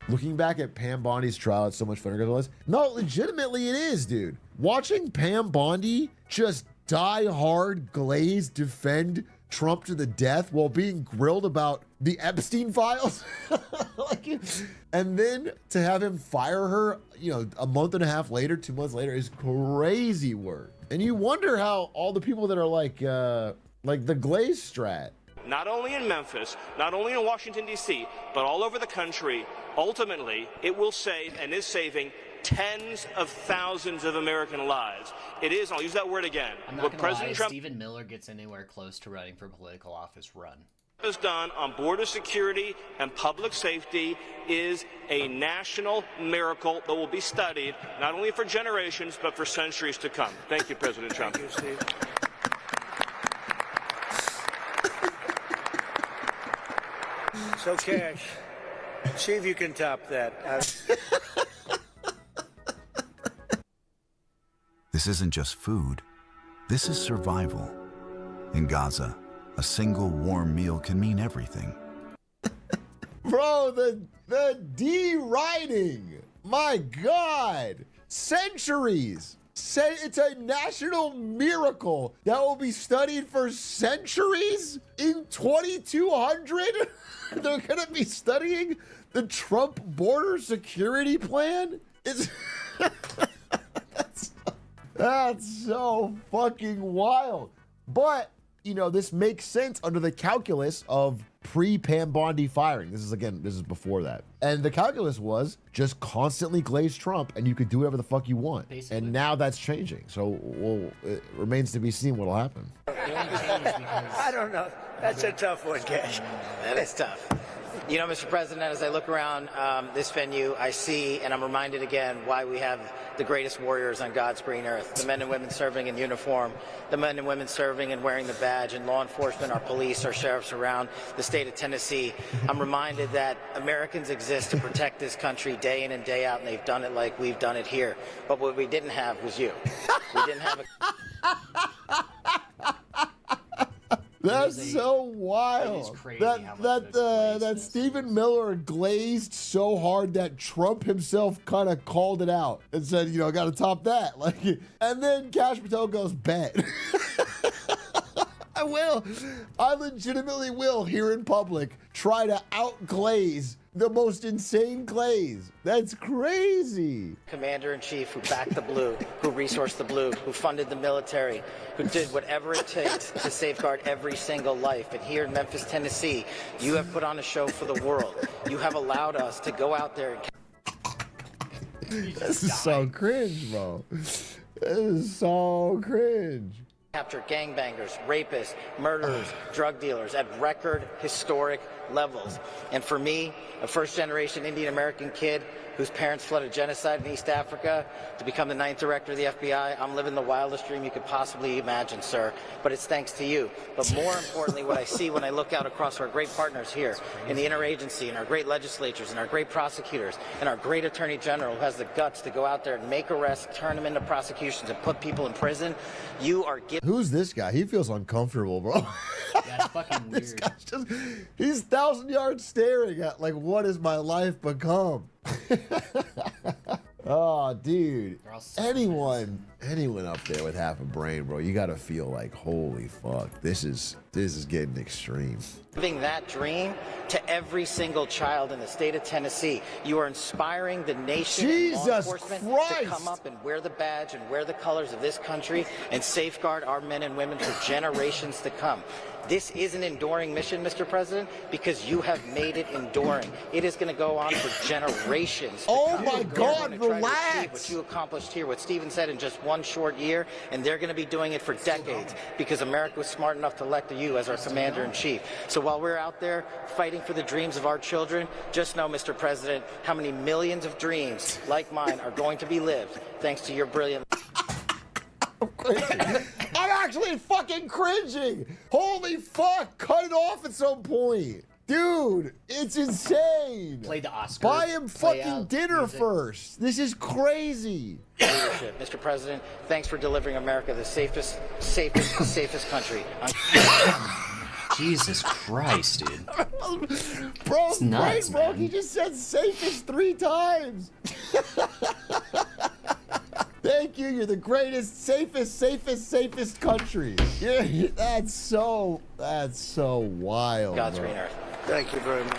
Looking back at Pam Bondi's trial, it's so much funner because no, legitimately it is, dude. Watching Pam Bondi just die hard, glaze, defend Trump to the death while being grilled about the Epstein files. And then to have him fire her, you know, a month and a half later, 2 months later is crazy work. And you wonder how all the people that are like the Glaze strat. Not only in Memphis, not only in Washington, D.C., but all over the country, ultimately, it will save and is saving tens of thousands of American lives. It is, I'll use that word again. I'm not what gonna President lie, Trump Stephen Miller gets anywhere close to running for political office, run. has done on border security and public safety is a national miracle that will be studied not only for generations, but for centuries to come. Thank you, President Trump. Thank you, Steve. So, Cash, see if you can top that. This isn't just food. This is survival. In Gaza, a single warm meal can mean everything. Bro, the de-writing. My God. Centuries. It's a national miracle that will be studied for centuries. In 2200, they're going to be studying the Trump border security plan. That's so fucking wild. But, you know, this makes sense under the calculus of pre-Pam Bondi firing. This is before that. And the calculus was just constantly glaze Trump and you could do whatever the fuck you want. Basically. And now that's changing. So it remains to be seen what'll happen. I don't know. That's a tough one, Cash. That is tough. You know, Mr. President, as I look around this venue, I see and I'm reminded again why we have the greatest warriors on God's green earth, the men and women serving in uniform, the men and women serving and wearing the badge, and law enforcement, our police, our sheriffs around the state of Tennessee. I'm reminded that Americans exist to protect this country day in and day out, and they've done it like we've done it here. But what we didn't have was you. We didn't have a... That's so wild. crazy how much of a That glaze Stephen Miller glazed so hard that Trump himself kind of called it out and said, you know, got to top that. Like, and then Cash Patel goes, bet. I will. I legitimately will here in public try to outglaze the most insane glaze. That's crazy. Commander-in-chief who backed the blue, who resourced the blue, who funded the military, who did whatever it takes to safeguard every single life. And here in Memphis, Tennessee, you have put on a show for the world. You have allowed us to go out there and... This is so cringe, bro. This is so cringe. capture gangbangers, rapists, murderers, drug dealers at record historic levels. And for me, a first-generation Indian-American kid whose parents fled a genocide in East Africa to become the 9th director of the FBI, I'm living the wildest dream you could possibly imagine, sir. But it's thanks to you. But more importantly, what I see when I look out across our great partners here in the interagency, and our great legislatures, and our great prosecutors, and our great attorney general who has the guts to go out there and make arrests, turn them into prosecutions, and put people in prison, you are giving... Who's this guy? He feels uncomfortable, bro. That's fucking This weird. guy's just, he's 1,000 yards staring at, like, what has my life become? Oh, dude. They're all so Anyone up there with half a brain, bro, you gotta feel like, holy fuck, this is getting extreme. Giving that dream to every single child in the state of Tennessee. You are inspiring the nation and law Jesus enforcement Christ. to come up and wear the badge and wear the colors of this country and safeguard our men and women for generations to come. This is an enduring mission, Mr. President, because you have made it enduring. It is going to go on for generations. to Oh come. my We're God, gonna try to achieve relax. what you accomplished here, what Stephen said, in just one short year, and they're going to be doing it for decades because America was smart enough to elect you as our commander-in-chief. So while we're out there fighting for the dreams of our children, just know, Mr. President, how many millions of dreams like mine are going to be lived thanks to your brilliant... I'm actually fucking cringing. Holy fuck, cut it off at some point. Dude, it's insane. Play the Oscar. Buy him play fucking out dinner music. first. This is crazy. leadership. Mr. President, thanks for delivering America the safest country. Jesus Christ, dude. Bro, It's nuts, bro. man. He just said safest 3 times. Thank you. You're the greatest, safest country. Yeah, that's so wild. God's bro. green earth. Thank you very much.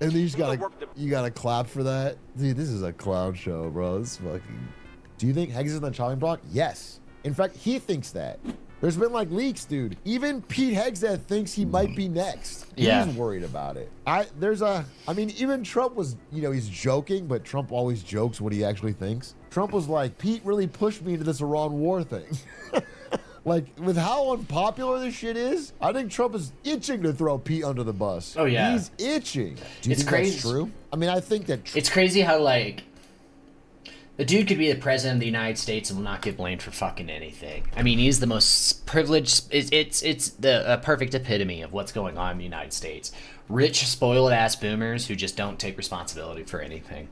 And then you gotta clap for that. Dude, this is a clown show, bro. This fucking. Do you think Heggs is on the chopping block? Yes. In fact, he thinks that. There's been like leaks, dude. Even Pete Hegseth thinks he might be next. Yeah. He's worried about it. I mean, even Trump was, he's joking, but Trump always jokes what he actually thinks. Trump was like, Pete really pushed me into this Iran war thing. Like, with how unpopular this shit is, I think Trump is itching to throw Pete under the bus. Oh, yeah. He's itching. Do you It's think crazy. that's true? I mean, I think that... It's crazy how, like, the dude could be the president of the United States and will not get blamed for fucking anything. I mean, he's the most privileged. It's the perfect epitome of what's going on in the United States. Rich, spoiled ass boomers who just don't take responsibility for anything.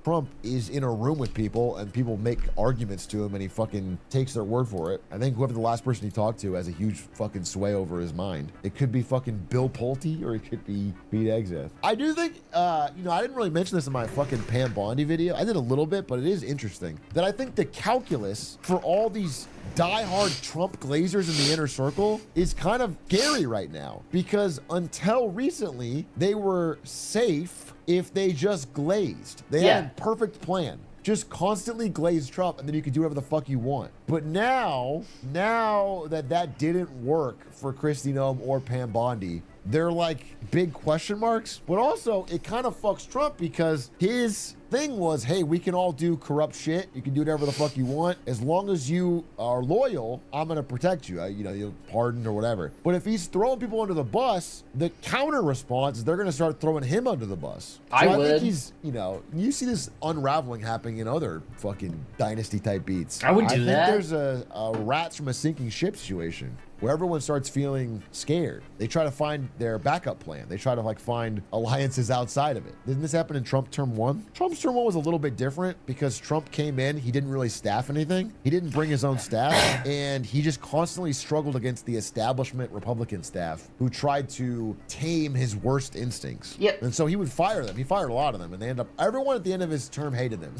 Trump is in a room with people and people make arguments to him and he fucking takes their word for it. I think whoever the last person he talked to has a huge fucking sway over his mind. It could be fucking Bill Pulte or it could be Pete Hegseth. I do think, I didn't really mention this in my fucking Pam Bondi video. I did a little bit, but it is interesting that I think the calculus for all these diehard Trump glazers in the inner circle is kind of scary right now because until recently, they were safe if they just glazed. They had a perfect plan. Just constantly glaze Trump and then you can do whatever the fuck you want. But now that didn't work for Kristi Noem or Pam Bondi, they're like big question marks. But also, it kind of fucks Trump because his thing was, hey, we can all do corrupt shit. You can do whatever the fuck you want. As long as you are loyal, I'm going to protect you. You'll pardon or whatever. But if he's throwing people under the bus, the counter response is they're going to start throwing him under the bus. So I think he's, you see this unraveling happening in other fucking dynasty type beats. I would do that. I think there's a rats from a sinking ship situation where everyone starts feeling scared. They try to find their backup plan. They try to find alliances outside of it. Didn't this happen in Trump term 1? Trump's term 1 was a little bit different because Trump came in, he didn't really staff anything. He didn't bring his own staff and he just constantly struggled against the establishment Republican staff who tried to tame his worst instincts. Yep. And so he would fire them. He fired a lot of them and everyone at the end of his term hated them.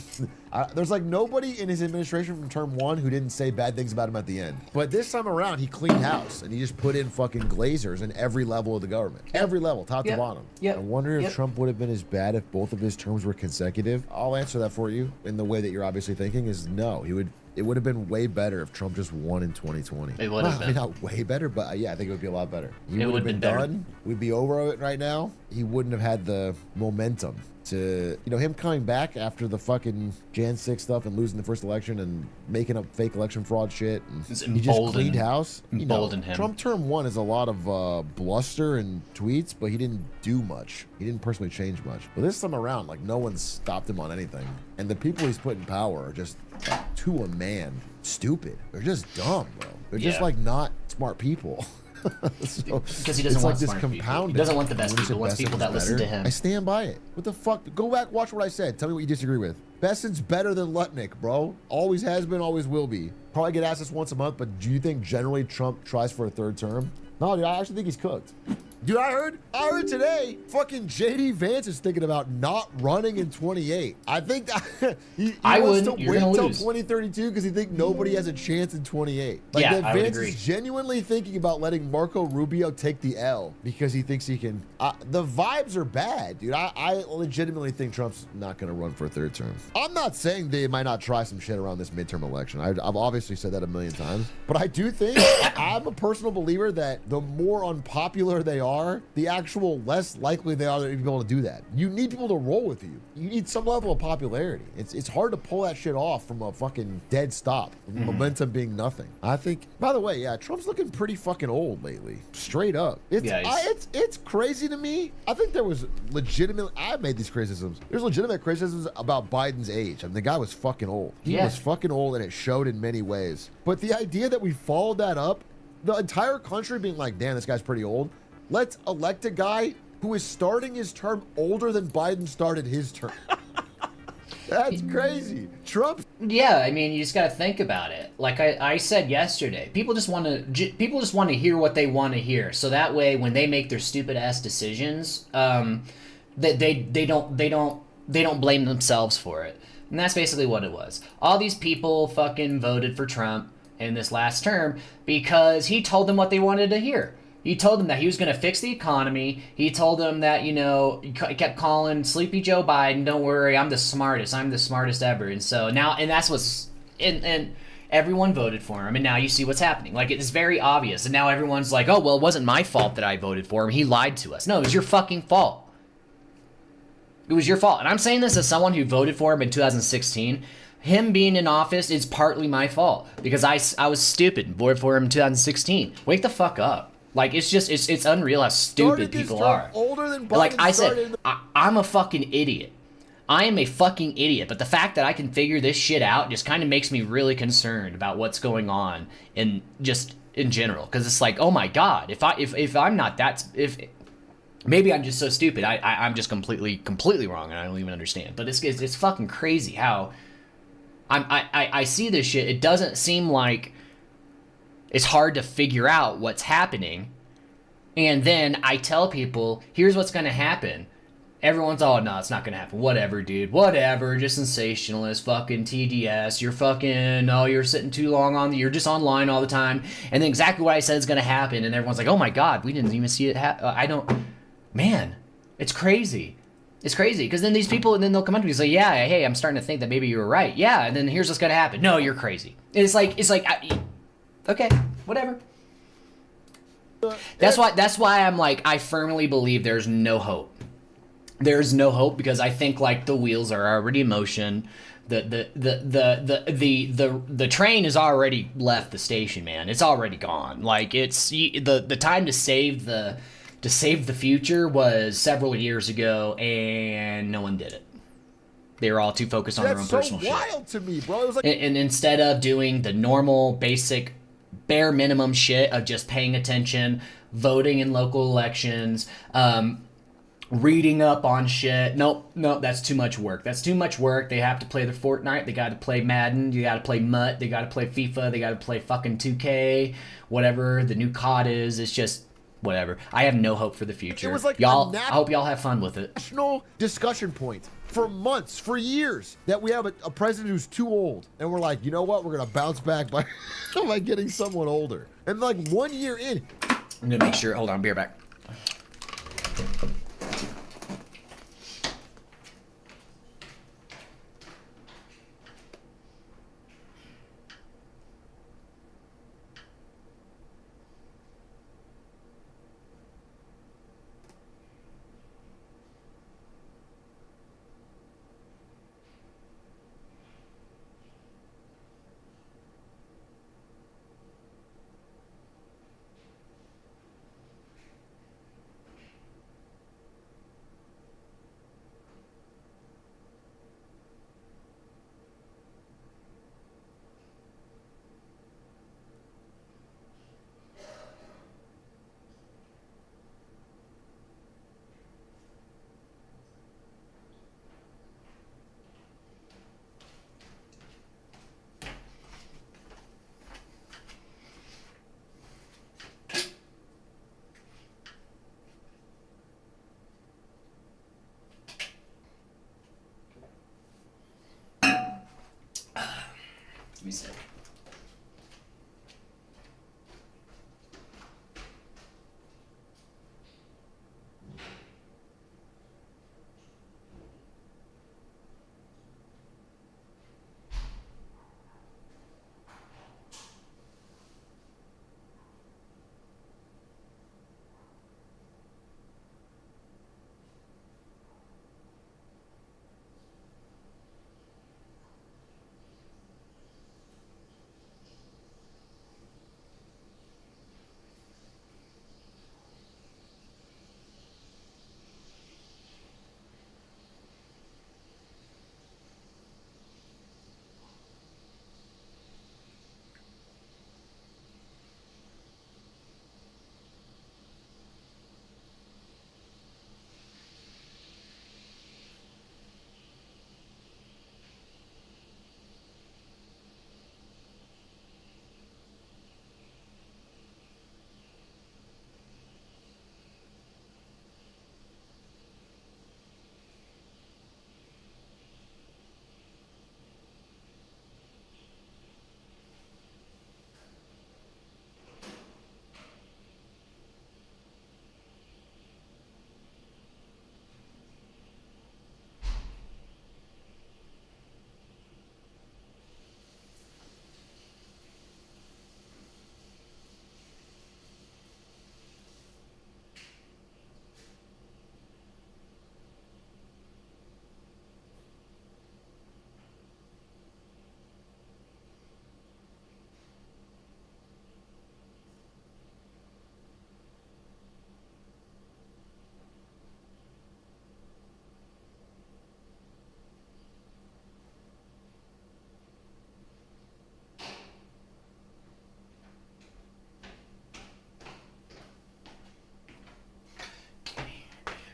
There's nobody in his administration from term 1 who didn't say bad things about him at the end. But this time around, he cleaned house and he just put in fucking glazers in every level of the government. Every level, top to bottom. I wonder if Trump would have been as bad if both of his terms were consecutive. I'll answer that for you in the way that you're obviously thinking is no. It would have been way better if Trump just won in 2020. It would have been. I mean, not way better, but yeah, I think it would be a lot better. He It would have would been have been done. We'd be over it right now. He wouldn't have had the momentum to, him coming back after the fucking Jan 6 stuff and losing the first election and making up fake election fraud shit. And he just cleaned house. Emboldened him. Trump term 1 is a lot of bluster and tweets, but he didn't do much. He didn't personally change much. But this time around, no one stopped him on anything. And the people he's put in power are just, to a man, stupid. They're just dumb, bro. They're just not smart people. Because he doesn't want smart people. He doesn't want the best people. He wants people that listen to him. I stand by it. What the fuck? Go back, watch what I said. Tell me what you disagree with. Besson's better than Lutnick, bro. Always has been, always will be. Probably get asked this once a month, but do you think generally Trump tries for a third term? No, dude, I actually think he's cooked. Dude, I heard today, fucking JD Vance is thinking about not running in 28. I think that he wants to wait until 2032 because he thinks nobody has a chance in 28. I would Vance agree. is genuinely thinking about letting Marco Rubio take the L because he thinks he can. The vibes are bad, dude. I legitimately think Trump's not going to run for a third term. I'm not saying they might not try some shit around this midterm election. I've obviously said that a million times, but I do think I'm a personal believer that the more unpopular they are, the actual less likely they are to be able to do that. You need people to roll with you. You need some level of popularity. It's hard to pull that shit off from a fucking dead stop. Momentum being nothing. I think, by the way, Trump's looking pretty fucking old lately. Straight up. It's crazy to me. I think there was I made these criticisms. There's legitimate criticisms about Biden's age. I mean, the guy was fucking old. He was fucking old and it showed in many ways. But the idea that we followed that up, the entire country being like, damn, this guy's pretty old. Let's elect a guy who is starting his term older than Biden started his term. That's crazy. Trump. Yeah, I mean, you just got to think about it. Like I said yesterday, people just want to hear what they want to hear. So that way, when they make their stupid ass decisions, they don't blame themselves for it. And that's basically what it was. All these people fucking voted for Trump in this last term because he told them what they wanted to hear. He told them that he was going to fix the economy. He told them that, he kept calling Sleepy Joe Biden, don't worry, I'm the smartest ever. And so now, and that's what's, and everyone voted for him. And now you see what's happening. Like, it's very obvious. And now everyone's like, oh, well, it wasn't my fault that I voted for him. He lied to us. No, it was your fucking fault. It was your fault. And I'm saying this as someone who voted for him in 2016. Him being in office is partly my fault because I was stupid and voted for him in 2016. Wake the fuck up. Like, it's unreal how stupid people are. Older than Biden. Like I said, I'm a fucking idiot. I am a fucking idiot. But the fact that I can figure this shit out just kind of makes me really concerned about what's going on in general. Because it's like, oh my god, if I'm not that, if maybe I'm just so stupid, I'm just completely wrong and I don't even understand. But it's fucking crazy how I see this shit. It doesn't seem like it's hard to figure out what's happening. And then I tell people, here's what's going to happen. Everyone's, oh, no, it's not going to happen. Whatever, dude. Whatever. Just sensationalist. Fucking TDS. You're fucking, oh, you're sitting too long you're just online all the time. And then exactly what I said is going to happen. And everyone's like, oh my God, we didn't even see it happen. Man, it's crazy. It's crazy. Because then these people, and then they'll come up to me and say, yeah, hey, I'm starting to think that maybe you were right. Yeah. And then here's what's going to happen. No, you're crazy. And it's like, okay, whatever. That's why I'm like, I firmly believe there's no hope. There's no hope because I think like the wheels are already in motion. The train has already left the station, man. It's already gone. Like it's the time to save the future was several years ago, and no one did it. They were all too focused on their own personal shit. That's so wild to me, bro. It was like, and instead of doing the normal, basic, bare minimum shit of just paying attention, voting in local elections, reading up on shit. Nope, that's too much work. That's too much work. They have to play the Fortnite. They got to play Madden. You got to play Mutt. They got to play FIFA. They got to play fucking 2K, whatever the new COD is. It's just whatever. I have no hope for the future. It was like y'all. I hope y'all have fun with it. National discussion point for months, for years, that we have a president who's too old, and we're like, you know what? We're gonna bounce back by by getting someone older. And like 1 year in, I'm gonna make sure. Hold on, be right back. Let me see.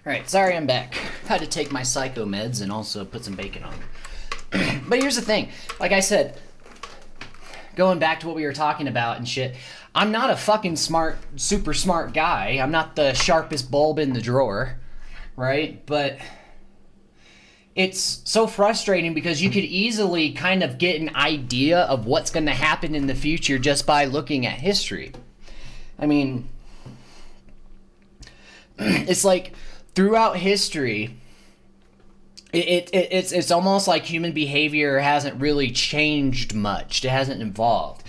Alright, sorry I'm back. Had to take my psycho meds and also put some bacon on. But here's the thing. Like I said, going back to what we were talking about and shit, I'm not a fucking super smart guy. I'm not the sharpest bulb in the drawer, right? But it's so frustrating because you could easily kind of get an idea of what's going to happen in the future just by looking at history. I mean, it's like throughout history, it's almost like human behavior hasn't really changed much. It hasn't evolved.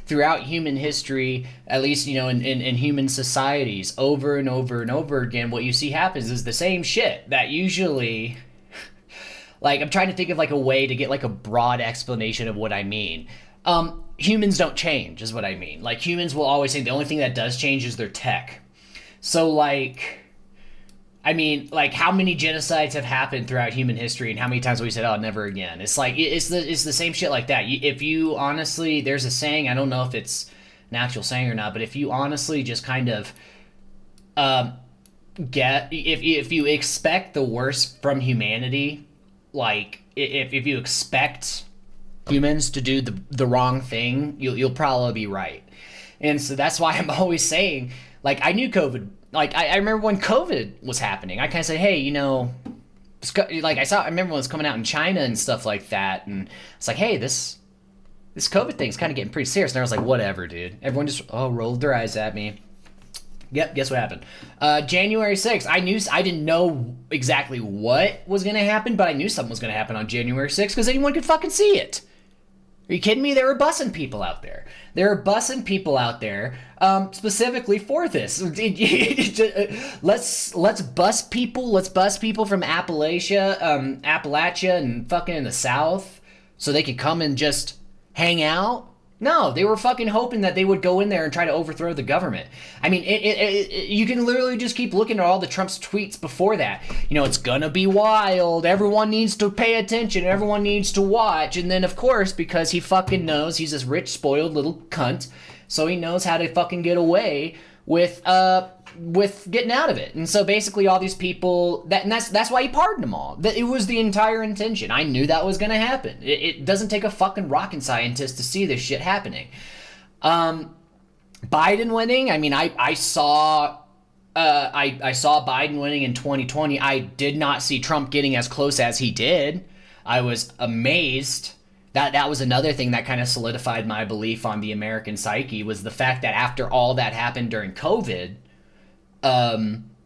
Throughout human history, at least, you know, in human societies, over and over and over again, what you see happens is the same shit that usually... Like, I'm trying to think of, like, a way to get, like, a broad explanation of what I mean. Humans don't change, is what I mean. Like, humans will always say the only thing that does change is their tech. So, like, I mean, like, how many genocides have happened throughout human history, and how many times have we said, oh, never again? It's like, it's the same shit like that. If you honestly, there's a saying, I don't know if it's an actual saying or not, but if you honestly just kind of if you expect the worst from humanity, like, if you expect humans to do the wrong thing, you'll probably be right. And so that's why I'm always saying, like, I knew COVID. Like, I remember when COVID was happening, I kind of said, hey, you know, like, I remember when it was coming out in China and stuff like that, and it's like, hey, this COVID thing's kind of getting pretty serious. And I was like, whatever, dude. Everyone just, rolled their eyes at me. Yep, guess what happened? January 6th, I didn't know exactly what was going to happen, but I knew something was going to happen on January 6th because anyone could fucking see it. Are you kidding me? They were bussing people out there. Specifically for this. Let's bus people. Let's bus people from Appalachia and fucking in the South so they could come and just hang out. No, they were fucking hoping that they would go in there and try to overthrow the government. I mean, you can literally just keep looking at all the Trump's tweets before that. You know, it's gonna be wild. Everyone needs to pay attention. Everyone needs to watch. And then, of course, because he fucking knows he's this rich, spoiled little cunt, so he knows how to fucking get away with getting out of it. And so basically all these people, that's why he pardoned them all. It was the entire intention. I knew that was going to happen. It doesn't take a fucking rocket scientist to see this shit happening. Biden winning, I mean, I saw Biden winning in 2020. I did not see Trump getting as close as he did. I was amazed. That was another thing that kind of solidified my belief on the American psyche, was the fact that after all that happened during COVID,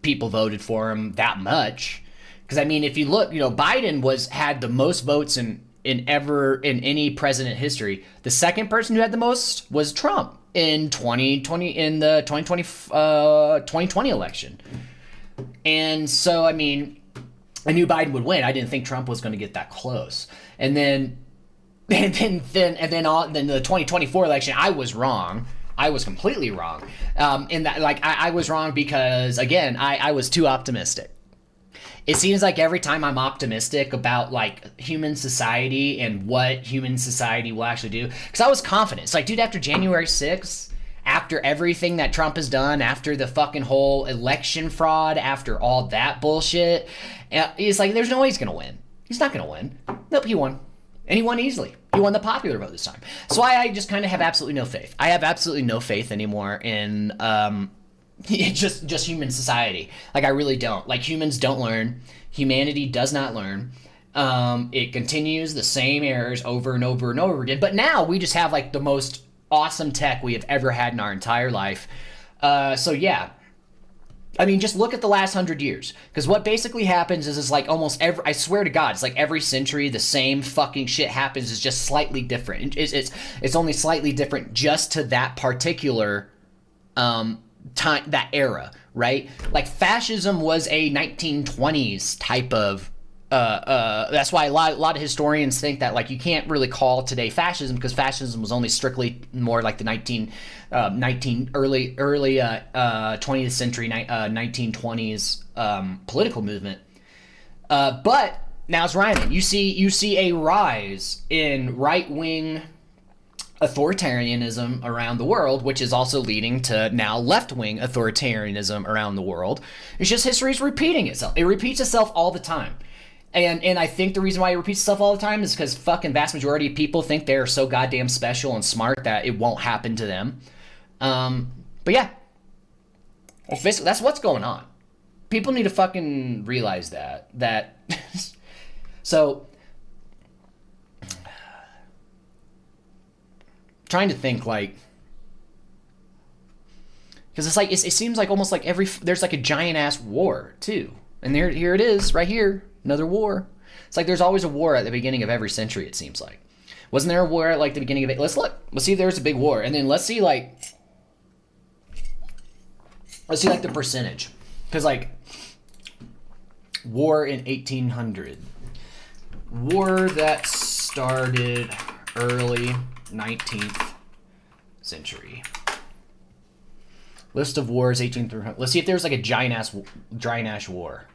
people voted for him that much. Because, I mean, if you look, you know, Biden had the most votes in any president history. The second person who had the most was Trump in 2020, in the 2020 election. And so, I mean, I knew Biden would win. I didn't think Trump was going to get that close. And then the 2024 election, I was wrong. I was completely wrong. In that, like, I was wrong because, again, I was too optimistic. It seems like every time I'm optimistic about, like, human society and what human society will actually do, because I was confident. It's like, dude, after January 6th, after everything that Trump has done, after the fucking whole election fraud, after all that bullshit, it's like, there's no way he's going to win. He's not going to win. Nope, he won. And he won easily. He won the popular vote this time. So I just kind of have absolutely no faith. I have absolutely no faith anymore in just human society. Like, I really don't. Like, humans don't learn. Humanity does not learn. It continues the same errors over and over and over again. But now we just have, like, the most awesome tech we have ever had in our entire life. So yeah. I mean, just look at the last 100 years. Because what basically happens is like almost every... I swear to God, it's like every century the same fucking shit happens. Is just slightly different. It's only slightly different just to that particular time, that era, right? Like, fascism was a 1920s type of... that's why a lot of historians think that, like, you can't really call today fascism, because fascism was only strictly more like the early 20th century 1920s political movement. But now it's rhyming. You see a rise in right wing authoritarianism around the world, which is also leading to now left-wing authoritarianism around the world. It's just history's repeating itself. It repeats itself all the time. And I think the reason why it repeats itself all the time is because fucking vast majority of people think they're so goddamn special and smart that it won't happen to them. But yeah. Basically, that's what's going on. People need to fucking realize that. So, trying to think like, because it's like it seems like almost like there's like a giant ass war too, and here it is right here, another war. It's like there's always a war at the beginning of every century. It seems like, wasn't there a war at like the beginning of it? Let's see if there's a big war, and then let's see like the percentage, because like war in 1800, war that started early 19th century. List of wars 18 through 100. Let's see if there's like a giant ass war.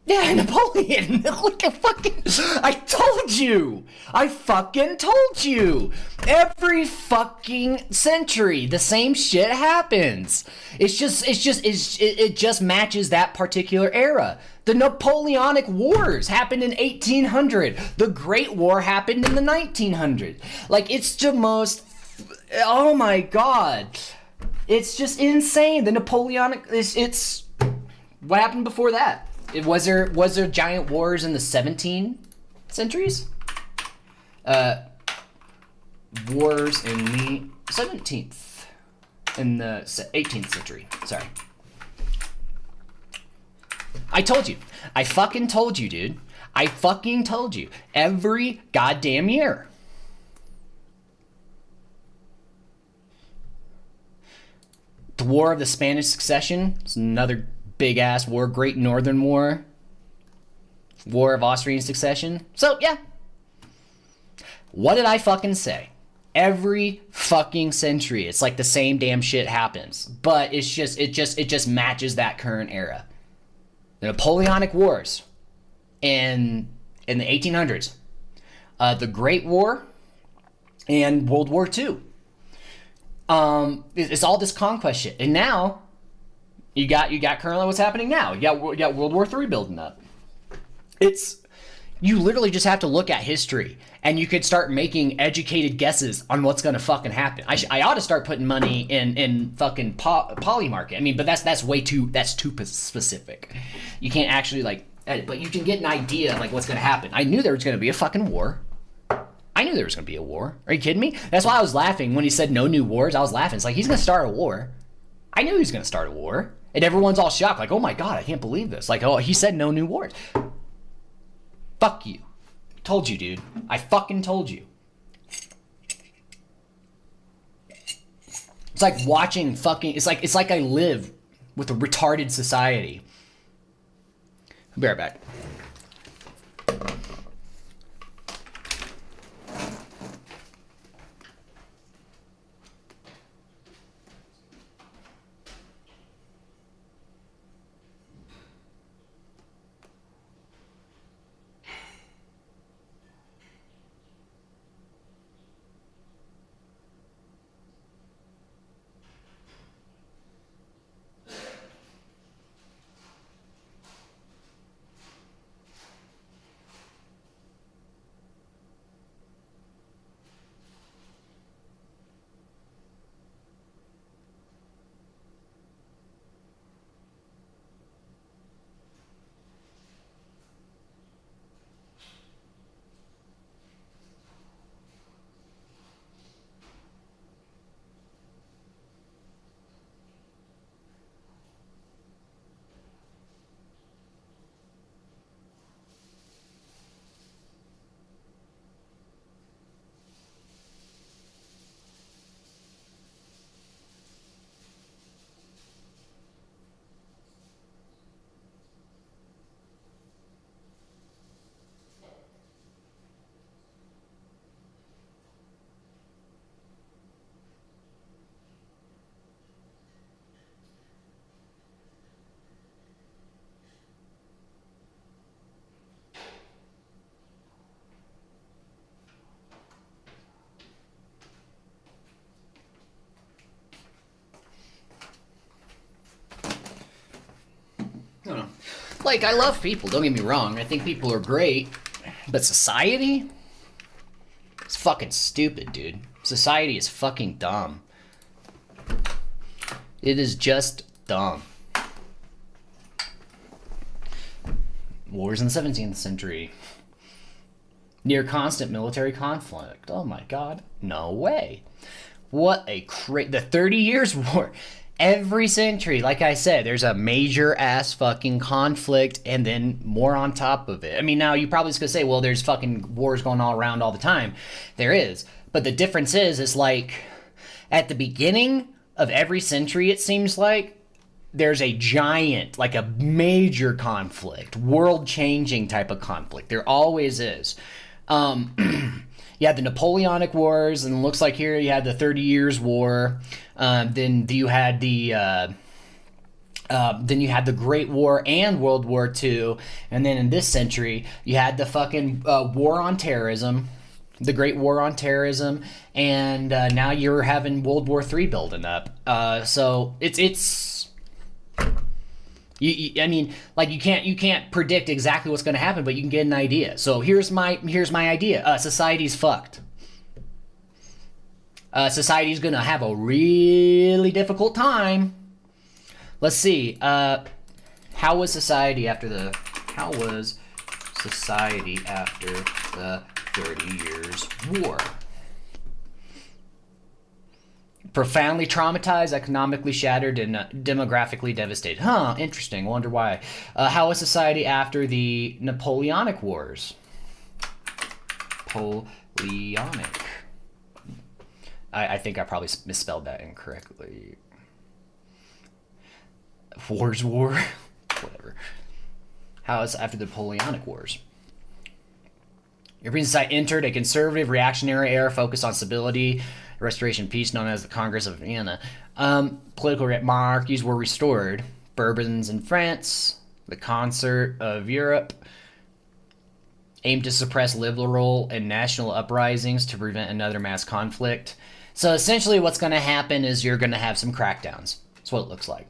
Yeah, Napoleon. Look at fucking. I told you. I fucking told you. Every fucking century, the same shit happens. It just matches that particular era. The Napoleonic Wars happened in 1800. The Great War happened in the 1900s. Like, it's the most. Oh my god. It's just insane. The Napoleonic. It's. What happened before that? Was there giant wars in the 17 centuries? Wars in the 17th, in the 18th century. Sorry. I told you. I fucking told you, dude. I fucking told you. Every goddamn year. The War of the Spanish Succession is another big ass war. Great Northern War. War of Austrian Succession. So, yeah. What did I fucking say? Every fucking century, it's like the same damn shit happens. But it just matches that current era. The Napoleonic Wars in the 1800s. The Great War and World War II. It's all this conquest shit. And now you got currently what's happening now. You got World War III building up. You literally just have to look at history, and you could start making educated guesses on what's gonna fucking happen. I ought to start putting money in fucking poly market. I mean, but that's too specific. You can't actually like edit, but you can get an idea like what's gonna happen. I knew there was gonna be a fucking war. I knew there was gonna be a war. Are you kidding me? That's why I was laughing when he said no new wars. I was laughing. It's like he's gonna start a war. I knew he was gonna start a war. And everyone's all shocked, like, oh my god, I can't believe this. Like, oh, he said no new wars. Fuck you. Told you, dude. I fucking told you. It's like watching fucking. It's like I live with a retarded society. I'll be right back. like, I love people, don't get me wrong. I think people are great. But society? It's fucking stupid, dude. Society is fucking dumb. It is just dumb. Wars in the 17th century. Near constant military conflict. Oh my god. No way. What a the 30 Years' War. Every century, like I said, there's a major ass fucking conflict and then more on top of it. I mean, now you probably just gonna say, well, there's fucking wars going all around all the time. There is. But the difference is like at the beginning of every century, it seems like, there's a giant, like a major conflict, world-changing type of conflict. There always is. You had the Napoleonic Wars, and it looks like here you had the 30 Years' War. Then you had the Great War and World War II, and then in this century you had the fucking War on Terrorism, the Great War on Terrorism, and now you're having World War III building up. So it's. I mean, like you can't predict exactly what's going to happen, but you can get an idea. So here's my idea. Society's fucked. Society's going to have a really difficult time. Let's see. How was society after the 30 Years' War? Profoundly traumatized, economically shattered, and demographically devastated. Huh, interesting. Wonder why. How was society after the Napoleonic Wars? Napoleonic. I think I probably misspelled that incorrectly. War. Whatever. How was after the Napoleonic Wars? European society entered a conservative, reactionary era focused on stability, restoration, peace, known as the Congress of Vienna. Political monarchies were restored. Bourbons in France, the Concert of Europe, aimed to suppress liberal and national uprisings to prevent another mass conflict. So essentially what's going to happen is you're going to have some crackdowns. That's what it looks like.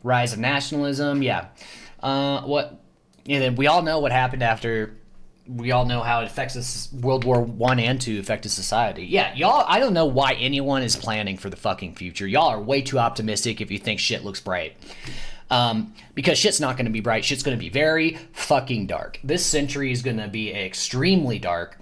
Rise of nationalism, yeah. Then we all know what happened after. We all know how it affects us. World War I and II affected society. Yeah, y'all, I don't know why anyone is planning for the fucking future. Y'all are way too optimistic if you think shit looks bright. Because shit's not going to be bright. Shit's going to be very fucking dark. This century is going to be extremely dark.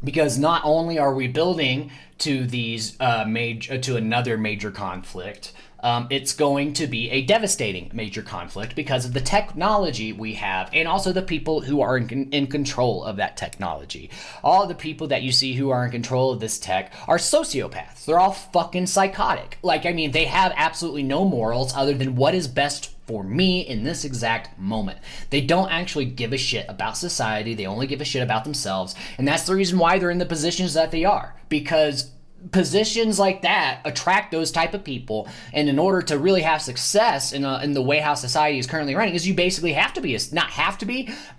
Because not only are we building to these to another major conflict, it's going to be a devastating major conflict because of the technology we have and also the people who are in control of that technology. All the people that you see who are in control of this tech are sociopaths. They're all fucking psychotic. Like, I mean, they have absolutely no morals other than what is best for me in this exact moment. They don't actually give a shit about society. They only give a shit about themselves. And that's the reason why they're in the positions that they are. Because positions like that attract those type of people, and in order to really have success in the way how society is currently running, is you basically have to be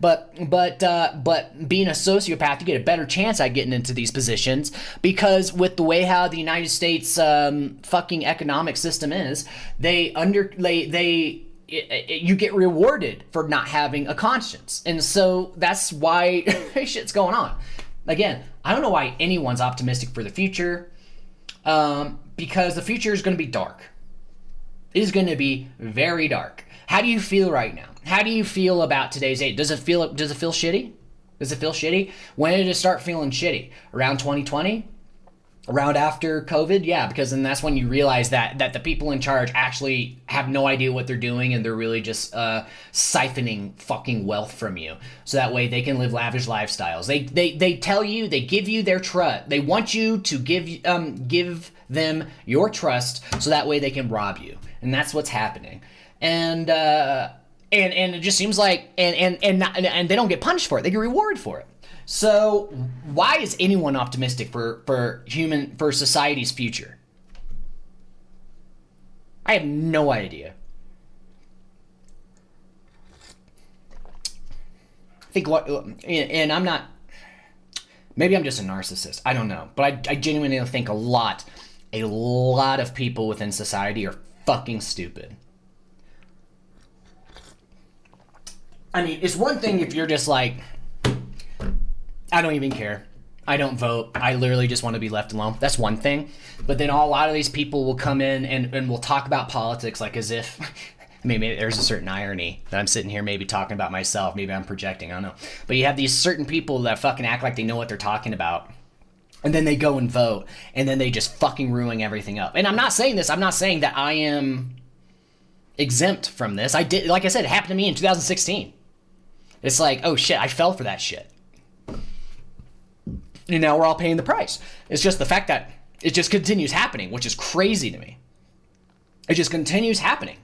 but being a sociopath, you get a better chance at getting into these positions, because with the way how the United States fucking economic system is, you get rewarded for not having a conscience, and so that's why shit's going on. Again, I don't know why anyone's optimistic for the future, because the future is going to be dark. It is going to be very dark. How do you feel right now? How do you feel about today's age? Does it feel shitty? Does it feel shitty? When did it start feeling shitty? Around 2020? Around after COVID? Yeah, because then that's when you realize that the people in charge actually have no idea what they're doing, and they're really just siphoning fucking wealth from you, so that way they can live lavish lifestyles. They tell you, they give you their trust. They want you to give them your trust, so that way they can rob you, and that's what's happening. And it just seems like and they don't get punished for it. They get rewarded for it. So why is anyone optimistic for society's future? I have no idea. I think and I'm not, maybe I'm just a narcissist. I don't know. But I genuinely think a lot of people within society are fucking stupid. I mean, it's one thing if you're just like, I don't even care. I don't vote. I literally just want to be left alone. That's one thing. But then a lot of these people will come in and will talk about politics like as if, maybe there's a certain irony that I'm sitting here maybe talking about myself. Maybe I'm projecting. I don't know. But you have these certain people that fucking act like they know what they're talking about. And then they go and vote. And then they just fucking ruin everything up. And I'm not saying this. I'm not saying that I am exempt from this. I did, like I said, it happened to me in 2016. It's like, oh shit, I fell for that shit. And now we're all paying the price. It's just the fact that it just continues happening, which is crazy to me. It just continues happening.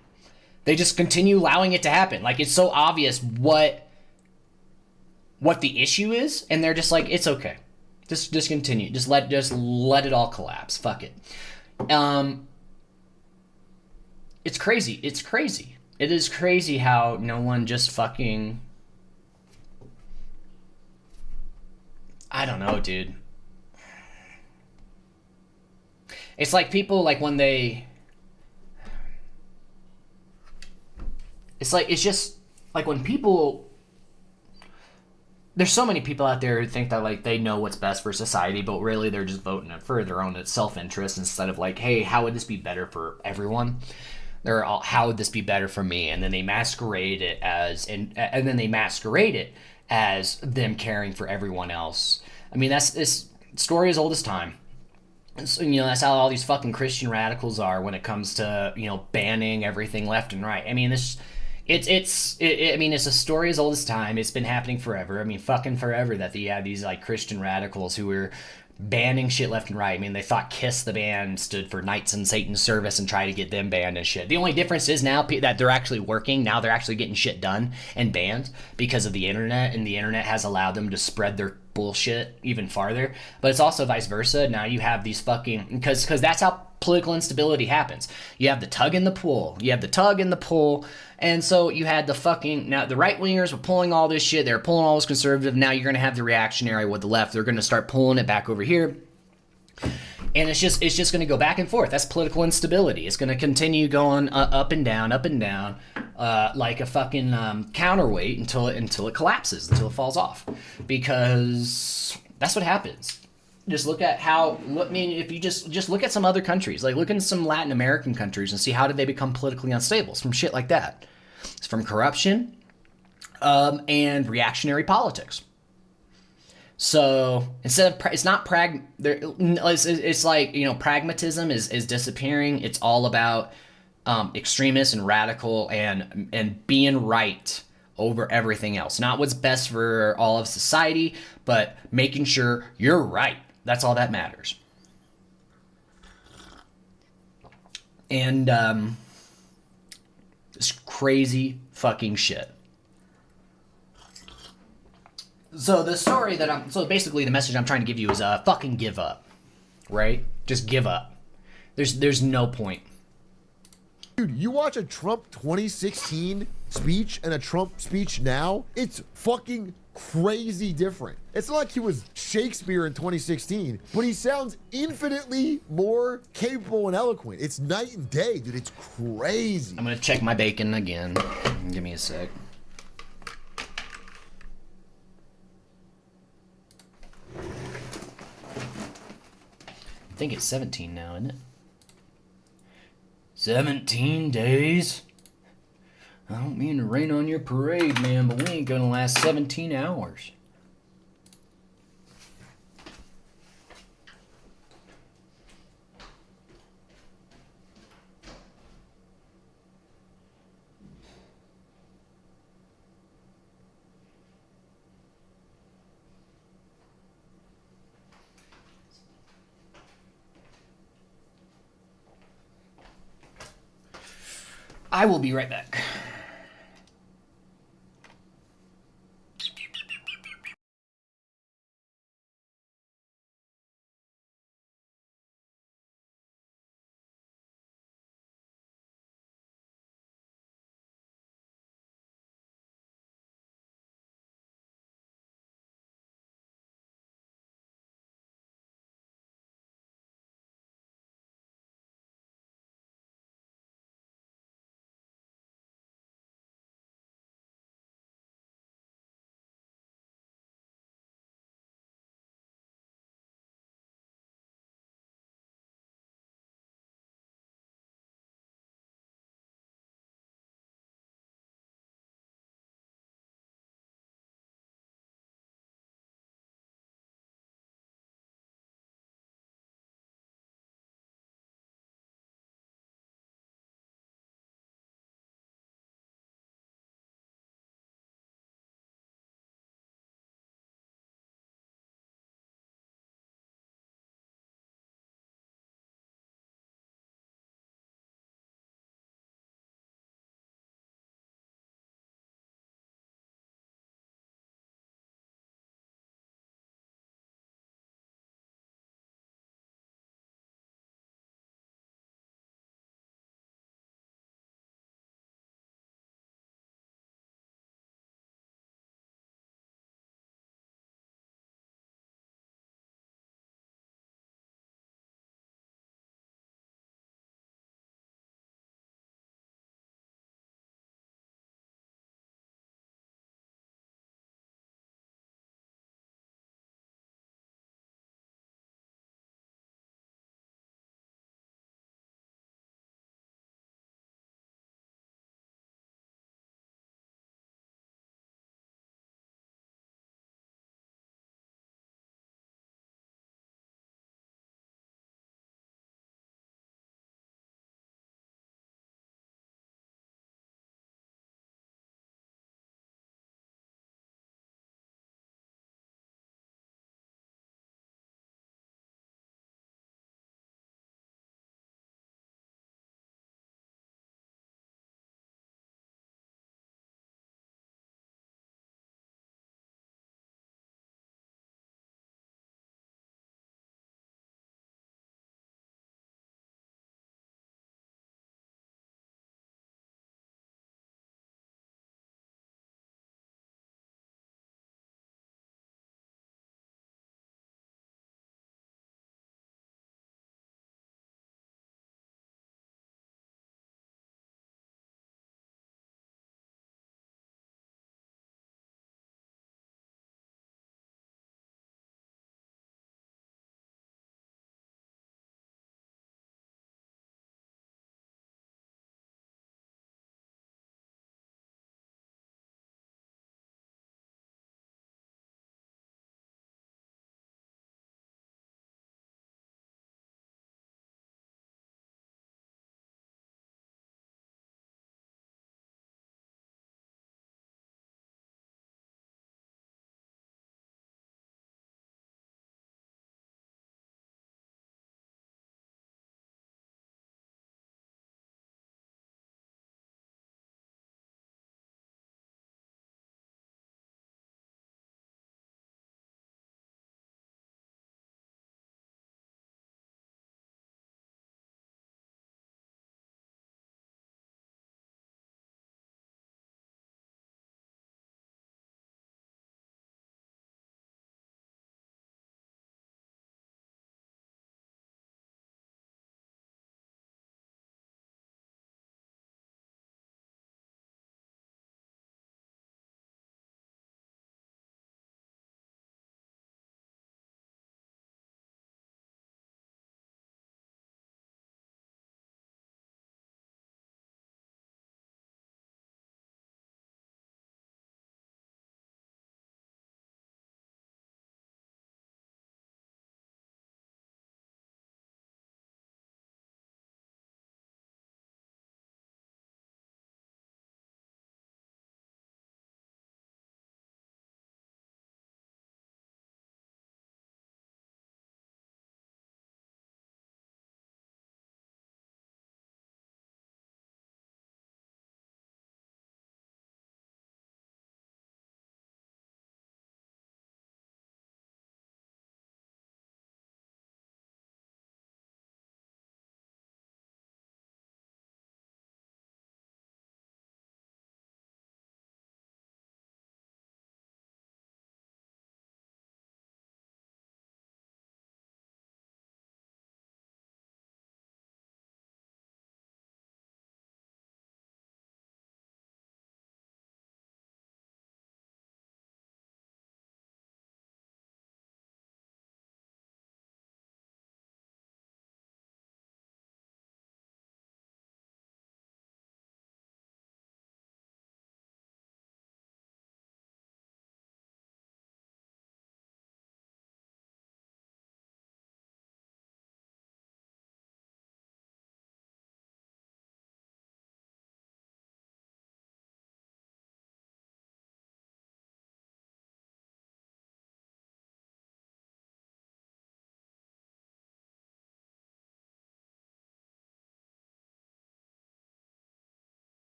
They just continue allowing it to happen. Like, it's so obvious what the issue is, and they're just like, it's okay. Just continue. Just let it all collapse. Fuck it. It's crazy. It's crazy. It is crazy how no one just fucking... I don't know, dude. It's like people, like, when they... It's just, like, when people... There's so many people out there who think that, like, they know what's best for society, but really they're just voting for their own self-interest instead of, like, hey, how would this be better for everyone? They're all, how would this be better for me? And then they masquerade it as... And then they masquerade it as them caring for everyone else. I mean, that's this story as old as time. So, you know, that's how all these fucking Christian radicals are when it comes to, you know, banning everything left and right. I mean, I mean, it's a story as old as time. It's been happening forever. I mean, fucking forever that you had these, like, Christian radicals who were banning shit left and right. I mean, they thought KISS, the band, stood for Knights in Satan's Service and tried to get them banned and shit. The only difference is now that they're actually working. Now they're actually getting shit done and banned because of the internet, and the internet has allowed them to spread their bullshit even farther. But it's also vice versa. Now you have these fucking... Because that's how political instability happens. You have the tug and the pull. And so you had the fucking... Now, the right-wingers were pulling all this shit. They were pulling all this conservative. Now you're going to have the reactionary with the left. They're going to start pulling it back over here. And it's just going to go back and forth. That's political instability. It's going to continue going up and down, like a fucking counterweight until it collapses, until it falls off. Because that's what happens. Just look at how... I mean, if you just look at some other countries. Like, look in some Latin American countries and see how did they become politically unstable. It's from shit like that. It's from corruption and reactionary politics. So instead of it's like, you know, pragmatism is disappearing. It's all about extremists and radical and being right over everything else. Not what's best for all of society, but making sure you're right. That's all that matters. And it's crazy fucking shit. So the story that so basically the message I'm trying to give you is fucking give up, right? Just give up. There's no point. Dude, you watch a Trump 2016 speech and a Trump speech now, it's fucking crazy different. It's not like he was Shakespeare in 2016, but he sounds infinitely more capable and eloquent. It's night and day, dude. It's crazy. I'm gonna check my bacon again. Give me a sec. I think it's 17 now, isn't it? 17 days? I don't mean to rain on your parade, man, but we ain't gonna last 17 hours. I will be right back.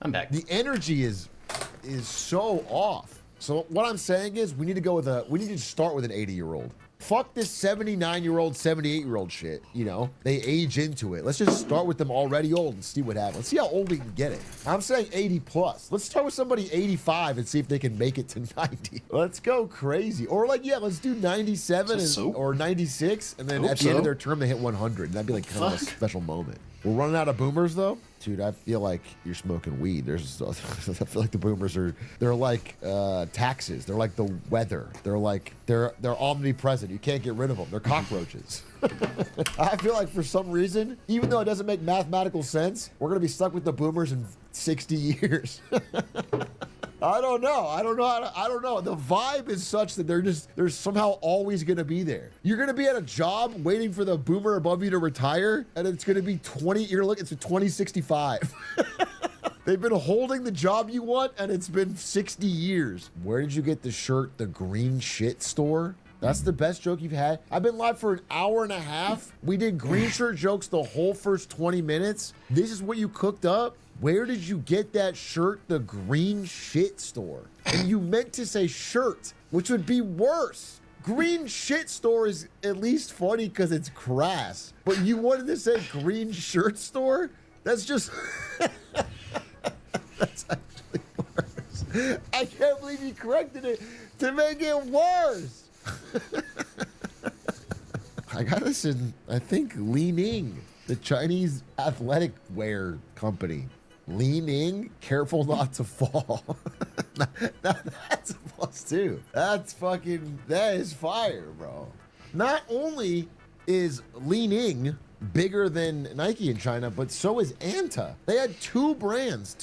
I'm back. The energy is so off. So what I'm saying is we need to start with an 80-year-old. Fuck this 79-year-old, 78-year-old shit. You know, they age into it. Let's just start with them already old and see what happens. Let's see how old we can get it. I'm saying 80 plus. Let's start with somebody 85 and see if they can make it to 90. Let's go crazy. Or like, yeah, let's do 97 or 96, and then at the end of their term they hit 100. That'd be like kind of a special moment. We're running out of boomers though. Dude, I feel like you're smoking weed. I feel like the boomers they're like taxes. They're like the weather. They're omnipresent. You can't get rid of them. They're cockroaches. I feel like for some reason, even though it doesn't make mathematical sense, we're gonna be stuck with the boomers in 60 years. I don't know. The vibe is such that they're somehow always going to be there. You're going to be at a job waiting for the boomer above you to retire, and it's going to be it's a 2065. They've been holding the job you want, and it's been 60 years. Where did you get the shirt, the green shit store? That's the best joke you've had. I've been live for an hour and a half. We did green shirt jokes the whole first 20 minutes. This is what you cooked up? Where did you get that shirt? The green shit store. And you meant to say shirt, which would be worse. Green shit store is at least funny because it's crass. But you wanted to say green shirt store? That's just... That's actually worse. I can't believe you corrected it to make it worse. I got this in, I think, Li Ning, the Chinese athletic wear company. Li Ning, careful not to fall. Now that's a +2. That is fire, bro. Not only is Li Ning bigger than Nike in China, but so is Anta. They had two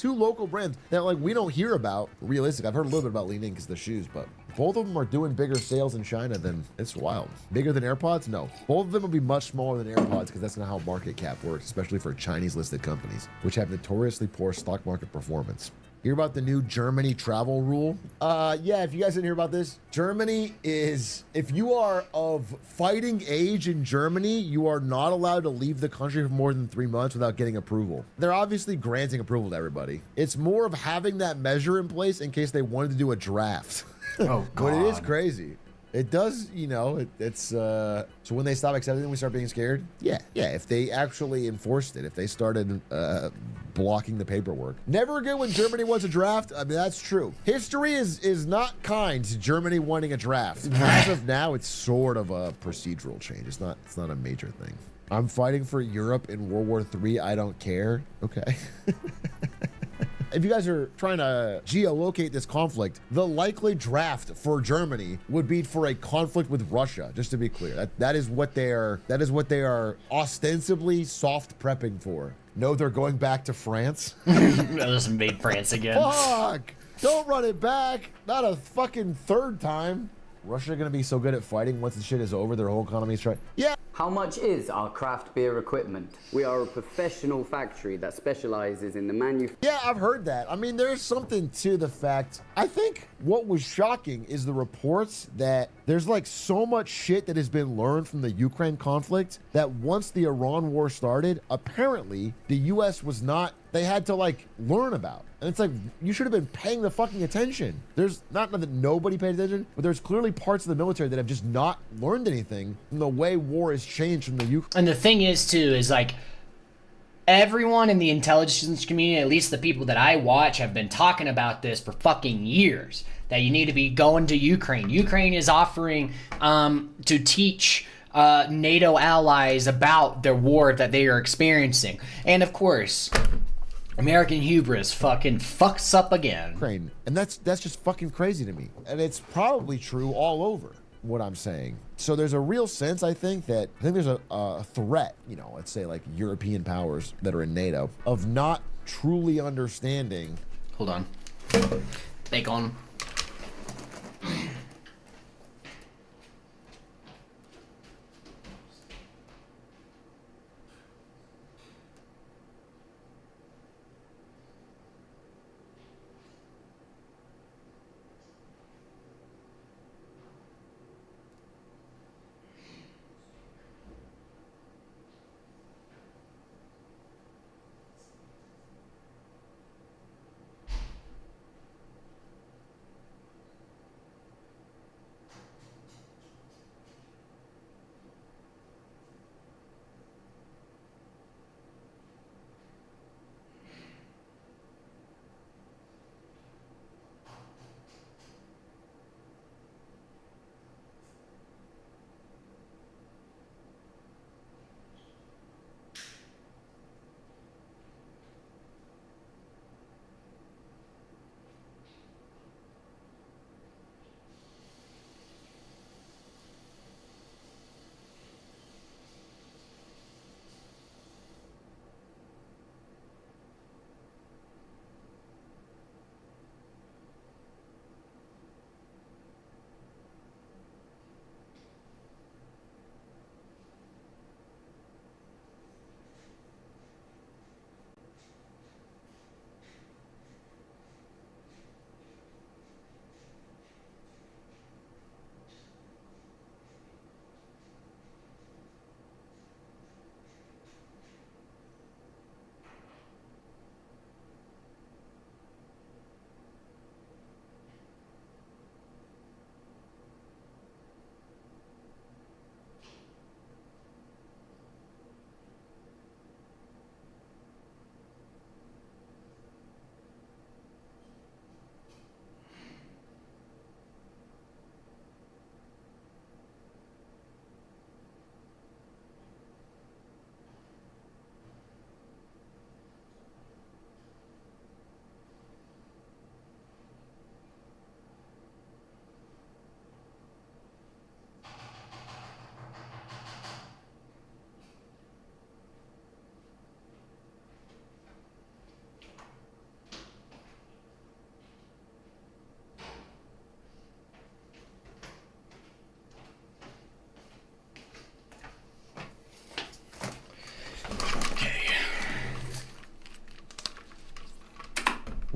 local brands that like we don't hear about. Realistic, I've heard a little bit about Li Ning because of the shoes, but both of them are doing bigger sales in China than, it's wild. Bigger than AirPods? No. Both of them will be much smaller than AirPods because that's not how market cap works, especially for Chinese listed companies, which have notoriously poor stock market performance. Hear about the new Germany travel rule? Yeah, if you guys didn't hear about this, Germany is, if you are of fighting age in Germany, you are not allowed to leave the country for more than 3 months without getting approval. They're obviously granting approval to everybody. It's more of having that measure in place in case they wanted to do a draft. Oh, God. But it is crazy. It does, you know, it's, so when they stop accepting, we start being scared? Yeah, if they actually enforced it, if they started blocking the paperwork. Never again when Germany wants a draft. I mean, that's true. History is not kind to Germany wanting a draft. As of now, it's sort of a procedural change. It's not a major thing. I'm fighting for Europe in World War III. I don't care. Okay. If you guys are trying to geolocate this conflict, the likely draft for Germany would be for a conflict with Russia, just to be clear. That is what they are ostensibly soft prepping for. No, they're going back to France. Just invade France again. Fuck! Don't run it back. Not a fucking third time. Russia gonna be so good at fighting once the shit is over, their whole economy is trying. Yeah. How much is our craft beer equipment? We are a professional factory that specializes in the manufacture. Yeah, I've heard that. I mean, there's something to the fact. I think what was shocking is the reports that there's like so much shit that has been learned from the Ukraine conflict that once the Iran war started, apparently the US was not, they had to like learn about. And it's like, you should have been paying the fucking attention. There's not that nobody paid attention, but there's clearly parts of the military that have just not learned anything from the way war has changed from the Ukraine. And the thing is, too, is like everyone in the intelligence community, at least the people that I watch, have been talking about this for fucking years. That you need to be going to Ukraine. Ukraine is offering to teach NATO allies about their war that they are experiencing. And of course, American hubris fucking fucks up again. Ukraine. And that's just fucking crazy to me. And it's probably true all over what I'm saying. So there's a real sense, I think there's a threat, you know, let's say like European powers that are in NATO, of not truly understanding. Hold on. Bacon.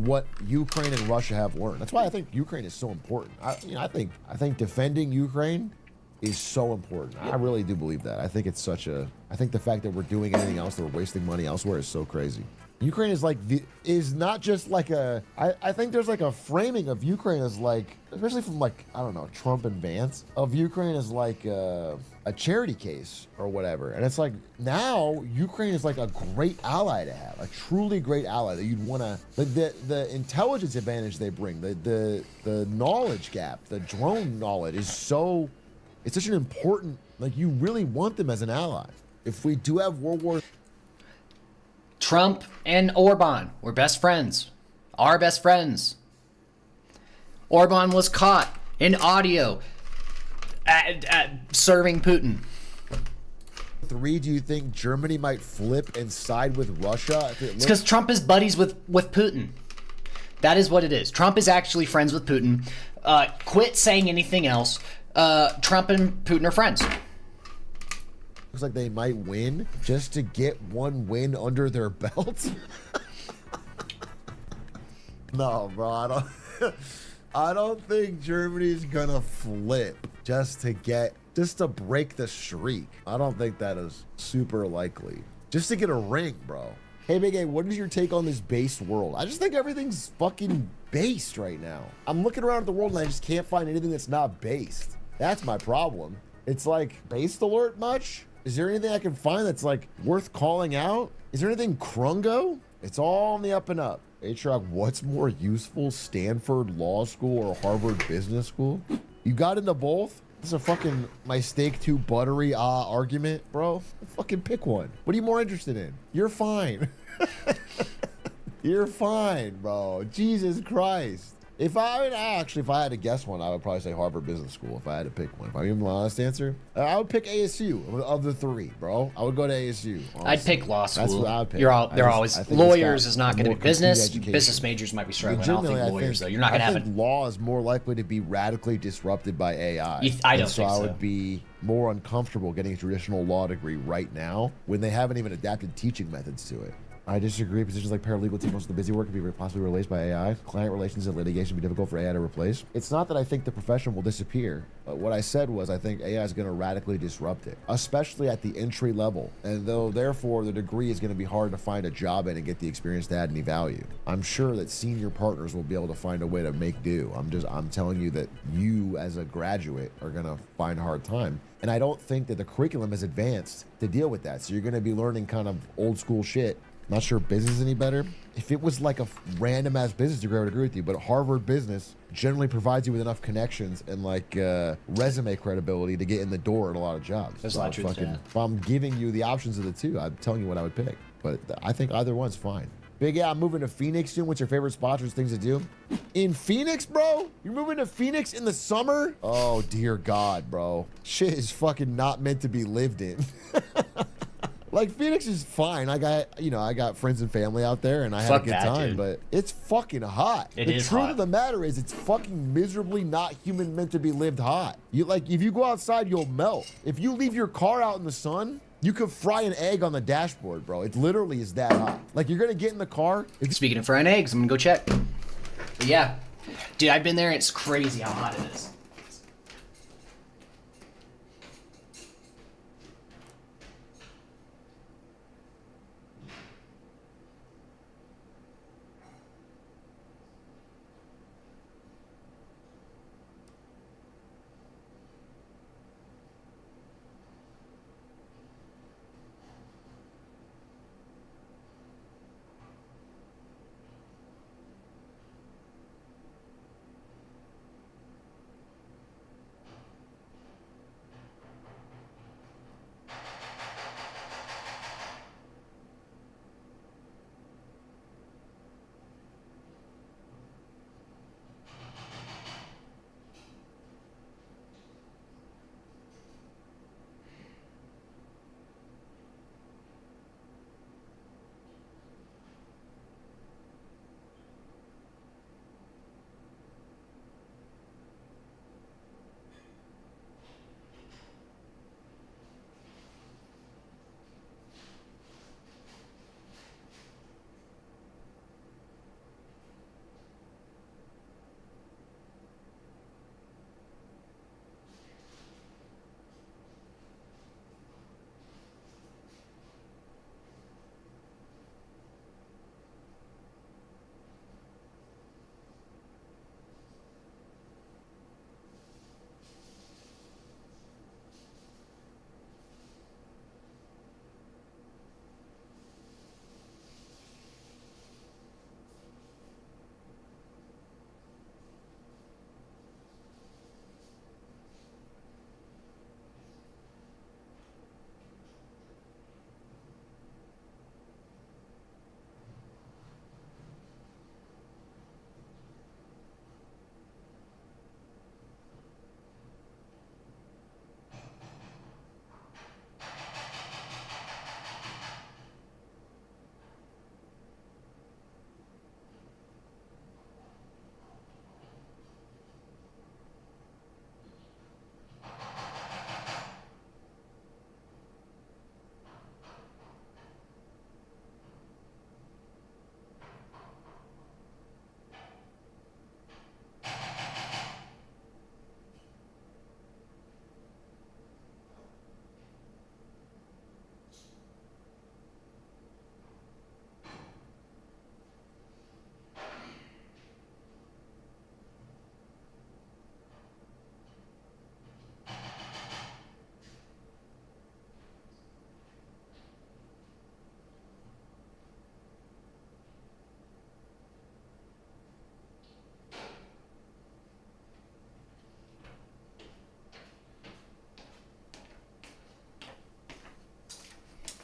what Ukraine and Russia have learned. That's why I think Ukraine is so important. I think defending Ukraine is so important. I really do believe that. I think it's such a. I think the fact that we're doing anything else, that we're wasting money elsewhere, is so crazy. Ukraine is like is not just like a. I think there's like a framing of Ukraine as like, especially from like, I don't know, Trump and Vance, of Ukraine as like a charity case or whatever. And it's like now Ukraine is like a great ally to have, a truly great ally that you'd want to. The intelligence advantage they bring, the knowledge gap, the drone knowledge is so. It's such an important. Like, you really want them as an ally. If we do have World War. Trump and Orban were best friends. Our best friends. Orban was caught in audio at serving Putin. 3, do you think Germany might flip and side with Russia? It's because Trump is buddies with Putin. That is what it is. Trump is actually friends with Putin. Quit saying anything else. Trump and Putin are friends. Looks like they might win just to get one win under their belt. No, bro, I don't think Germany's gonna flip just to break the streak. I don't think that is super likely. Just to get a ring, bro. Hey, Big A, what is your take on this based world? I just think everything's fucking based right now. I'm looking around at the world and I just can't find anything that's not based. That's my problem. It's like, based alert much? Is there anything I can find that's like worth calling out? Is there anything Krungo? It's all on the up and up. H-Rock, what's more useful, Stanford Law School or Harvard Business School? You got into both? This is a fucking my steak too buttery argument, bro. Fucking pick one. What are you more interested in? You're fine. You're fine, bro. Jesus Christ. If I had to guess one, I would probably say Harvard Business School if I had to pick one. If I give my honest answer, I would pick ASU of the 3, bro. I would go to ASU. Honestly. I'd pick law school. That's what I would pick. They're always lawyers is not going to be business. Business majors might be struggling. I don't think lawyers though. You're not going to have it. Law is more likely to be radically disrupted by AI. I don't think so. I would be more uncomfortable getting a traditional law degree right now when they haven't even adapted teaching methods to it. I disagree. Positions like paralegal team, most of the busy work could be possibly replaced by AI. Client relations and litigation would be difficult for AI to replace. It's not that I think the profession will disappear. But what I said was I think AI is going to radically disrupt it, especially at the entry level. And though, therefore, the degree is going to be hard to find a job in and get the experience to add any value. I'm sure that senior partners will be able to find a way to make do. I'm telling you that you, as a graduate, are going to find a hard time. And I don't think that the curriculum is advanced to deal with that. So you're going to be learning kind of old school shit. Not sure business is any better. If it was like a random ass business degree, I would agree with you. But Harvard Business generally provides you with enough connections and like resume credibility to get in the door at a lot of jobs. There's a lot of truth to that. If I'm giving you the options of the two, I'm telling you what I would pick. But I think either one's fine. Big A, I'm moving to Phoenix soon. What's your favorite spots or things to do? In Phoenix, bro? You're moving to Phoenix in the summer? Oh, dear God, bro. Shit is fucking not meant to be lived in. Like, Phoenix is fine. I got friends and family out there, and I had a good time, dude. But it's fucking hot. The truth of the matter is, it's fucking miserably not human meant to be lived hot. If you go outside, you'll melt. If you leave your car out in the sun, you could fry an egg on the dashboard, bro. It literally is that hot. Like, you're gonna get in the car. Speaking of frying eggs, I'm gonna go check. But yeah, dude, I've been there. And it's crazy how hot it is.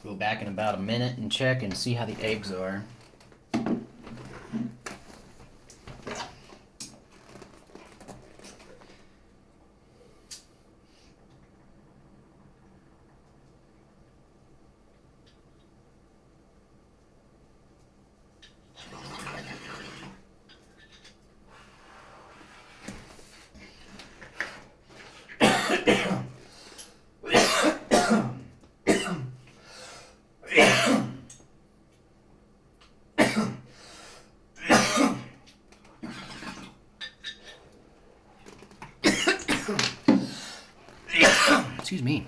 Go back in about a minute and check and see how the eggs are. Excuse me.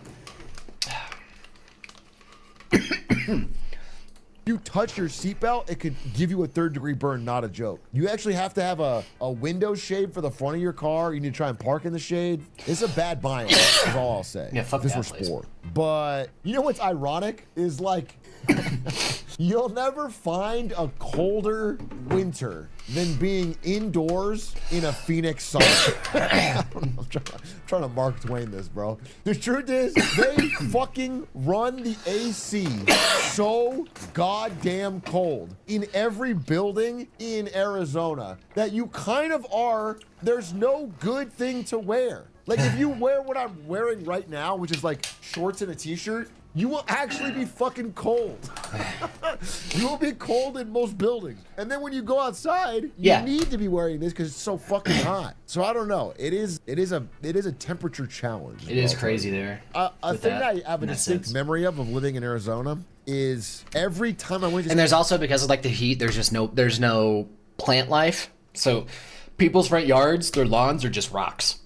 You touch your seatbelt, it could give you a 3rd-degree burn, not a joke. You actually have to have a window shade for the front of your car. You need to try and park in the shade. It's a bad buy-in, is all I'll say. Yeah, fuck this that was place. sport. But you know what's ironic is like you'll never find a colder winter than being indoors in a Phoenix summer. I don't know, I'm trying to Mark Twain this, bro. The truth is, they fucking run the AC so goddamn cold in every building in Arizona that you kind of are, there's no good thing to wear. Like if you wear what I'm wearing right now, which is like shorts and a t-shirt, you will actually be fucking cold. You will be cold in most buildings. And then when you go outside, you need to be wearing this because it's so fucking hot. So I don't know. It is a temperature challenge. It is crazy there. A thing that I have a distinct memory of living in Arizona is every time I went to... And there's also, because of like the heat, there's no plant life. So people's front yards, their lawns are just rocks.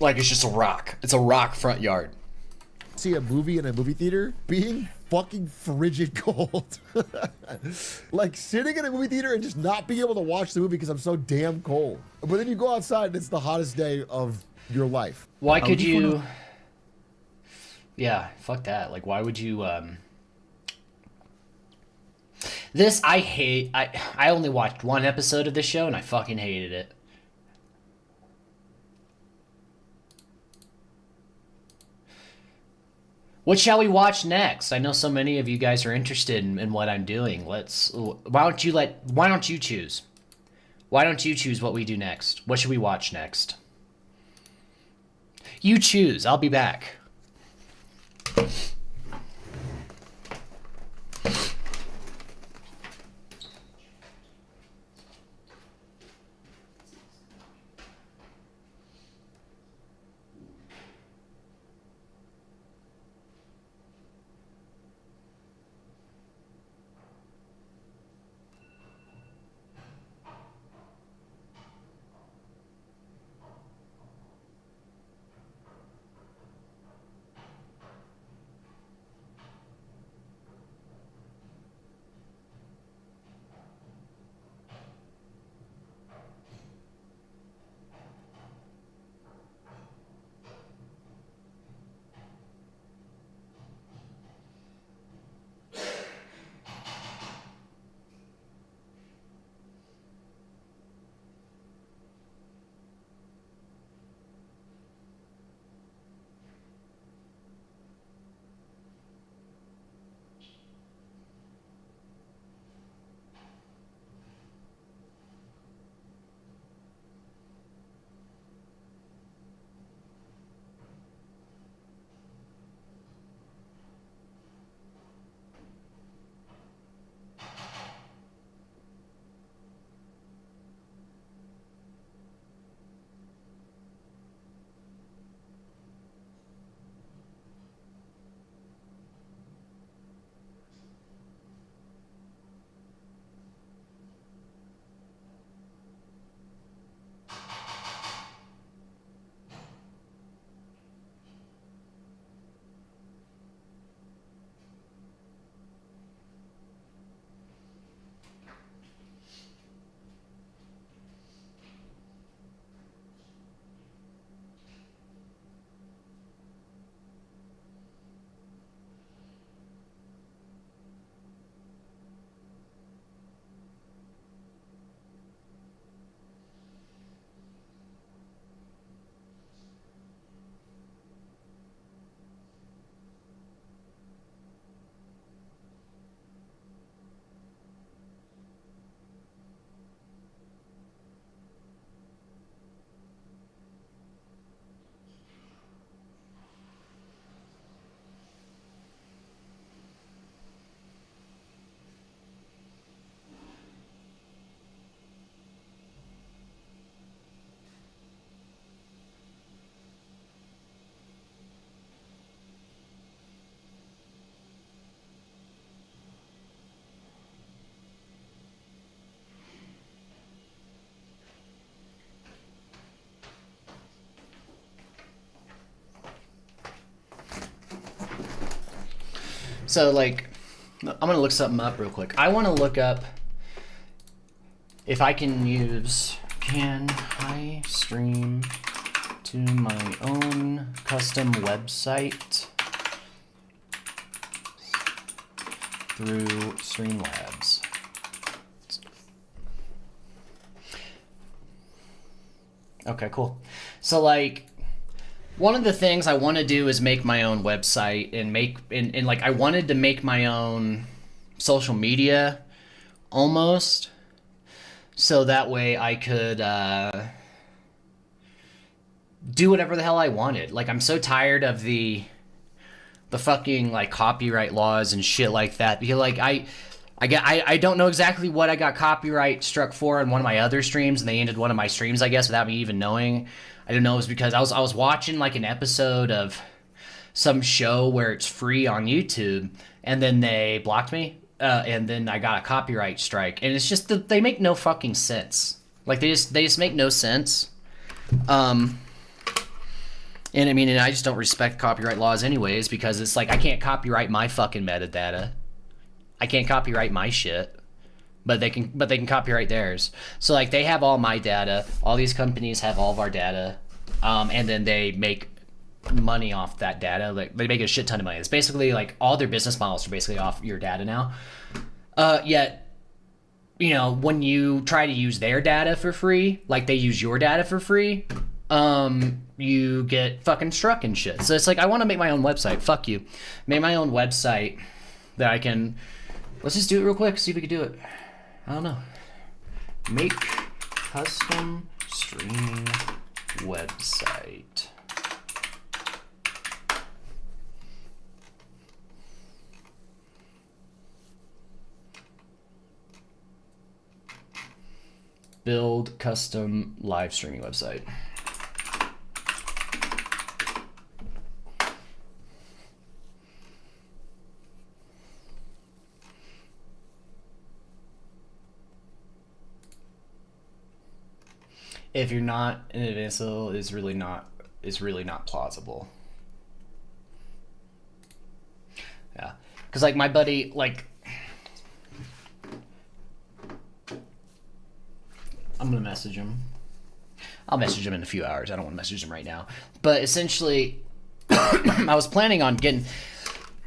Like it's just a rock. It's a rock front yard. See a movie in a movie theater being fucking frigid cold. Like sitting in a movie theater and just not being able to watch the movie because I'm so damn cold. But then you go outside and it's the hottest day of your life. Why could you... Yeah, fuck that. Like, why would you... This, I hate... I only watched one episode of this show and I fucking hated it. What shall we watch next? I know so many of you guys are interested in what I'm doing. Why don't you choose? Why don't you choose what we do next? What should we watch next? You choose. I'll be back. So like, I'm gonna look something up real quick. I want to look up if I can use. Can I stream to my own custom website through Streamlabs? Okay, cool. So like, one of the things I want to do is make my own website and like I wanted to make my own social media almost, so that way I could do whatever the hell I wanted. Like, I'm so tired of the fucking like copyright laws and shit like that, because like I don't know exactly what I got copyright struck for on one of my other streams, and they ended one of my streams, I guess, without me even knowing. I don't know, it was because I was watching like an episode of some show where it's free on YouTube, and then they blocked me, and then I got a copyright strike, and it's just that they make no fucking sense. Like they just make no sense. And I mean, and I just don't respect copyright laws anyways, because it's like I can't copyright my fucking metadata. I can't copyright my shit, but they can copyright theirs. So like they have all my data. All these companies have all of our data, and then they make money off that data. Like they make a shit ton of money. It's basically like all their business models are basically off your data now. Yet, you know, when you try to use their data for free, like they use your data for free, you get fucking struck and shit. So it's like I want to make my own website. Fuck you. Make my own website that I can. Let's just do it real quick, see if we can do it. I don't know. Make custom stream website. Build custom live streaming website. If you're not an invincible, is really not plausible. Yeah, because like my buddy, like I'm gonna message him. I'll message him in a few hours. I don't want to message him right now. But essentially, I was planning on getting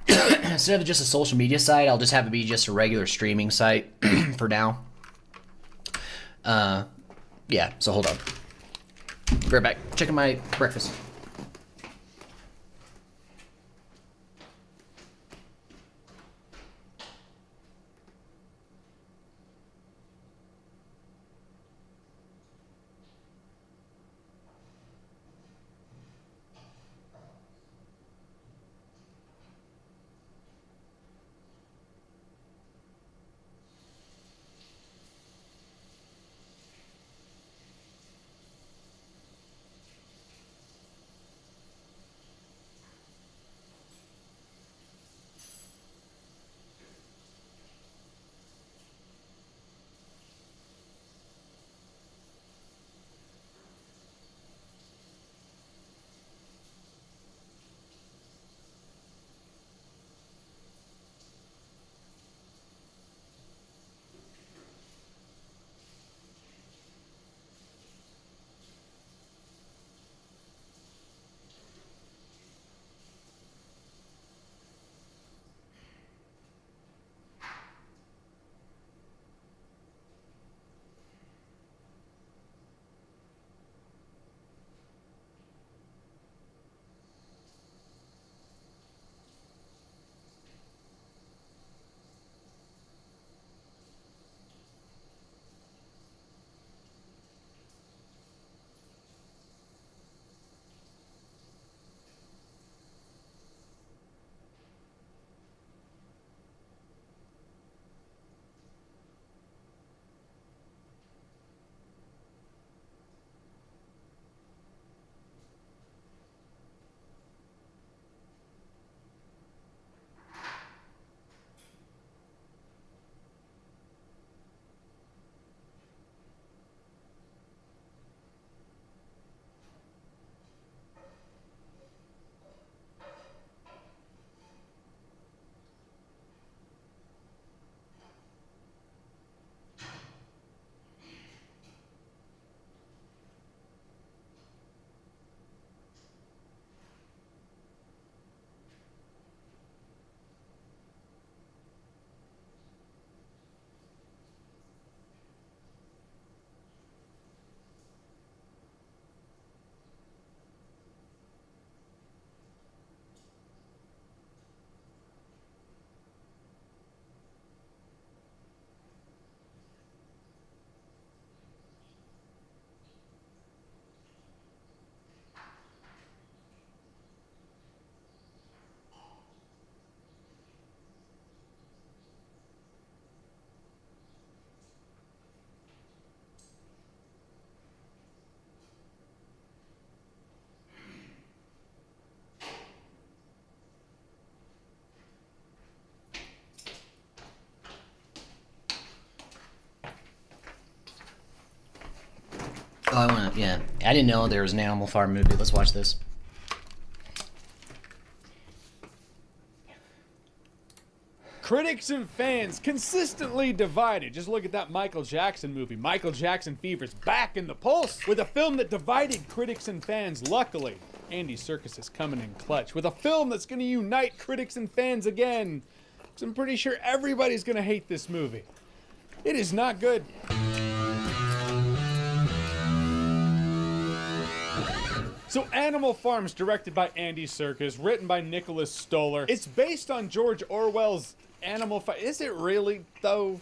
instead of just a social media site, I'll just have it be just a regular streaming site for now. Yeah, so hold on. Be right back. Checking my breakfast. I want to, yeah. I didn't know there was an Animal Farm movie. Let's watch this. Critics and fans consistently divided. Just look at that Michael Jackson movie. Michael Jackson fever's back in the pulse with a film that divided critics and fans. Luckily, Andy Serkis is coming in clutch with a film that's going to unite critics and fans again. Because I'm pretty sure everybody's going to hate this movie. It is not good. So Animal Farm is directed by Andy Serkis, written by Nicholas Stoller. It's based on George Orwell's Animal Farm. Is it really, though,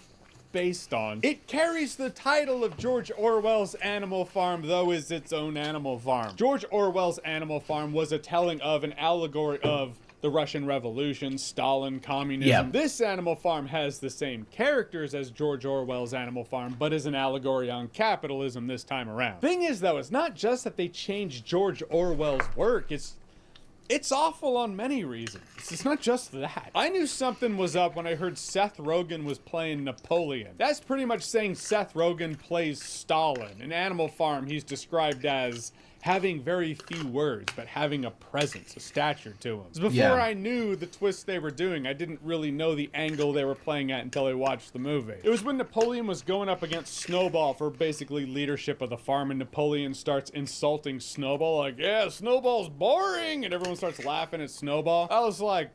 based on? It carries the title of George Orwell's Animal Farm, though is its own animal farm. George Orwell's Animal Farm was a telling of an allegory of the Russian Revolution, Stalin, communism. Yeah. This Animal Farm has the same characters as George Orwell's Animal Farm, but is an allegory on capitalism this time around. Thing is, though, it's not just that they changed George Orwell's work, it's awful on many reasons. It's not just that. I knew something was up when I heard Seth Rogen was playing Napoleon. That's pretty much saying Seth Rogen plays Stalin. In Animal Farm, he's described as having very few words, but having a presence, a stature to him. So before I knew the twist they were doing, I didn't really know the angle they were playing at until I watched the movie. It was when Napoleon was going up against Snowball for basically leadership of the farm, and Napoleon starts insulting Snowball, like, yeah, Snowball's boring, and everyone starts laughing at Snowball. I was like,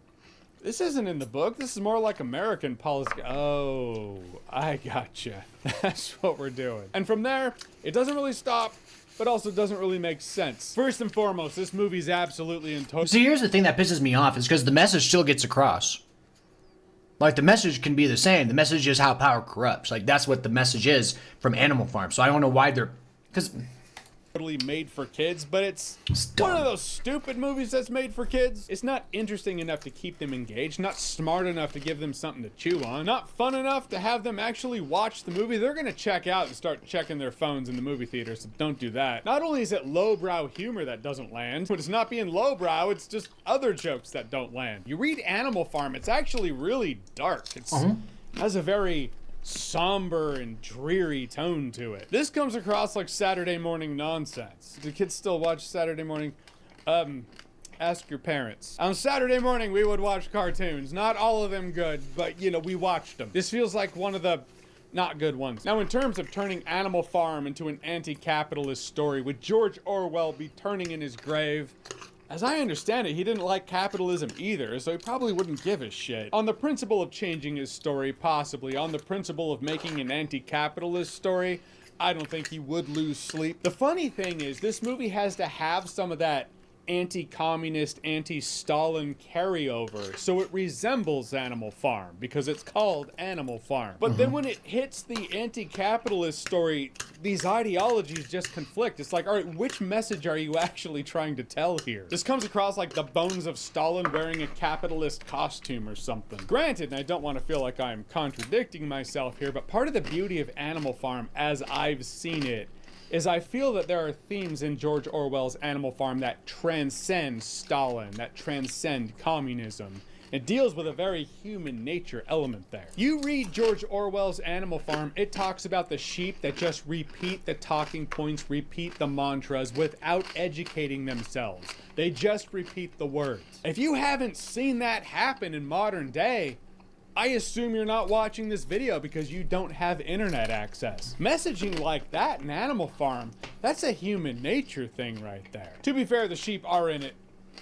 this isn't in the book. This is more like American policy. Oh, I gotcha. That's what we're doing. And from there, it doesn't really stop, but also doesn't really make sense. First and foremost, this movie's absolutely in total. So here's the thing that pisses me off is because the message still gets across. Like, the message can be the same. The message is how power corrupts. Like, that's what the message is from Animal Farm. So I don't know why they're... Because... totally made for kids, but it's one of those stupid movies that's made for kids. It's not interesting enough to keep them engaged, not smart enough to give them something to chew on, not fun enough to have them actually watch the movie. They're gonna check out and start checking their phones in the movie theater, so don't do that. Not only is it lowbrow humor that doesn't land, but it's not being lowbrow, it's just other jokes that don't land. You read Animal Farm, it's actually really dark. It has a very somber and dreary tone to it. This comes across like Saturday morning nonsense. Do kids still watch Saturday morning? Ask your parents. On Saturday morning, we would watch cartoons. Not all of them good, but, you know, we watched them. This feels like one of the not good ones. Now, in terms of turning Animal Farm into an anti-capitalist story, would George Orwell be turning in his grave? As I understand it, he didn't like capitalism either, so he probably wouldn't give a shit. On the principle of changing his story, possibly. On the principle of making an anti-capitalist story, I don't think he would lose sleep. The funny thing is, this movie has to have some of that anti-communist, anti-Stalin carryover, so it resembles Animal Farm, because it's called Animal Farm. But then when it hits the anti-capitalist story, these ideologies just conflict. It's like, all right, which message are you actually trying to tell here? This comes across like the bones of Stalin wearing a capitalist costume or something. Granted, and I don't want to feel like I'm contradicting myself here, but part of the beauty of Animal Farm, as I've seen it, is I feel that there are themes in George Orwell's Animal Farm that transcend Stalin, that transcend communism. It deals with a very human nature element there. You read George Orwell's Animal Farm, it talks about the sheep that just repeat the talking points, repeat the mantras without educating themselves. They just repeat the words. If you haven't seen that happen in modern day, I assume you're not watching this video because you don't have internet access. Messaging like that in Animal Farm, that's a human nature thing right there. To be fair, the sheep are in it,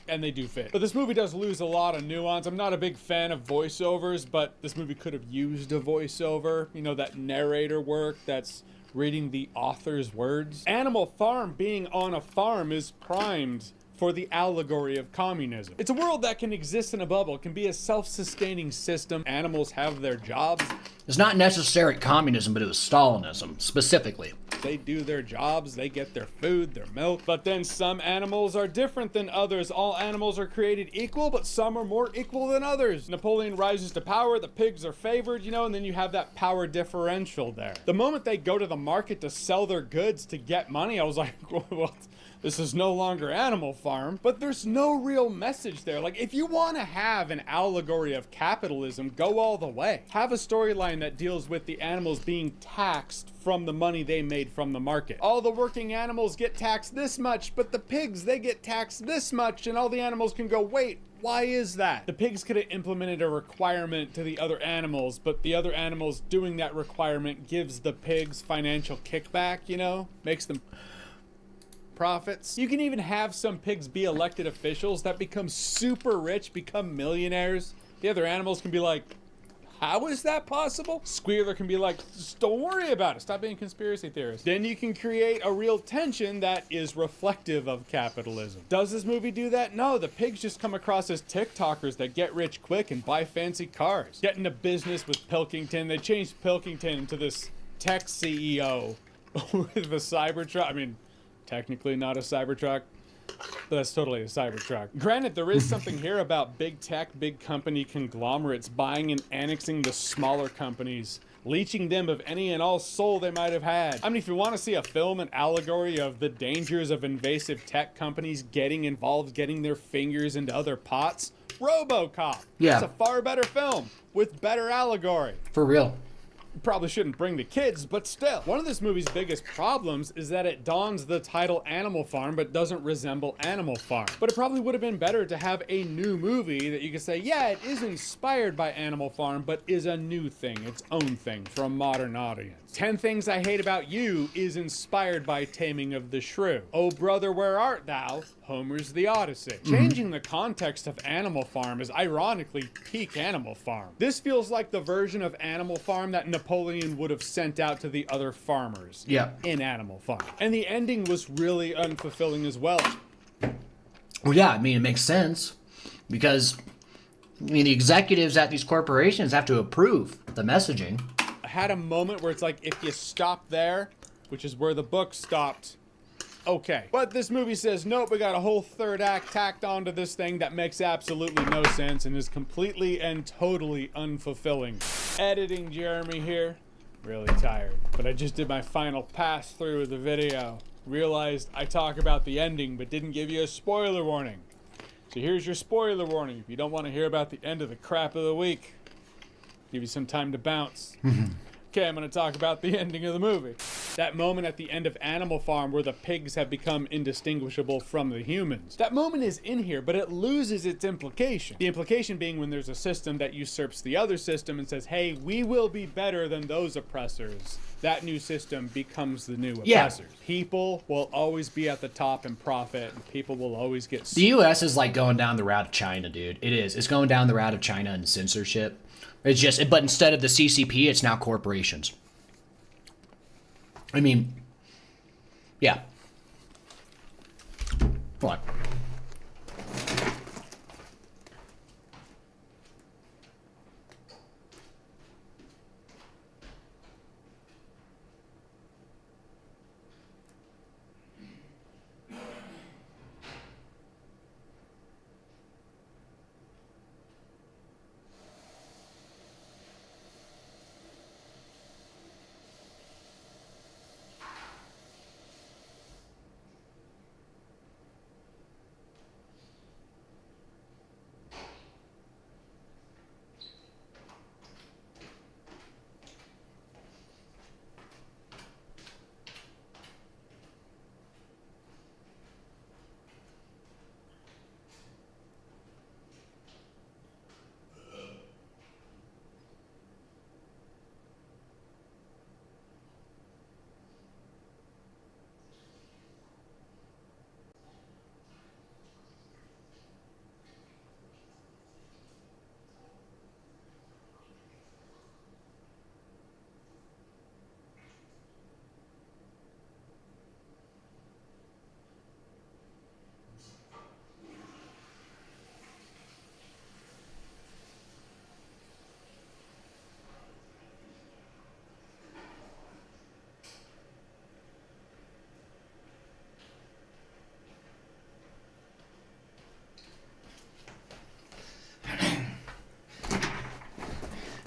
and they do fit. But this movie does lose a lot of nuance. I'm not a big fan of voiceovers, but this movie could have used a voiceover. You know, that narrator work that's reading the author's words. Animal Farm being on a farm is primed for the allegory of communism. It's a world that can exist in a bubble, can be a self-sustaining system. Animals have their jobs. It's not necessarily communism, but it was Stalinism, specifically. They do their jobs, they get their food, their milk. But then some animals are different than others. All animals are created equal, but some are more equal than others. Napoleon rises to power, the pigs are favored, you know, and then you have that power differential there. The moment they go to the market to sell their goods to get money, I was like, well, This is no longer Animal Farm, but there's no real message there. Like, if you want to have an allegory of capitalism, go all the way. Have a storyline that deals with the animals being taxed from the money they made from the market. All the working animals get taxed this much, but the pigs, they get taxed this much, and all the animals can go, wait, why is that? The pigs could have implemented a requirement to the other animals, but the other animals doing that requirement gives the pigs financial kickback, you know? Makes them profits. You can even have some pigs be elected officials that become super rich, become millionaires. The other animals can be like, how is that possible? Squealer can be like, just don't worry about it. Stop being conspiracy theorists. Then you can create a real tension that is reflective of capitalism. Does this movie do that? No, the pigs just come across as TikTokers that get rich quick and buy fancy cars. Get into business with Pilkington. They changed Pilkington into this tech CEO with a Cybertruck. I mean, technically not a Cybertruck, but that's totally a Cybertruck. Granted, there is something here about big tech, big company conglomerates buying and annexing the smaller companies, leeching them of any and all soul they might have had. I mean, if you want to see a film, an allegory of the dangers of invasive tech companies getting involved, getting their fingers into other pots, RoboCop. Yeah. It's a far better film with better allegory. For real. Probably shouldn't bring the kids, but still. One of this movie's biggest problems is that it dons the title Animal Farm, but doesn't resemble Animal Farm. But it probably would have been better to have a new movie that you could say, yeah, it is inspired by Animal Farm, but is a new thing, its own thing, for a modern audience. 10 Things I Hate About You is inspired by Taming of the Shrew. Oh Brother, Where Art Thou? Homer's The Odyssey. Changing the context of Animal Farm is ironically peak Animal Farm. This feels like the version of Animal Farm that Napoleon would have sent out to the other farmers in Animal Farm. And the ending was really unfulfilling as well. Well, yeah, I mean, it makes sense because, I mean, the executives at these corporations have to approve the messaging. I had a moment where it's like, if you stop there, which is where the book stopped, okay. But this movie says, nope, we got a whole third act tacked onto this thing that makes absolutely no sense and is completely and totally unfulfilling. Editing Jeremy here. Really tired. But I just did my final pass through of the video. Realized I talk about the ending but didn't give you a spoiler warning. So here's your spoiler warning. If you don't want to hear about the end of the crap of the week, give you some time to bounce. Okay, I'm going to talk about the ending of the movie. That moment at the end of Animal Farm where the pigs have become indistinguishable from the humans. That moment is in here, but it loses its implication. The implication being when there's a system that usurps the other system and says, hey, we will be better than those oppressors. That new system becomes the new oppressors. People will always be at the top and profit, and people will always get... The U.S. is like going down the route of China, dude. It is. It's going down the route of China and censorship. It's just, but instead of the CCP, it's now corporations. I mean, yeah. What?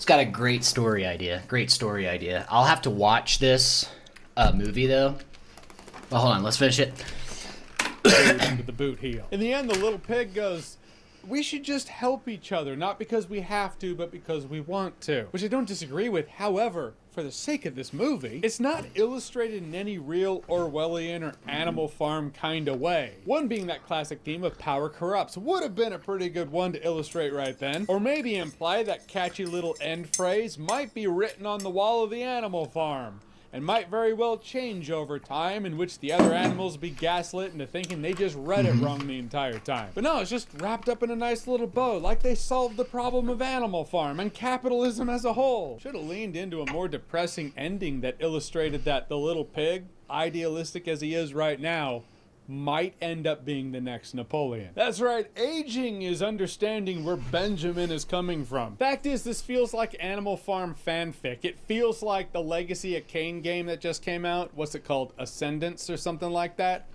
Got a great story idea. I'll have to watch this movie though. Well, hold on, let's finish it. boot into the boot heel. In the end, the little pig goes, we should just help each other, not because we have to, but because we want to. Which I don't disagree with. However, for the sake of this movie, it's not illustrated in any real Orwellian or Animal Farm kind of way. One being that classic theme of power corrupts would have been a pretty good one to illustrate right then. Or maybe imply that catchy little end phrase might be written on the wall of the Animal Farm, and might very well change over time, in which the other animals be gaslit into thinking they just read it wrong the entire time. But no, it's just wrapped up in a nice little bow, like they solved the problem of Animal Farm and capitalism as a whole. Should have leaned into a more depressing ending that illustrated that the little pig, idealistic as he is right now, might end up being the next Napoleon. That's right, aging is understanding where Benjamin is coming from. Fact is, this feels like Animal Farm fanfic. It feels like the Legacy of Kain game that just came out. What's it called? Ascendance or something like that?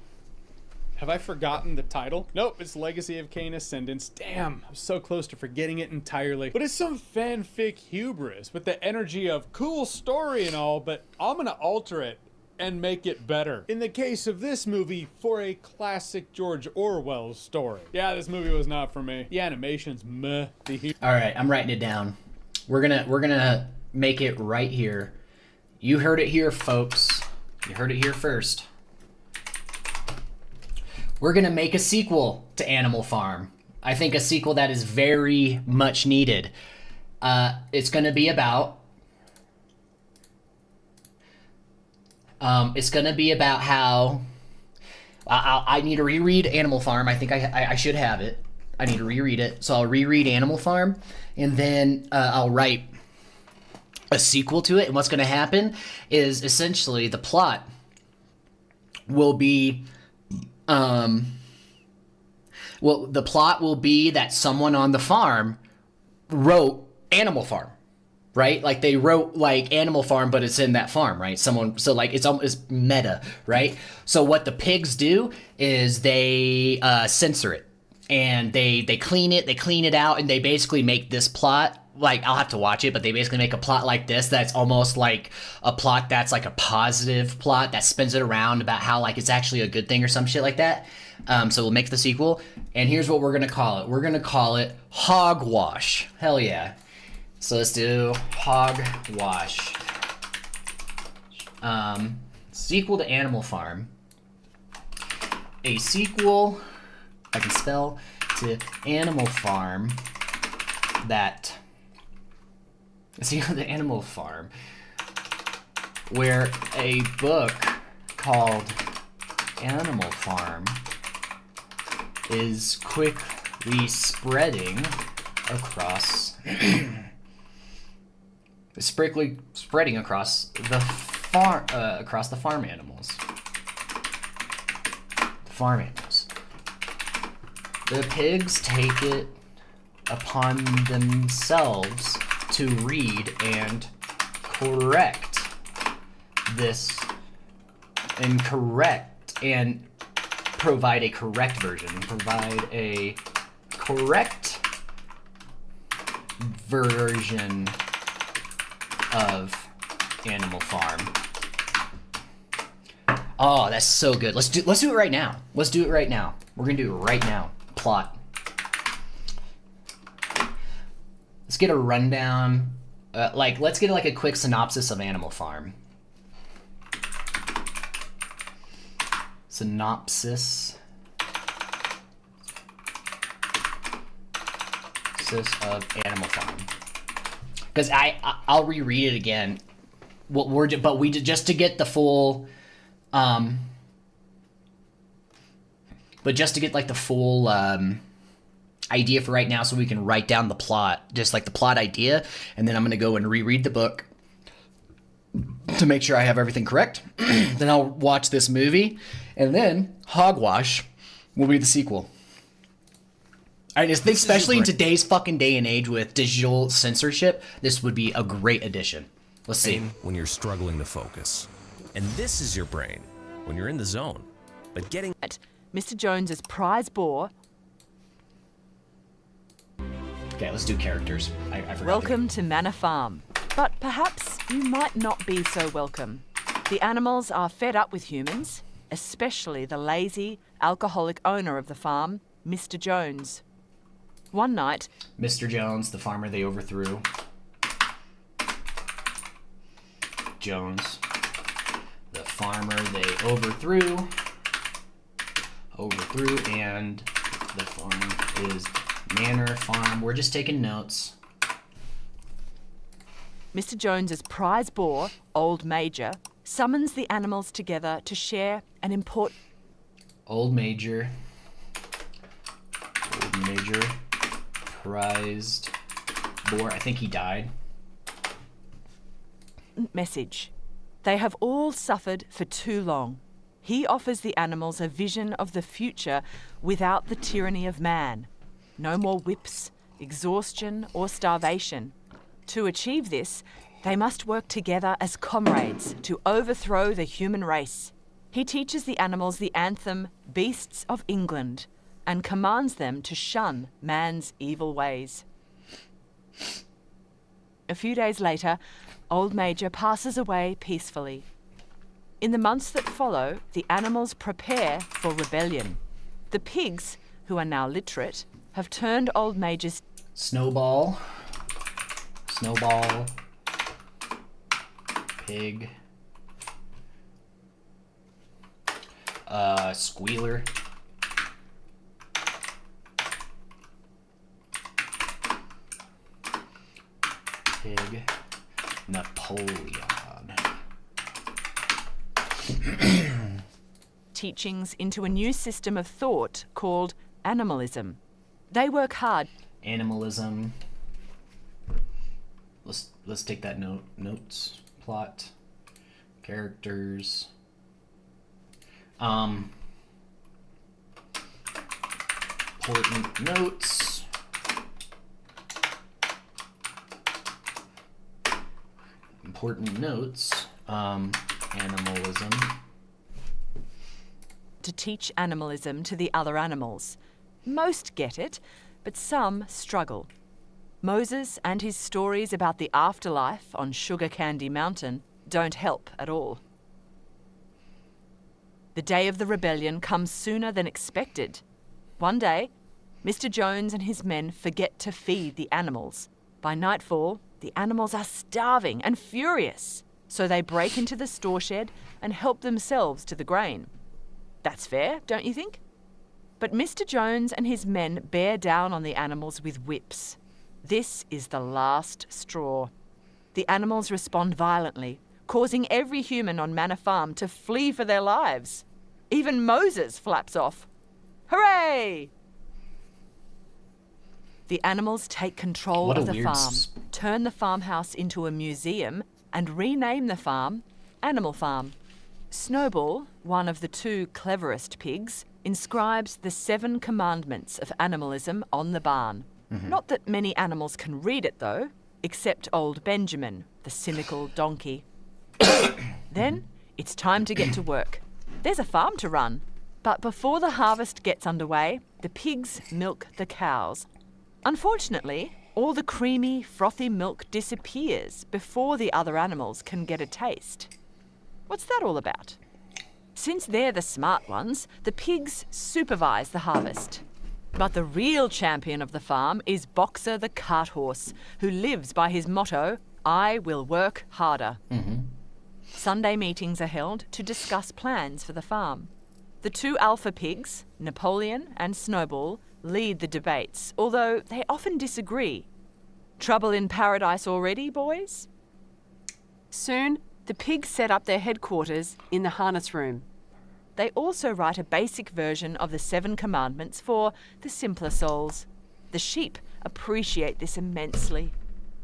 Have I forgotten the title? Nope, it's Legacy of Kain Ascendance. Damn, I was so close to forgetting it entirely. But it's some fanfic hubris with the energy of cool story and all, but I'm gonna alter it and make it better. In the case of this movie, for a classic George Orwell story. Yeah, this movie was not for me. The animation's meh. All right, I'm writing it down. We're gonna make it right here. You heard it here, folks. You heard it here first. We're gonna make a sequel to Animal Farm. I think a sequel that is very much needed. It's gonna be about how I need to reread Animal Farm. I think I should have it. I need to reread it. So I'll reread Animal Farm, and then I'll write a sequel to it. And what's going to happen is essentially the plot will be, the plot will be that someone on the farm wrote Animal Farm. Right? Like they wrote like Animal Farm, but it's in that farm, right? So like it's meta, right? So what the pigs do is they censor it, and they clean it out, and they basically make this plot, like I'll have to watch it, but they basically make a plot like this that's almost like a plot that's like a positive plot that spins it around about how like it's actually a good thing or some shit like that. So we'll make the sequel, and here's what we're gonna call it. We're gonna call it Hogwash. Hell yeah. So let's do Hogwash. Sequel to Animal Farm. A sequel, I can spell, to Animal Farm that... A sequel to Animal Farm where a book called Animal Farm is quickly spreading across... spreading across the farm animals. The pigs take it upon themselves to read and correct this and provide a correct version. Provide a correct version of Animal Farm. Oh, that's so good. Let's do it right now. Let's do it right now. We're gonna do it right now. Plot. Let's get a rundown. Let's get like a quick synopsis of Animal Farm. Synopsis of Animal Farm. Because I'll reread it again. Just to get the full, but just to get like the full idea for right now, so we can write down the plot, just like the plot idea, and then I'm gonna go and reread the book to make sure I have everything correct. Then I'll watch this movie, and then Hogwash will be the sequel. I just think, especially in today's fucking day and age with digital censorship, this would be a great addition. Let's see. When you're struggling to focus. And this is your brain when you're in the zone. But getting... Mr. Jones's prize boar... Okay, let's do characters. I forgot. Welcome to Manor Farm. But perhaps you might not be so welcome. The animals are fed up with humans, especially the lazy, alcoholic owner of the farm, Mr. Jones. One night, Mr. Jones, the farmer they overthrew. Jones, the farmer they overthrew, and the farm is Manor Farm. We're just taking notes. Mr. Jones's prize boar, Old Major, summons the animals together to share an important Old Major, prized boar. I think he died. message. They have all suffered for too long. He offers the animals a vision of the future without the tyranny of man. No more whips, exhaustion, or starvation. To achieve this, they must work together as comrades to overthrow the human race. He teaches the animals the anthem, Beasts of England, and commands them to shun man's evil ways. A few days later, Old Major passes away peacefully. In the months that follow, the animals prepare for rebellion. The pigs, who are now literate, have turned Old Major's Snowball, pig, Squealer, pig, Napoleon. teachings into a new system of thought called animalism. They work hard. Animalism. Let's take that note. Notes, plot, characters. Important notes. Important notes. Animalism. To teach animalism to the other animals. Most get it, but some struggle. Moses and his stories about the afterlife on Sugar Candy Mountain don't help at all. The day of the rebellion comes sooner than expected. One day, Mr. Jones and his men forget to feed the animals. By nightfall, the animals are starving and furious, so they break into the store shed and help themselves to the grain. That's fair, don't you think? But Mr. Jones and his men bear down on the animals with whips. This is the last straw. The animals respond violently, causing every human on Manor Farm to flee for their lives. Even Moses flaps off. Hooray! The animals take control What a of the weird farm, turn the farmhouse into a museum, and rename the farm Animal Farm. Snowball, one of the two cleverest pigs, inscribes the 7 commandments of animalism on the barn. Not that many animals can read it, though, except old Benjamin, the cynical donkey. Then it's time to get to work. There's a farm to run. But before the harvest gets underway, the pigs milk the cows. Unfortunately, all the creamy, frothy milk disappears before the other animals can get a taste. What's that all about? Since they're the smart ones, the pigs supervise the harvest. But the real champion of the farm is Boxer the cart horse, who lives by his motto, I will work harder. Sunday meetings are held to discuss plans for the farm. The 2 alpha pigs, Napoleon and Snowball, lead the debates, although they often disagree. Trouble in paradise already, boys? Soon, the pigs set up their headquarters in the harness room. They also write a basic version of the 7 commandments for the simpler souls. The sheep appreciate this immensely.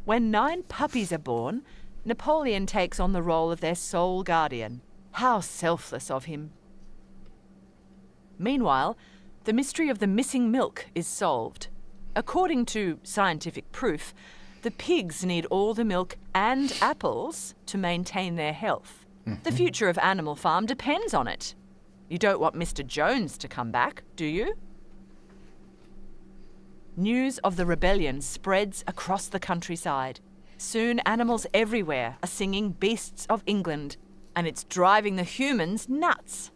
When 9 puppies are born, Napoleon takes on the role of their sole guardian. How selfless of him. Meanwhile, the mystery of the missing milk is solved. According to scientific proof, the pigs need all the milk and apples to maintain their health. The future of Animal Farm depends on it. You don't want Mr. Jones to come back, do you? News of the rebellion spreads across the countryside. Soon animals everywhere are singing Beasts of England, and it's driving the humans nuts.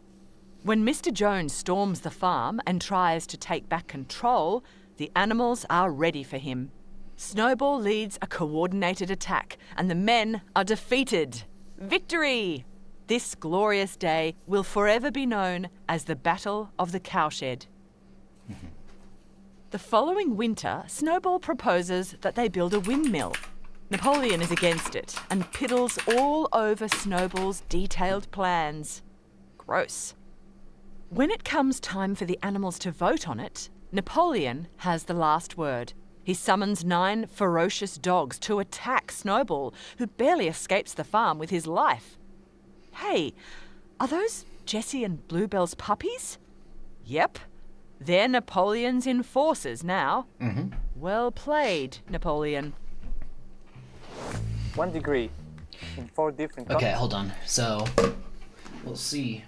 When Mr. Jones storms the farm and tries to take back control, the animals are ready for him. Snowball leads a coordinated attack, and the men are defeated. Victory! This glorious day will forever be known as the Battle of the Cowshed. The following winter, Snowball proposes that they build a windmill. Napoleon is against it and piddles all over Snowball's detailed plans. Gross. When it comes time for the animals to vote on it, Napoleon has the last word. He summons 9 ferocious dogs to attack Snowball, who barely escapes the farm with his life. Hey, are those Jessie and Bluebell's puppies? Yep. They're Napoleon's enforcers now. Well played, Napoleon. 1 degree in 4 different Okay, hold on. So, we'll see.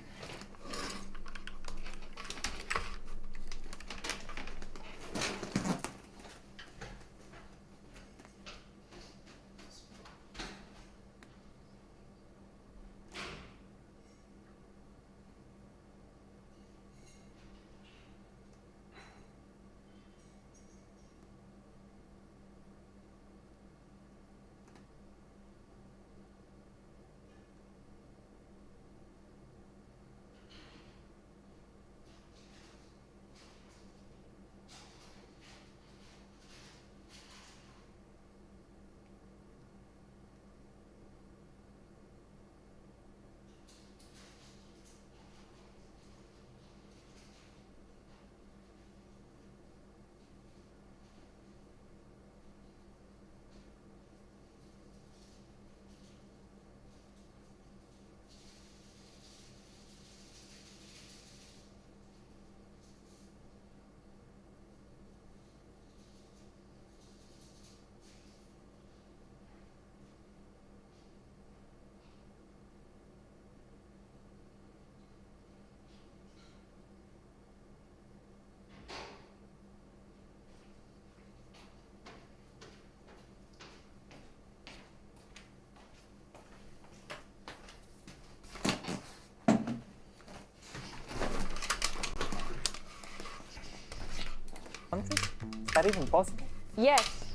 Is that even possible? Yes.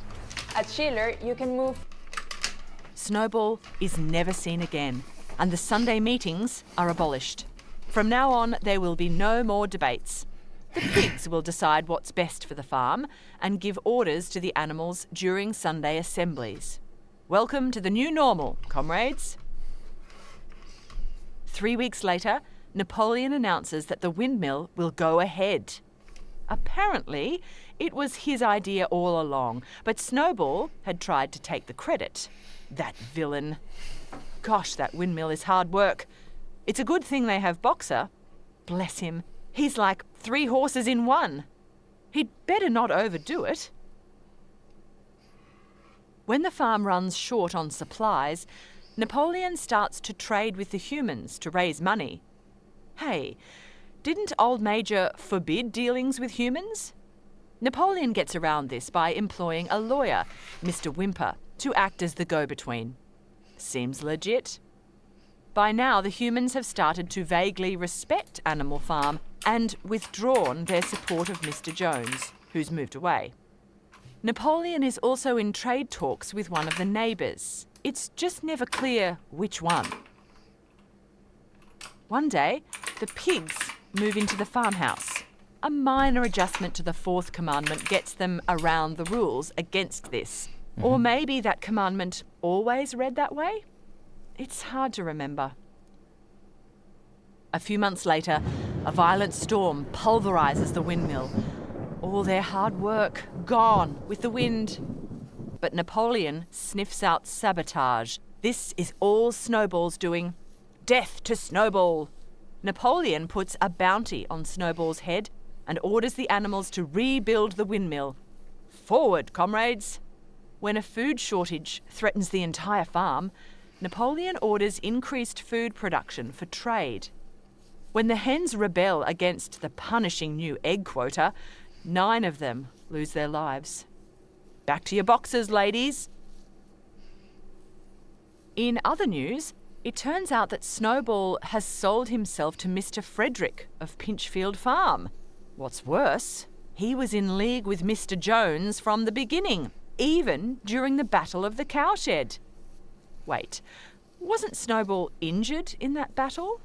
At Schiller, you can move. Snowball is never seen again, and the Sunday meetings are abolished. From now on, there will be no more debates. The pigs will decide what's best for the farm and give orders to the animals during Sunday assemblies. Welcome to the new normal, comrades. 3 weeks later, Napoleon announces that the windmill will go ahead. Apparently, it was his idea all along, but Snowball had tried to take the credit. That villain. Gosh, that windmill is hard work. It's a good thing they have Boxer. Bless him. He's like 3 horses in one. He'd better not overdo it. When the farm runs short on supplies, Napoleon starts to trade with the humans to raise money. Hey, didn't old Major forbid dealings with humans? Napoleon gets around this by employing a lawyer, Mr. Whymper, to act as the go-between. Seems legit. By now, the humans have started to vaguely respect Animal Farm and withdrawn their support of Mr. Jones, who's moved away. Napoleon is also in trade talks with one of the neighbours. It's just never clear which one. One day, the pigs move into the farmhouse. A minor adjustment to the 4th commandment gets them around the rules against this. Or maybe that commandment always read that way? It's hard to remember. A few months later, a violent storm pulverises the windmill. All their hard work gone with the wind. But Napoleon sniffs out sabotage. This is all Snowball's doing. Death to Snowball! Napoleon puts a bounty on Snowball's head and orders the animals to rebuild the windmill. Forward, comrades! When a food shortage threatens the entire farm, Napoleon orders increased food production for trade. When the hens rebel against the punishing new egg quota, 9 of them lose their lives. Back to your boxes, ladies. In other news, It turns out that Snowball has sold himself to Mr. Frederick of Pinchfield Farm. What's worse, he was in league with Mr. Jones from the beginning, even during the Battle of the Cowshed. Wait, wasn't Snowball injured in that battle?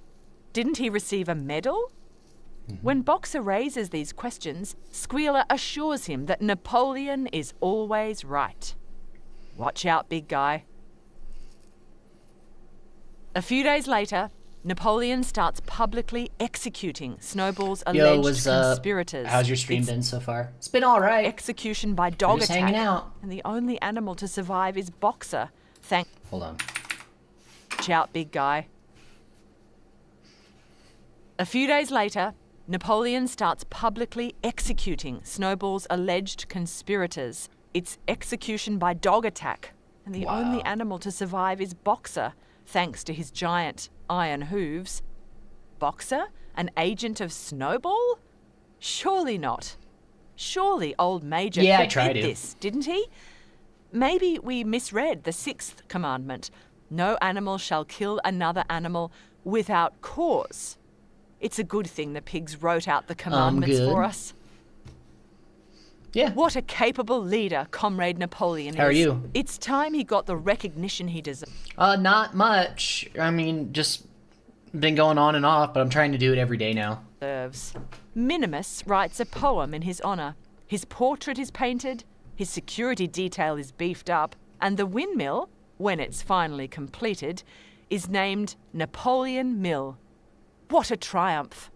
Didn't he receive a medal? When Boxer raises these questions, Squealer assures him that Napoleon is always right. Watch out, big guy. A few days later, Napoleon starts publicly executing Snowball's alleged conspirators. How's your stream been so far? It's been all right. Execution by dog just attack. hanging out. And the only animal to survive is Boxer. Hold on. Watch out, big guy. A few days later, Napoleon starts publicly executing Snowball's alleged conspirators. It's execution by dog attack, and the only animal to survive is Boxer, thanks to his giant iron hooves. Boxer? An agent of Snowball? Surely not. Surely old Major forbid this, didn't he? Maybe we misread the 6th commandment. No animal shall kill another animal without cause. It's a good thing the pigs wrote out the commandments for us. Yeah. What a capable leader Comrade Napoleon is. How are you? It's time he got the recognition he deserves. Not much. I mean, just been going on and off, but I'm trying to do it every day now. Minimus writes a poem in his honor. His portrait is painted, his security detail is beefed up, and the windmill, when it's finally completed, is named Napoleon Mill. What a triumph!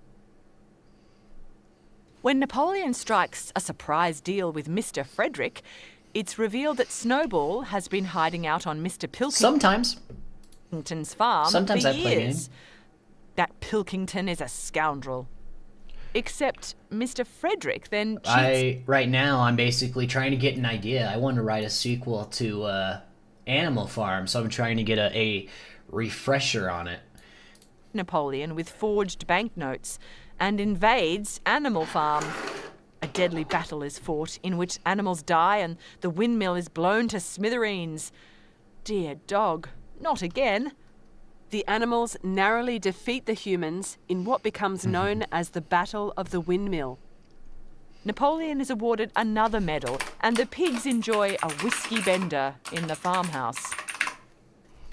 When Napoleon strikes a surprise deal with Mr. Frederick, it's revealed that Snowball has been hiding out on Mr. Pilkington's farm for years. That Pilkington is a scoundrel. Except Mr. Frederick then cheats. Right now, I'm basically trying to get an idea. I want to write a sequel to Animal Farm, so I'm trying to get a refresher on it. Napoleon with forged banknotes and invades Animal Farm. A deadly battle is fought in which animals die and the windmill is blown to smithereens. Dear dog, not again. The animals narrowly defeat the humans in what becomes known as the Battle of the Windmill. Napoleon is awarded another medal and the pigs enjoy a whiskey bender in the farmhouse.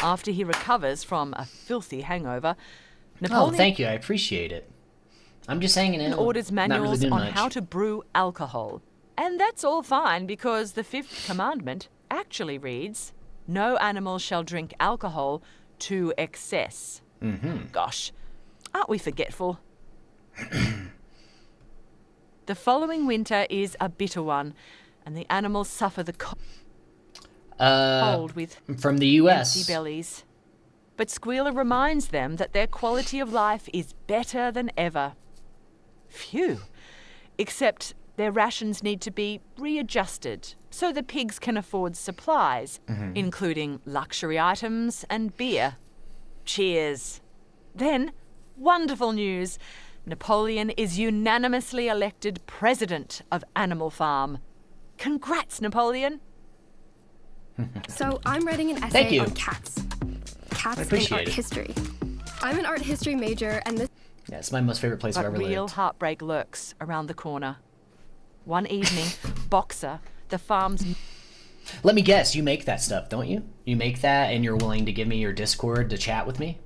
After he recovers from a filthy hangover, Napoleon thank you. I appreciate it. I'm just hanging in. Orders manuals on how to brew alcohol. And that's all fine because the 5th commandment actually reads, no animal shall drink alcohol to excess. Gosh, aren't we forgetful? The following winter is a bitter one, and the animals suffer the cold with from the U.S. empty bellies. But Squealer reminds them that their quality of life is better than ever. Phew. Except their rations need to be readjusted so the pigs can afford supplies, including luxury items and beer. Cheers. Then, wonderful news. Napoleon is unanimously elected president of Animal Farm. Congrats, Napoleon. So I'm writing an essay on cats. Cats in art history. I'm an art history major, and this... Yeah, it's my most favorite place I've ever lived. Real heartbreak lurks around the corner. One evening, Boxer, the farm's... Let me guess, you make that stuff, don't you? You make that and you're willing to give me your Discord to chat with me?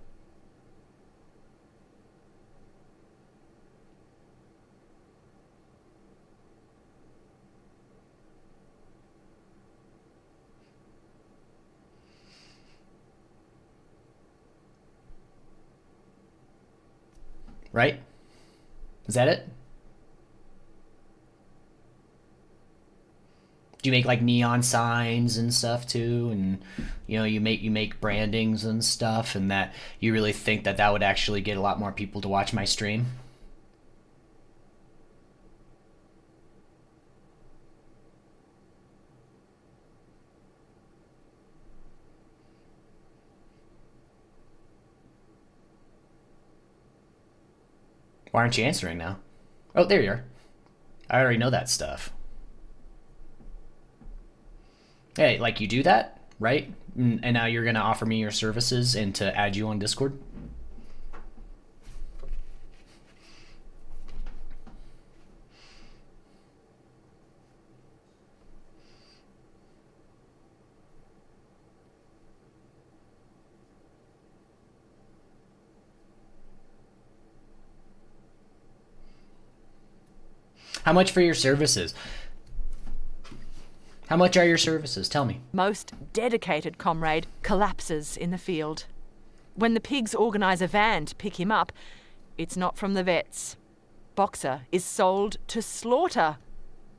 Right? Is that it? Do you make like neon signs and stuff too? And you know, you make brandings and stuff, and that you really think that that would actually get a lot more people to watch my stream? Why aren't you answering now? Oh, there you are. I already know that stuff. Hey, like you do that, right? And now you're going to offer me your services and to add you on Discord? How much for your services? How much are your services? Tell me. Most dedicated comrade collapses in the field. When the pigs organise a van to pick him up, it's not from the vets. Boxer is sold to slaughter.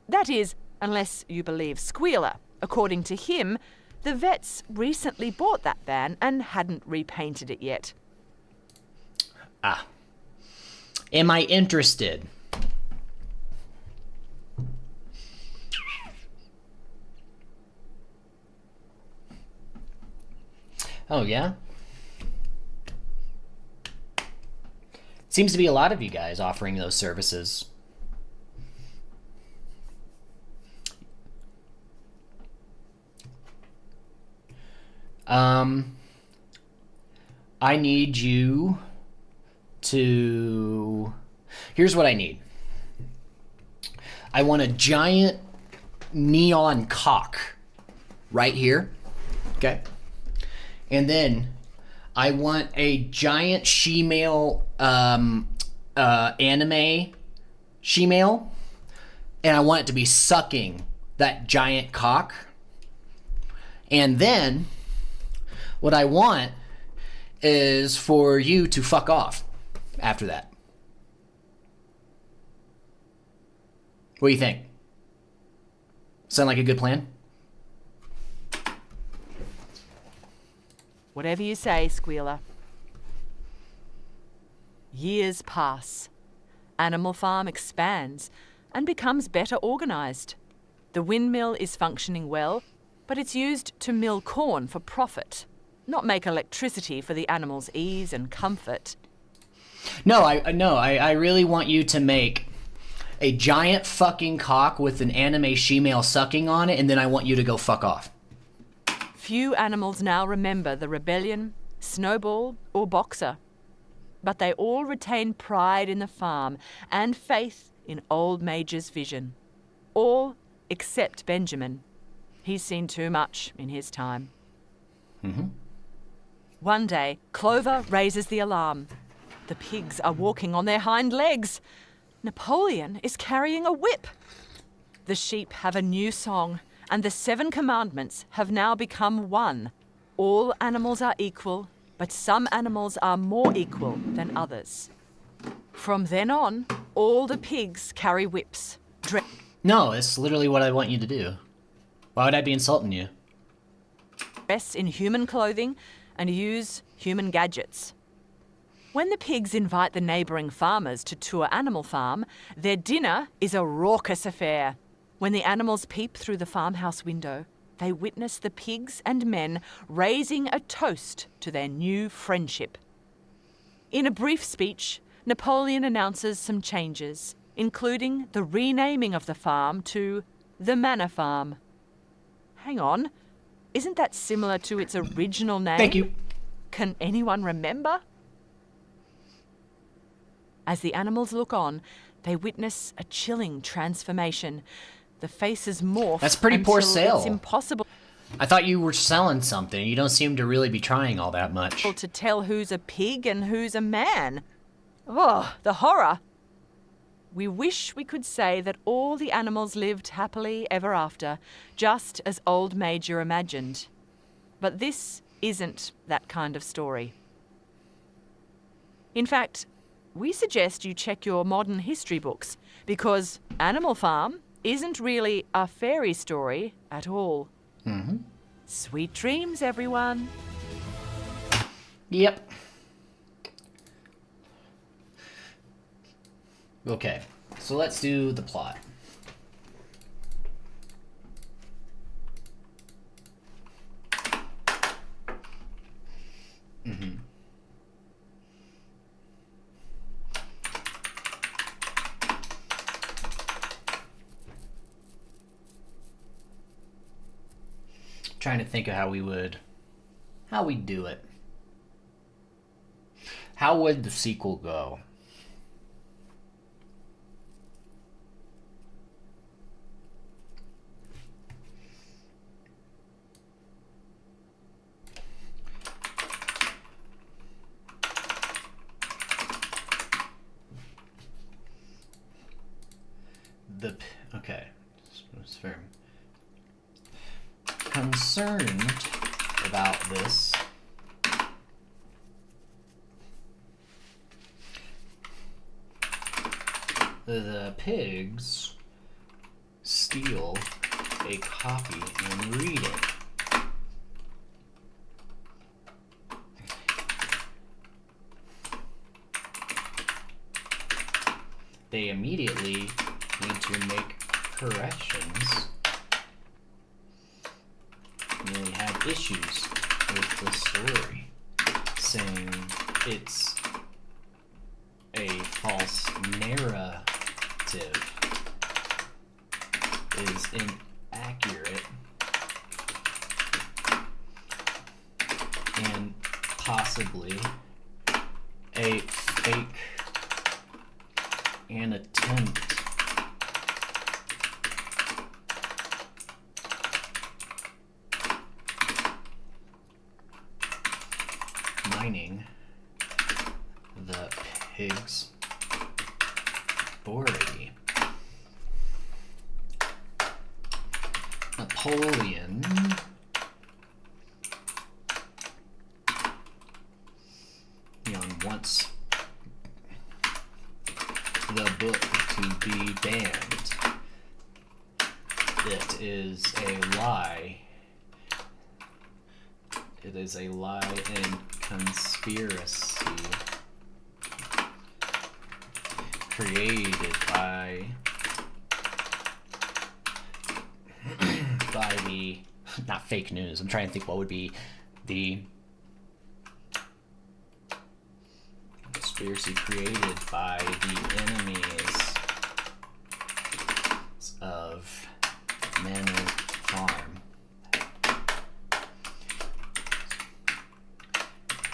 That is, unless you believe Squealer. According to him, the vets recently bought that van and hadn't repainted it yet. Ah. Am I interested? Oh, yeah? Seems to be a lot of you guys offering those services. I need you to... Here's what I need. I want a giant neon cock right here. Okay? And then I want a giant she-male anime she-male, and I want it to be sucking that giant cock. And then what I want is for you to fuck off after that. What do you think? Sound like a good plan? Whatever you say, Squealer. Years pass. Animal Farm expands and becomes better organised. The windmill is functioning well, but it's used to mill corn for profit, not make electricity for the animals' ease and comfort. No, I really want you to make a giant fucking cock with an anime she-male sucking on it, and then I want you to go fuck off. Few animals now remember the rebellion, Snowball, or Boxer. But they all retain pride in the farm and faith in Old Major's vision. All except Benjamin. He's seen too much in his time. Mm-hmm. One day, Clover raises the alarm. The pigs are walking on their hind legs. Napoleon is carrying a whip. The sheep have a new song, and the 7 commandments have now become one. All animals are equal, but some animals are more equal than others. From then on, all the pigs carry whips. No, it's literally what I want you to do. Why would I be insulting you? Dress in human clothing and use human gadgets. When the pigs invite the neighbouring farmers to tour Animal Farm, their dinner is a raucous affair. When the animals peep through the farmhouse window, they witness the pigs and men raising a toast to their new friendship. In a brief speech, Napoleon announces some changes, including the renaming of the farm to the Manor Farm. Hang on, isn't that similar to its original name? Thank you. Can anyone remember? As the animals look on, they witness a chilling transformation. The faces morph. That's pretty poor sale. It's impossible. I thought you were selling something. You don't seem to really be trying all that much. To tell who's a pig and who's a man. Oh, the horror. We wish we could say that all the animals lived happily ever after, just as Old Major imagined. But this isn't that kind of story. In fact, we suggest you check your modern history books, because Animal Farm isn't really a fairy story at all. Mm-hmm. Sweet dreams, everyone. Yep. Okay, so let's do the plot. Mm-hmm. Trying to think of how we would how we do it. How would the sequel go? Okay, it's fair. Concerned about this. The pigs steal a copy and read it. They immediately need to make corrections. They have issues with the story, saying it's a false narrative, is inaccurate, and possibly a fake an attempt mining the pigs' authority. Napoleon wants the book to be banned. It is a lie. It is a lie and conspiracy created by the, not fake news. I'm trying to think what would be the conspiracy created by the enemies of Manor Farm.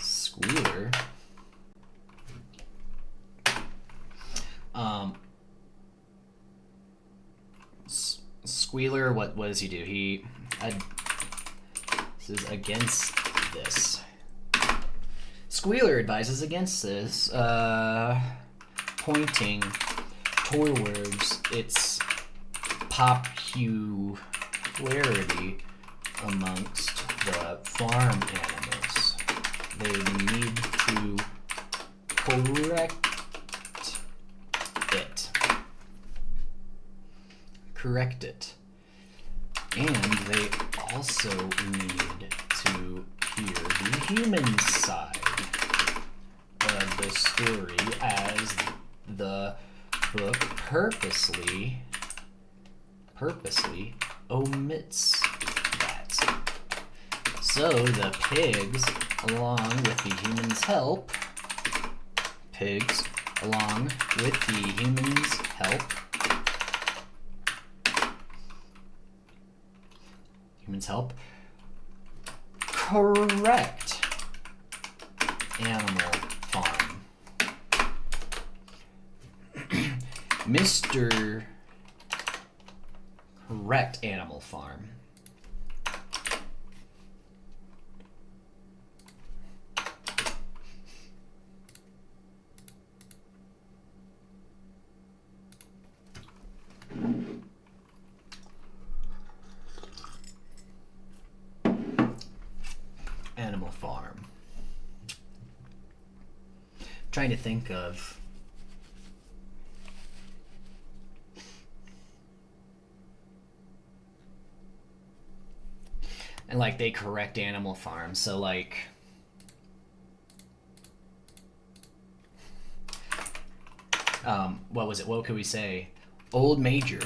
Squealer. Squealer, what does he do? This is against this. Squealer advises against this, pointing towards its popularity amongst the farm animals. They need to correct it. And they also need to hear the human side of the story, as the book purposely omits that. So the pigs, along with the humans' help, correct Animal Farm. Mr. Correct Animal Farm trying to think of and like they correct Animal Farm, so like what was it? What could we say? Old Major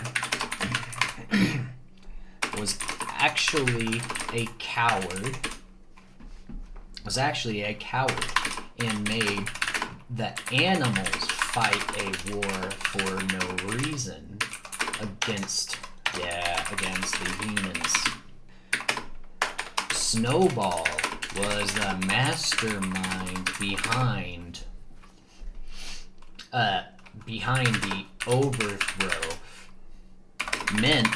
was actually a coward. And made the animals fight a war for no reason against the humans. Snowball was the mastermind behind the overthrow, meant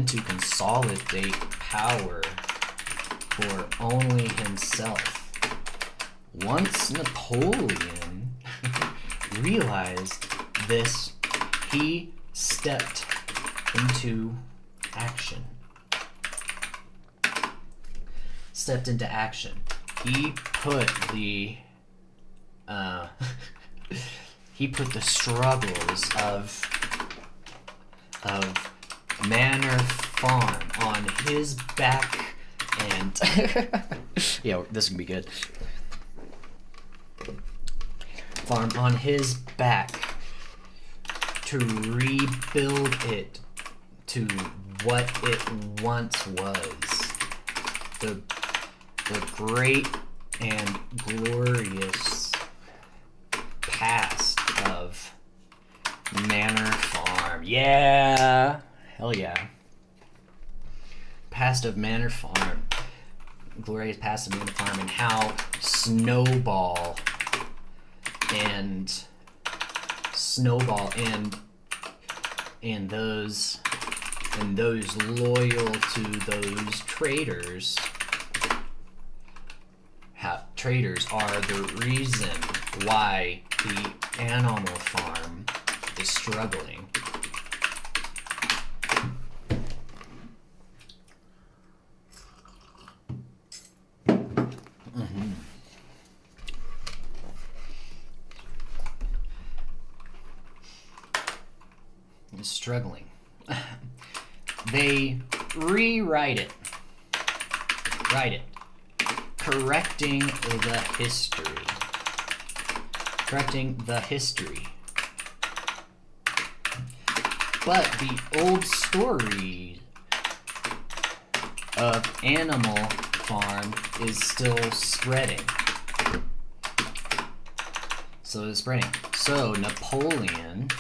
to consolidate power for only himself. Once Napoleon realized this, he stepped into action. He put the struggles of Manor Farm on his back, and yeah, this can be good. Farm on his back to rebuild it to what it once was. The great and glorious past of Manor Farm. Yeah! Hell yeah. Past of Manor Farm. Glorious past of Manor Farm, and how Snowball and those loyal to those traitors are the reason why the Animal Farm is struggling. Is struggling. They rewrite it. Correcting the history. But the old story of Animal Farm is still spreading. So Napoleon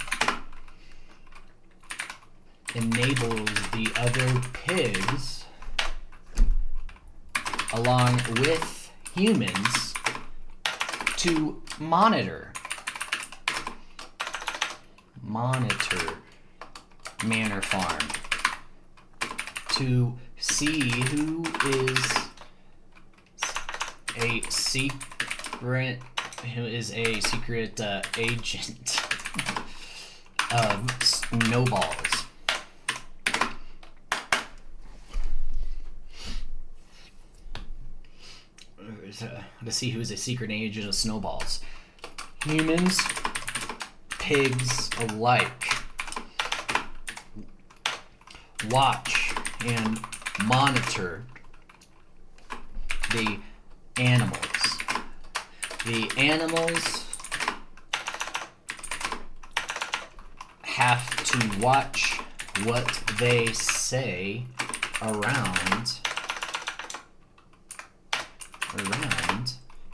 enables the other pigs, along with humans, to monitor Manor Farm, to see who is a secret agent of Snowballs. To see who is a secret agent of Snowballs. Humans, pigs alike, watch and monitor the animals. The animals have to watch what they say around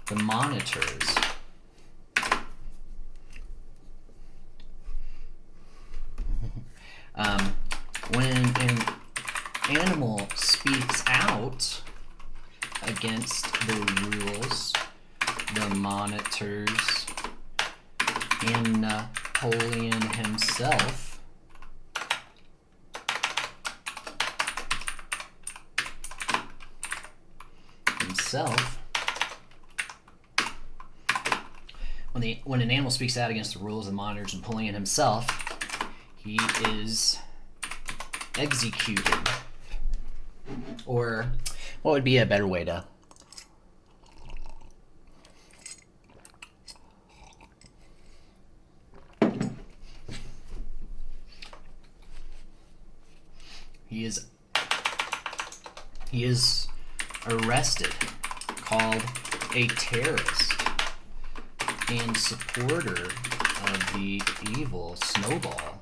the monitors. When an animal speaks out against the rules, the monitors, and Napoleon himself when an animal speaks out against the rules of the monitors, Napoleon himself, he is executed. Or what would be a better way to... He is arrested, called a terrorist, and supporter of the evil Snowball.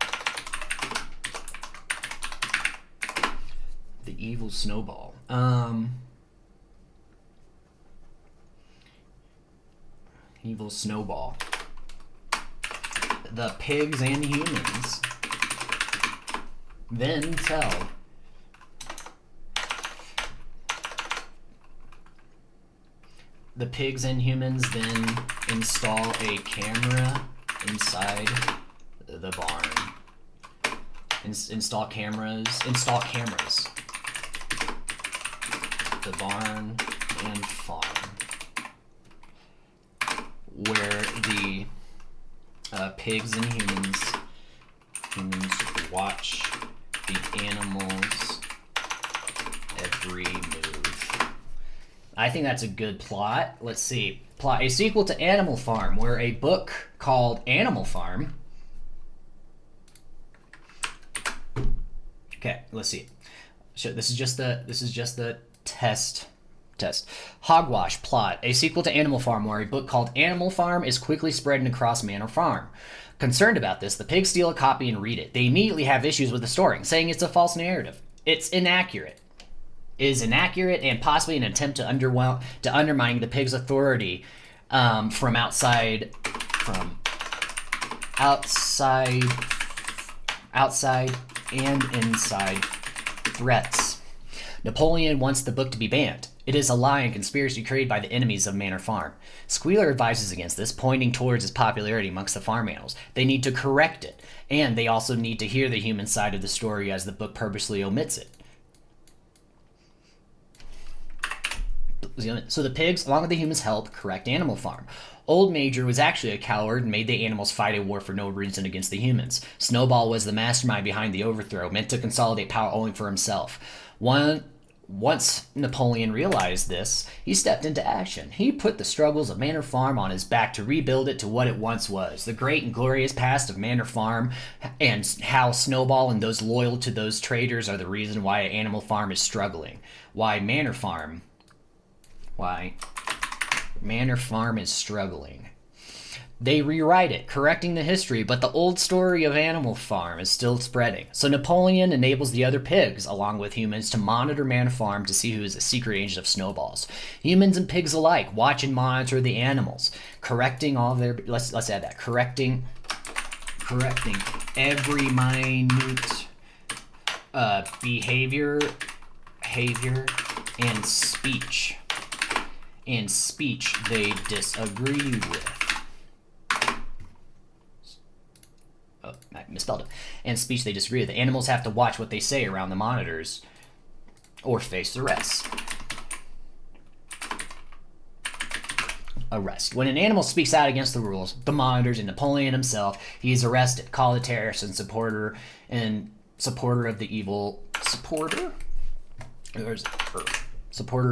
The evil Snowball. Evil Snowball. The pigs and humans then tell the pigs and humans then install a camera inside the barn. Install cameras. The barn and farm, where the pigs and humans watch the animals every move. I think that's a good plot. Let's see. Plot: a sequel to Animal Farm, where a book called Animal Farm. Okay, let's see. So this is just the test. Hogwash plot: a sequel to Animal Farm, where a book called Animal Farm is quickly spreading across Manor Farm. Concerned about this, the pigs steal a copy and read it. They immediately have issues with the story, saying it's a false narrative. It's inaccurate. It is inaccurate and possibly an attempt to undermine the pig's authority from outside and inside threats. Napoleon wants the book to be banned. It is a lie and conspiracy created by the enemies of Manor Farm. Squealer advises against this, pointing towards its popularity amongst the farm animals. They need to correct it, and they also need to hear the human side of the story, as the book purposely omits it. So the pigs, along with the humans, help correct Animal Farm. Old Major was actually a coward and made the animals fight a war for no reason against the humans. Snowball was the mastermind behind the overthrow, meant to consolidate power only for himself. Once Napoleon realized this, he stepped into action. He put the struggles of Manor Farm on his back to rebuild it to what it once was. The great and glorious past of Manor Farm, and how Snowball and those loyal to those traders are the reason why Animal Farm is struggling. Why Manor Farm is struggling. They rewrite it, correcting the history, but the old story of Animal Farm is still spreading. So Napoleon enables the other pigs, along with humans, to monitor Manor Farm to see who is a secret agent of Snowballs. Humans and pigs alike watch and monitor the animals, correcting all their... Let's add that. Correcting every minute behavior, and speech. And speech they disagree with. Oh, I misspelled it. And speech they disagree with. The animals have to watch what they say around the monitors or face arrest. When an animal speaks out against the rules, the monitors, and Napoleon himself, he is arrested, called a terrorist, and supporter of the evil supporter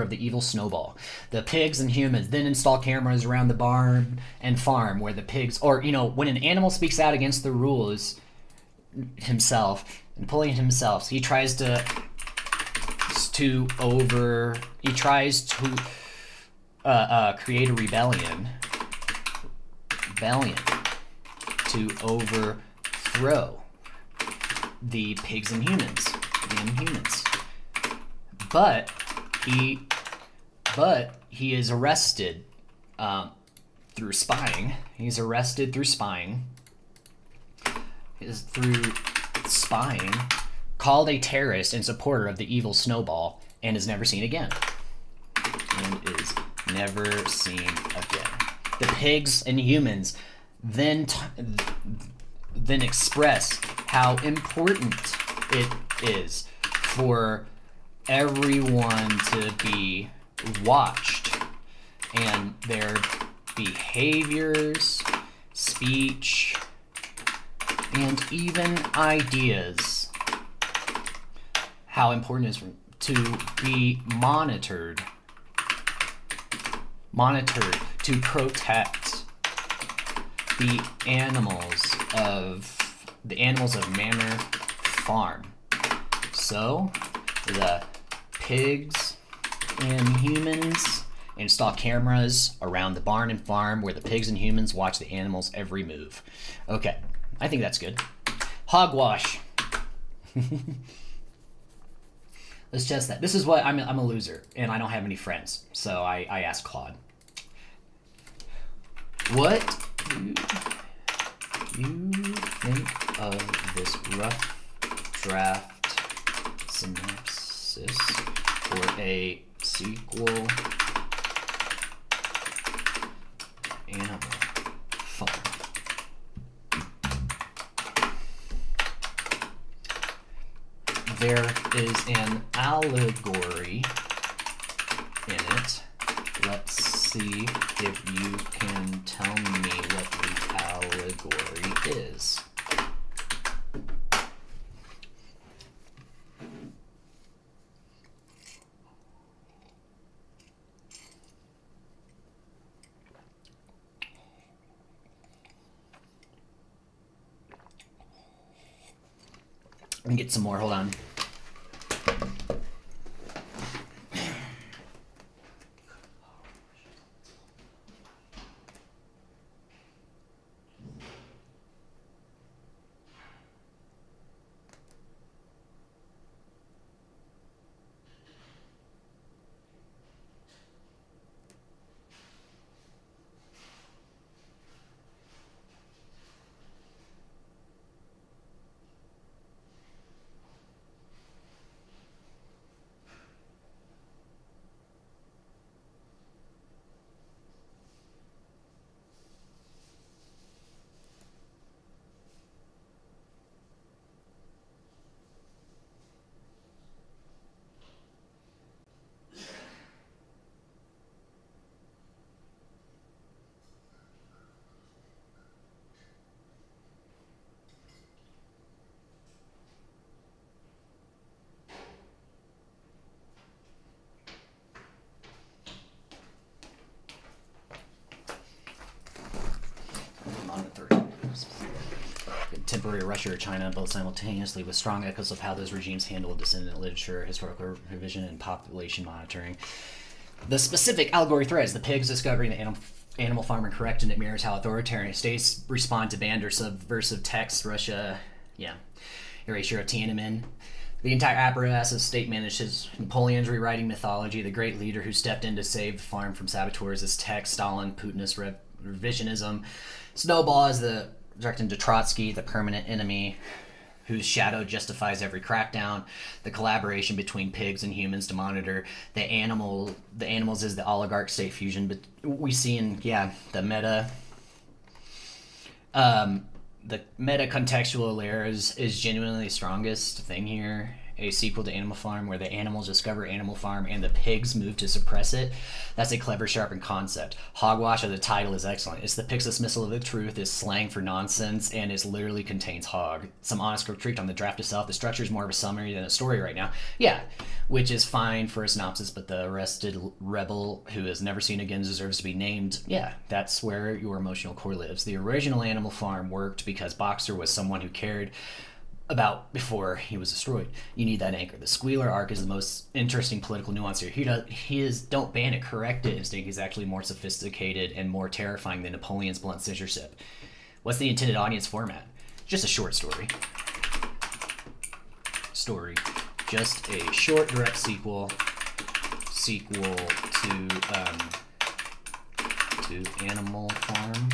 of the evil Snowball. The pigs and humans then install cameras around the barn and farm, where the pigs, or when an animal speaks out against the rules himself, Napoleon himself, he tries to create a rebellion to overthrow the pigs and humans. But he is arrested through spying. Called a terrorist and supporter of the evil Snowball, and is never seen again. The pigs and humans then express how important it is for everyone to be watched, and their behaviors, speech, and even ideas, how important it is to be monitored to protect the animals of Manor Farm. So the pigs and humans install cameras around the barn and farm, where the pigs and humans watch the animals' every move. Okay, I think that's good. Hogwash. Let's test that. This is what I'm a loser, and I don't have any friends, so I asked Claude. What do you think of this rough draft synopsis for a sequel animal farm. There is an allegory in it. Let's see if you can tell me what the allegory is. Let me get some more, hold on. Contemporary Russia or China, both simultaneously, with strong echoes of how those regimes handled descendant literature, historical revision, and population monitoring. The specific allegory threads: the pigs discovering the animal farm and correct, and it mirrors how authoritarian states respond to banned or subversive texts. Russia, erasure of Tiananmen. The entire apparatus of state manages. Napoleon's rewriting mythology. The great leader who stepped in to save the farm from saboteurs is text. Stalin, Putinist revisionism. Snowball is the directed to Trotsky, the permanent enemy whose shadow justifies every crackdown. The collaboration between pigs and humans to monitor the animals is the oligarch state fusion. But we see in the meta contextual layer is genuinely the strongest thing here. A sequel to Animal Farm where the animals discover Animal Farm and the pigs move to suppress it. That's a clever, sharpened concept. Hogwash of the title is excellent. It's the pig's dismissal of the truth, is slang for nonsense, and it literally contains hog. Some honest critique on the draft itself. The structure is more of a summary than a story right now. Yeah, which is fine for a synopsis, but the arrested rebel who is never seen again deserves to be named. Yeah, that's where your emotional core lives. The original Animal Farm worked because Boxer was someone who cared about before he was destroyed. You need that anchor. The Squealer arc is the most interesting political nuance here. His don't ban it, correct it instinct is actually more sophisticated and more terrifying than Napoleon's blunt censorship. What's the intended audience format? Just a short story. Just a short direct sequel to Animal Farm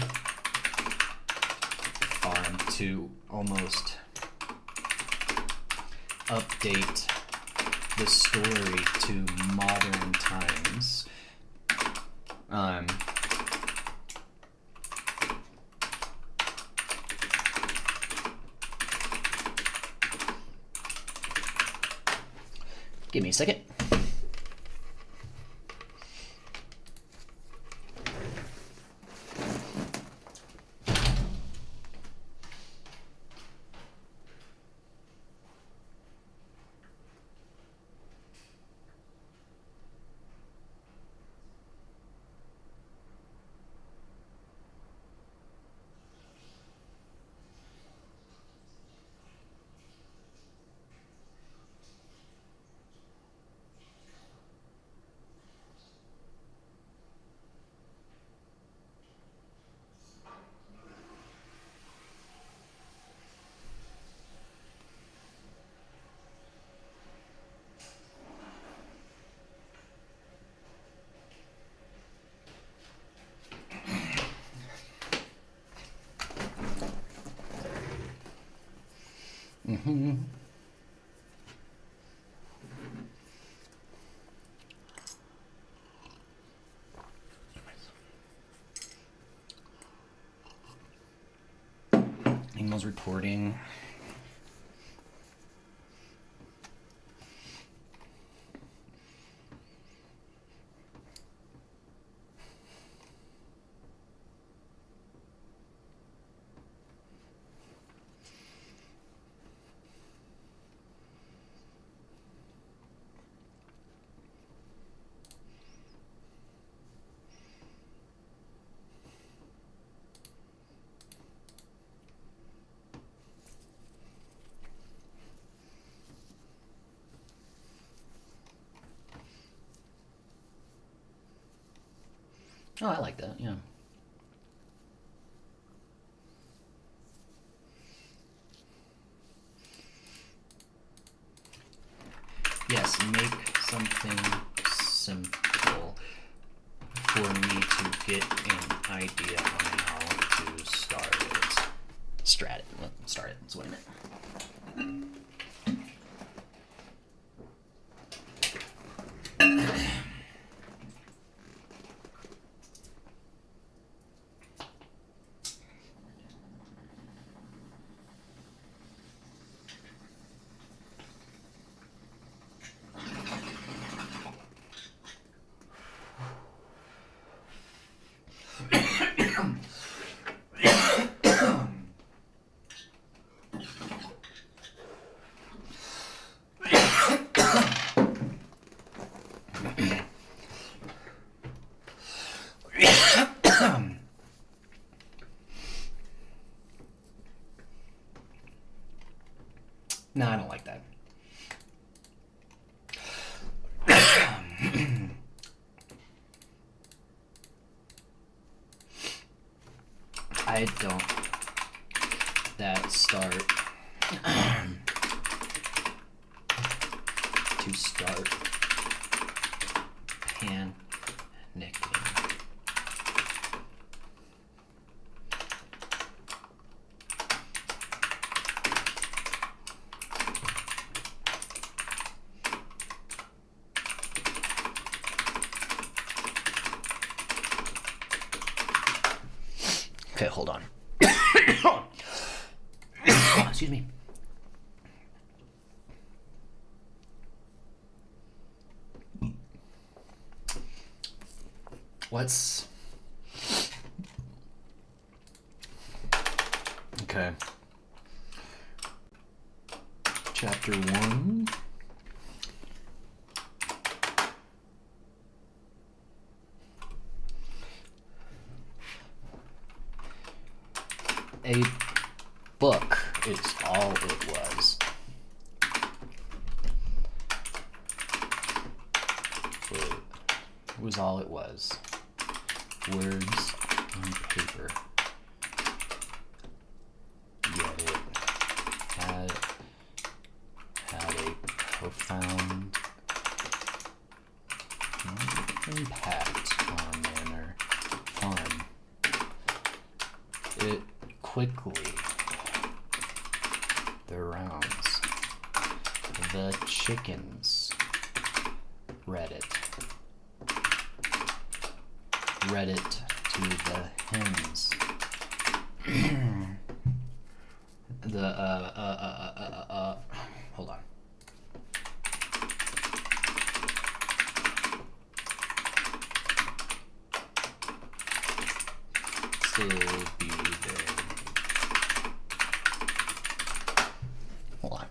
to almost update the story to modern times. Give me a second. Someone's reporting. Oh, I like that, yeah. Yes, make something simple for me to get an idea on how to start it. Start it. That's what I meant. No, I don't like that. I don't. That start to start panicking. Okay, hold on. Excuse me. What's... Okay. Chapter 1. A book is all it was. It was all it was. Words on paper. Yet it had a profound impact on Manor Farm. It quickly the rounds. The chickens read it. Read it to the hens. Hold on. Still be there. Hold on.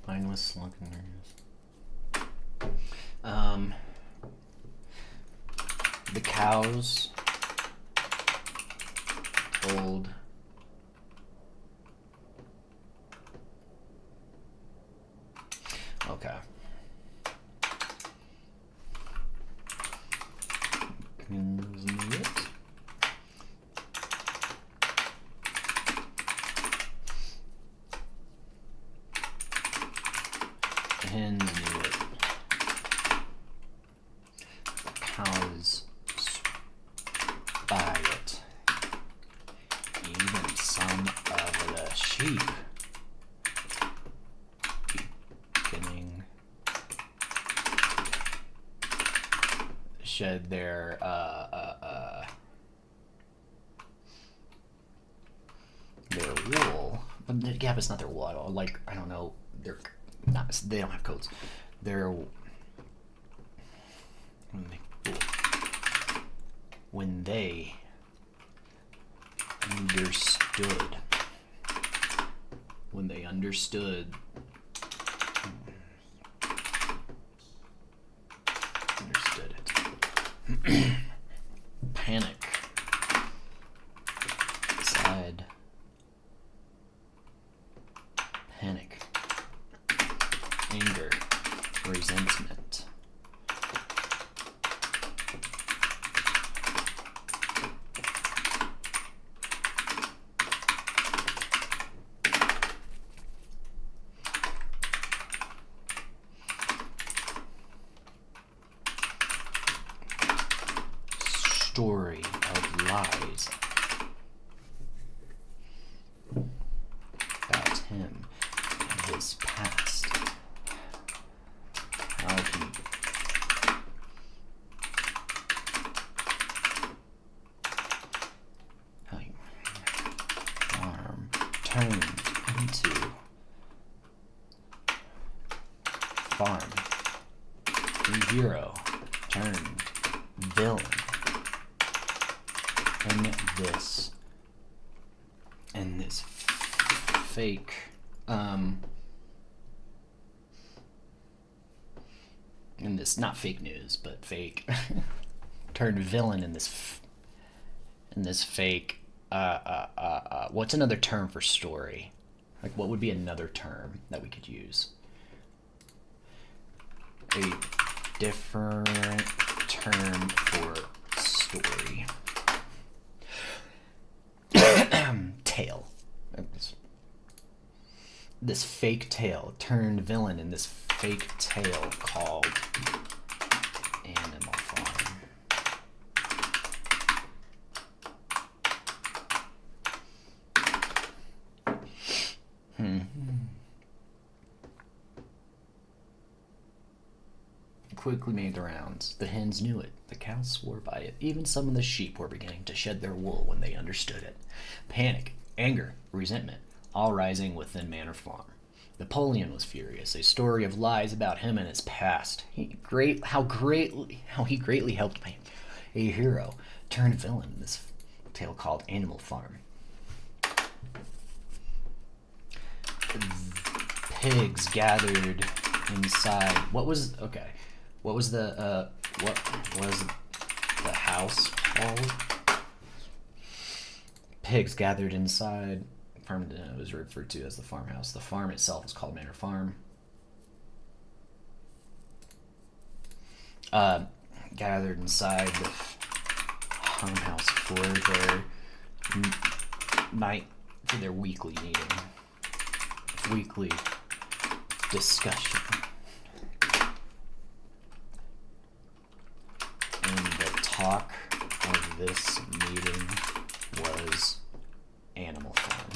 Mindless sluggers. The cows told okay. hens knew it. Cows spy it. Even some of the sheep beginning shed their wool. Yeah, but it's not their wool. Like, I don't know. They're not. They don't have coats. They're when they understood. When they understood. Understood it. Panic. Side. Panic. Anger. Resentment. Story of lies about him and his past. How he farm turned into farm. A hero turned villain. And this fake and this not fake news but fake turned villain in this fake what's another term for story? Like, what would be another term that we could use? A different term for story. Tale. This fake tale turned villain in this fake tale called Animal Farm. Quickly made the rounds. The hens knew it. The cows swore by it. Even some of the sheep were beginning to shed their wool when they understood it. Panic, anger, resentment, all rising within Manor Farm. Napoleon was furious. A story of lies about him and his past. How he greatly helped me. A hero turned villain in this tale called Animal Farm. Pigs gathered inside. What was the house called? Pigs gathered inside. Farm was referred to as the farmhouse. The farm itself was called Manor Farm. Gathered inside the farmhouse for their weekly meeting, weekly discussion. And the talk of this meeting was Animal Farm.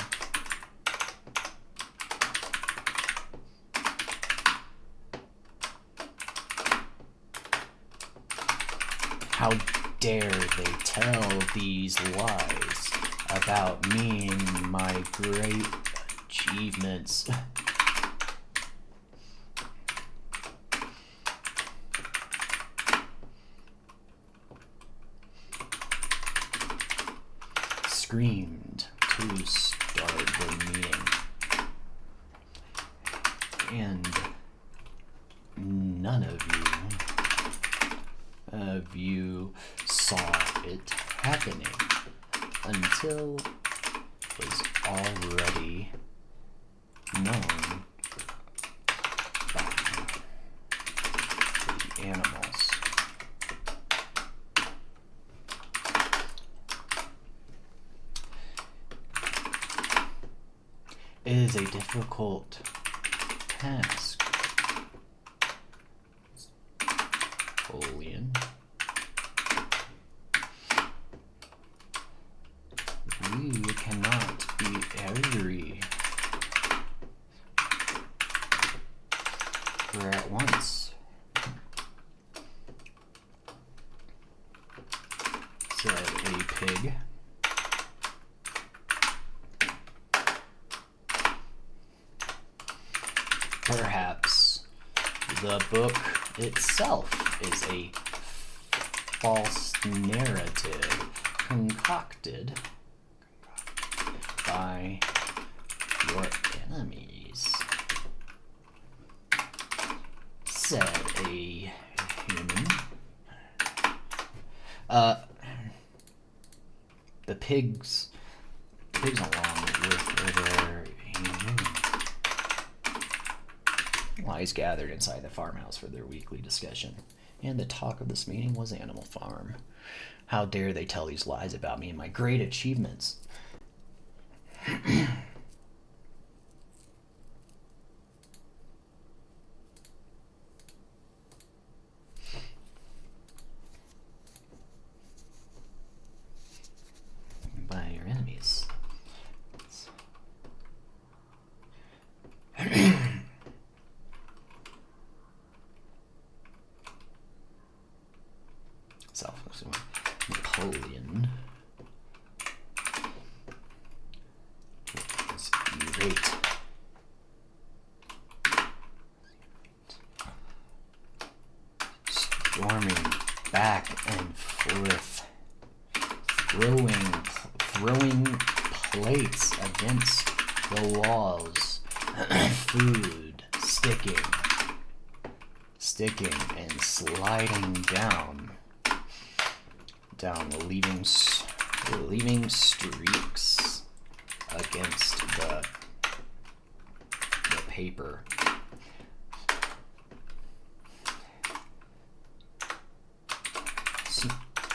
How dare they tell these lies about me and my great achievements? Screamed to start the meeting, and none of you saw it happening until it was already known by the animals. It is a difficult task perhaps the book itself is a false narrative concocted by your enemies, said a human. The pigs along with their human lies gathered inside the farmhouse for their weekly discussion, and the talk of this meeting was Animal Farm. How dare they tell these lies about me and my great achievements? By your enemies. Napoleon was irate. Storming back and forth, throwing plates against the walls, food sticking and sliding down, leaving streaks against the paper.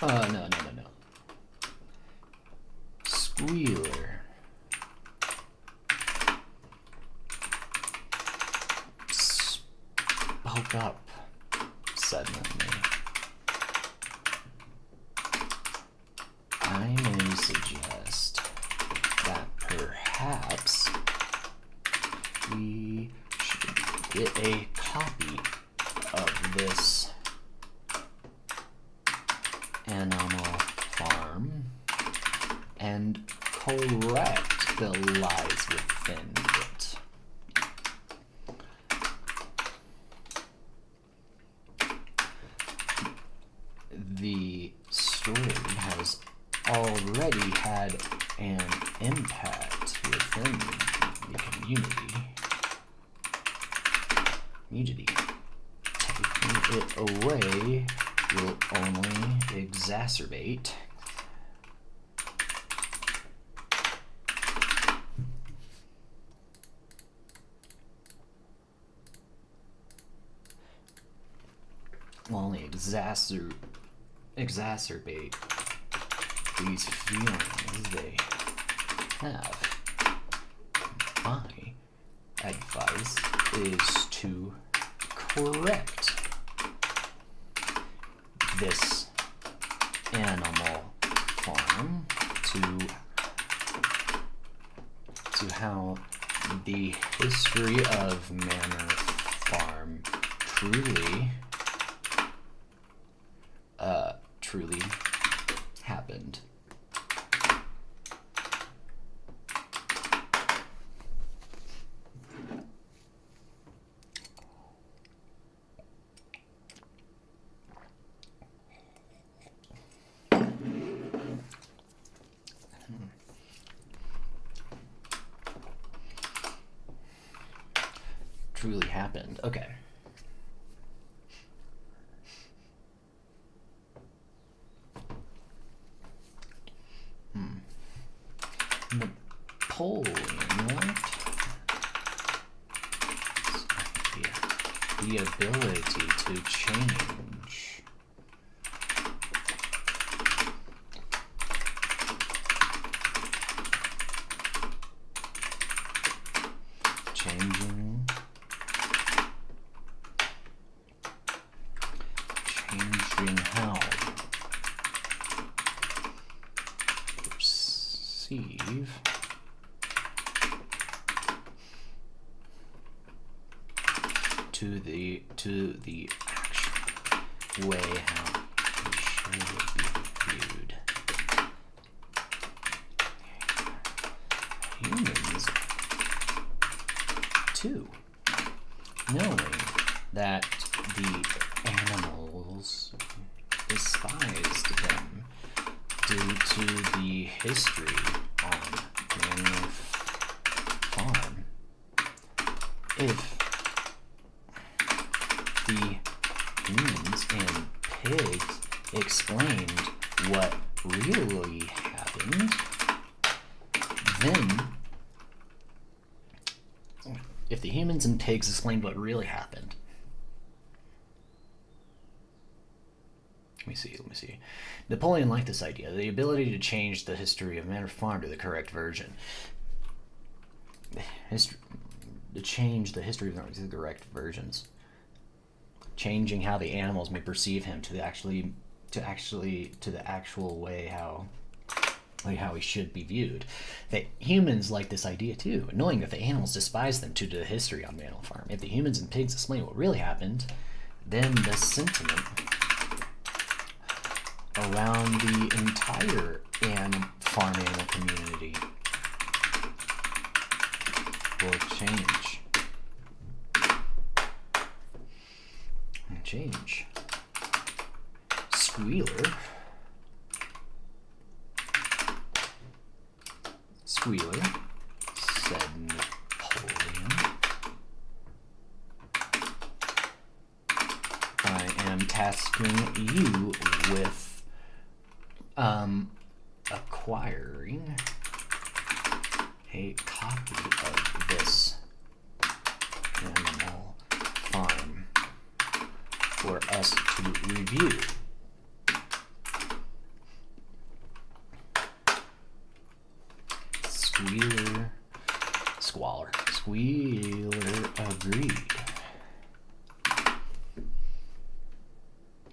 No. Squealer spoke up suddenly. I may suggest that perhaps we should get a copy of this Animal Farm and correct the lies within it. The story has already had an impact within the community. Taking it away will only exacerbate exacerbate these feelings they have. My advice is to correct this Animal Farm to how the history of Manor Farm truly happened. Truly happened. Okay. Napoleon the ability to change. Changing how perceive to the actual way how it should be viewed. Humans too knowing that the animals despised them due to the history on Manor Farm. If the humans and pigs explained what really happened, then if the humans and pigs explained what really happened, let me see. Napoleon liked this idea, the ability to change the history of Manor Farm to the correct version. To change the history of the correct versions. Changing how the animals may perceive him to the actual way how he should be viewed. That humans like this idea too, knowing that the animals despise them due to the history on Manor Farm. If the humans and pigs explain what really happened, then the sentiment around the entire farm animal community will change. Squealer, said Napoleon, I am tasking you with acquiring a copy of this Animal Farm for us to review. Squealer agreed.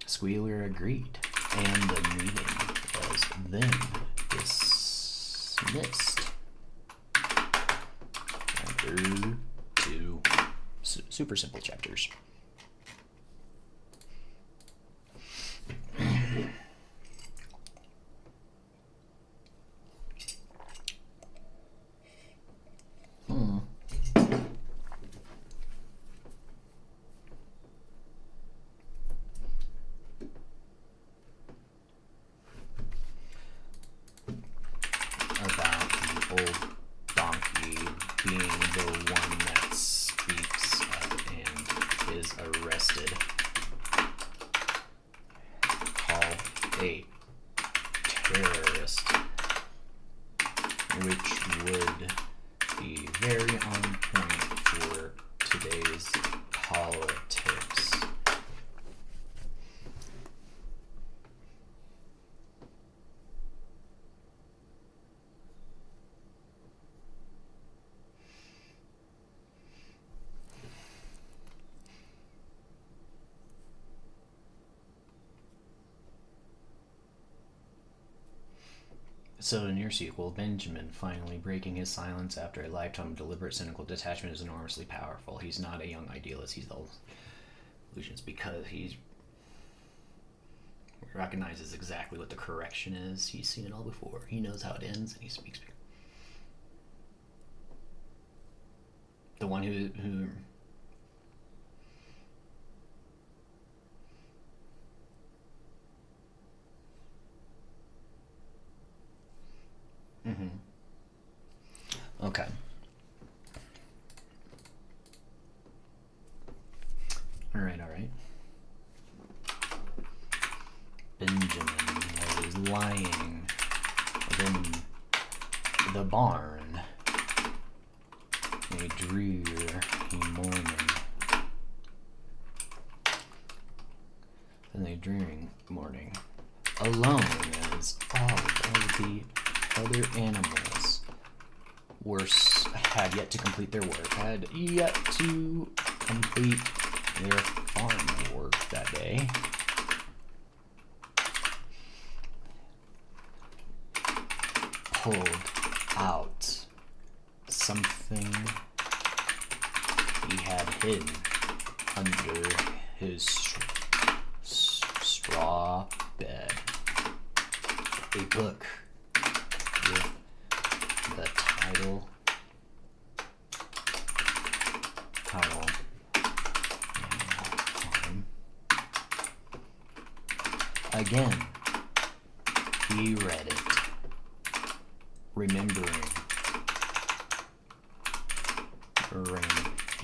Squealer agreed, and the meeting was then dismissed. Chapter 2. Super simple chapters. So in your sequel, Benjamin finally breaking his silence after a lifetime of deliberate cynical detachment is enormously powerful. He's not a young idealist, he's the illusions because he recognizes exactly what the correction is. He's seen it all before. He knows how it ends and he speaks. The one who Okay. All right. Benjamin was lying in the barn a dreary morning, alone as all of the other animals had yet to complete their work, had yet to complete their farm work that day. Pulled out something he had hidden under his straw bed. A book with the title Again, he read it, remembering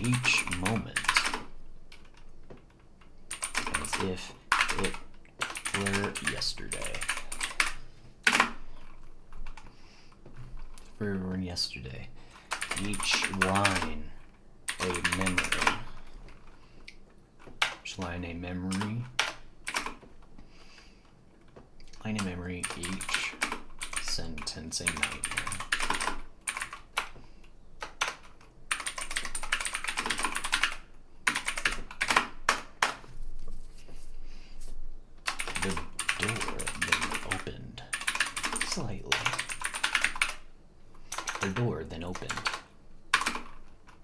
each moment as if it were yesterday. Each line a memory. Each line a memory. Line a memory, each sentence a nightmare. The door then opened slightly. The door then opened.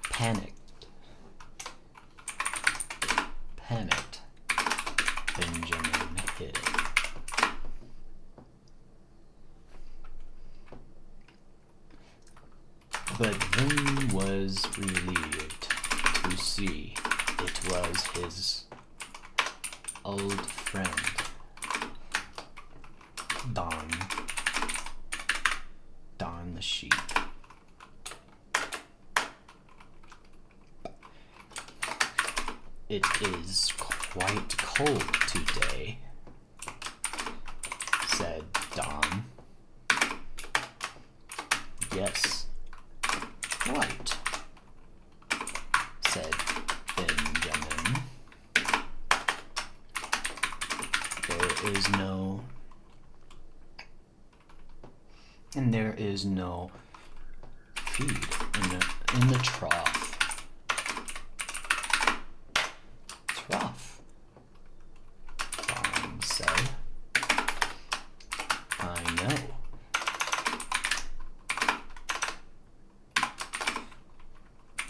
Panicked. Benjamin hid. But then was relieved to see it was his old friend, Don the sheep. It is quite cold today, said Don. Yes, right, said Benjamin. There is no feed in the trough. Don said. I know.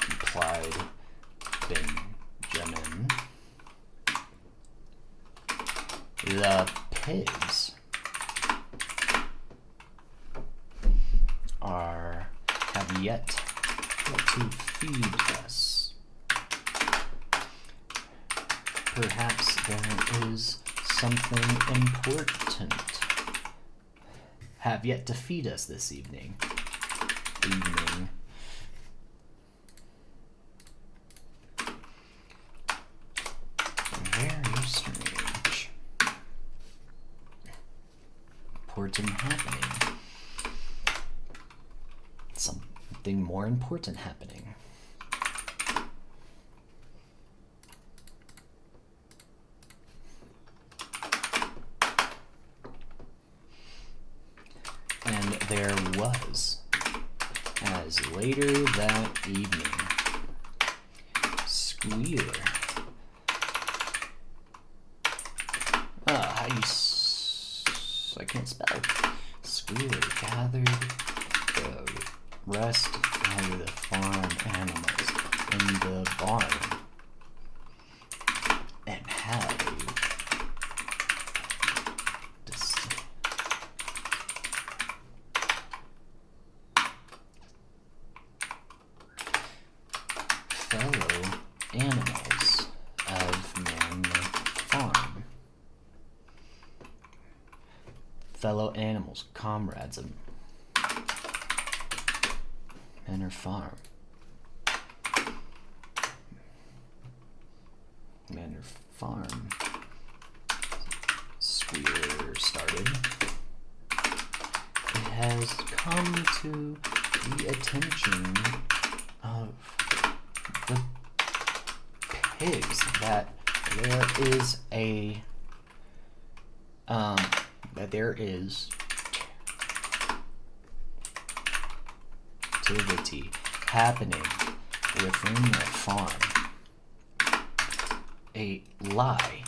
Replied Benjamin. The pigs have yet to feed us. Perhaps there is something important. Have yet to feed us this evening. Very strange. Important happening. Something more important happening. And there was, as later that evening, Squealer. I can't spell. Squealer gathered the rest of the farm animals in the barn and had fellow animals of Manor Farm. Fellow animals, comrades of Manor Farm. Manor Farm. Squealer started. It has come to the attention of the pigs that there is activity happening within the farm. A lie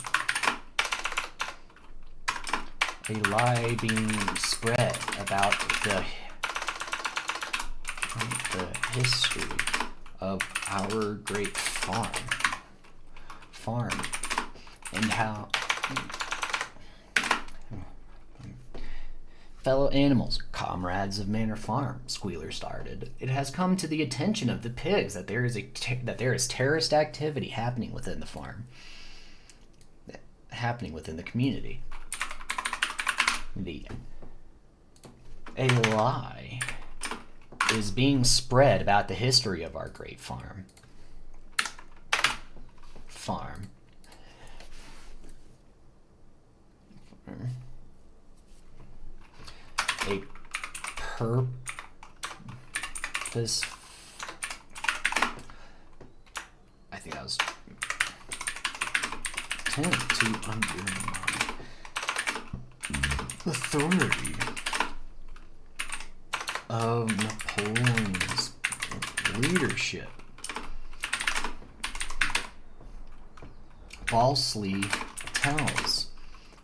being spread about the history of our great farm and how fellow animals, comrades of Manor Farm, Squealer started. It has come to the attention of the pigs that there is terrorist activity happening within the farm, happening within the community. A lie is being spread about the history of our great farm. A purpose. I think that was attempt to undermine authority of Napoleon's leadership. Falsely tells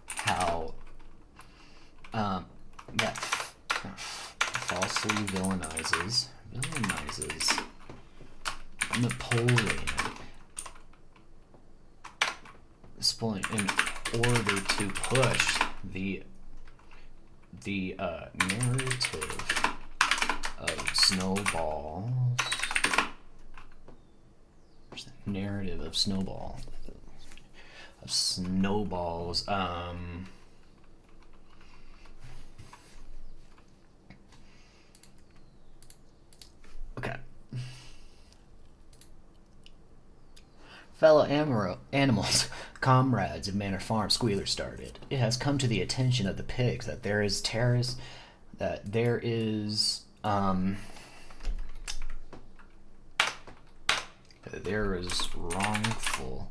how that falsely villainizes Napoleon in order to push the narrative of snowballs. Narrative of snowballs. Okay. Fellow animals, comrades of Manor Farm, Squealer started. It has come to the attention of the pigs that there is wrongful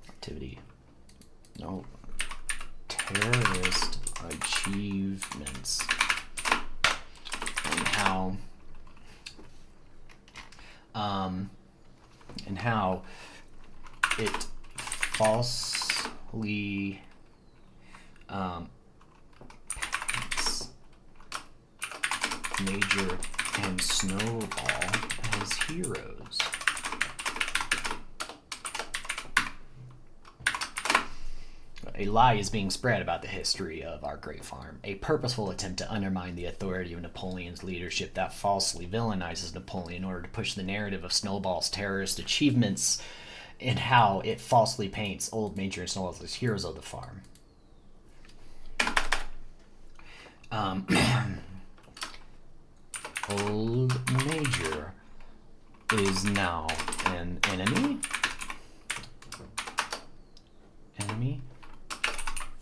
activity. No. Terrorist achievements. And how it falsely Major and Snowball as heroes. A lie is being spread about the history of our great farm. A purposeful attempt to undermine the authority of Napoleon's leadership that falsely villainizes Napoleon in order to push the narrative of Snowball's terrorist achievements and how it falsely paints old Major and Snowball as heroes of the farm. Old Major is now an enemy.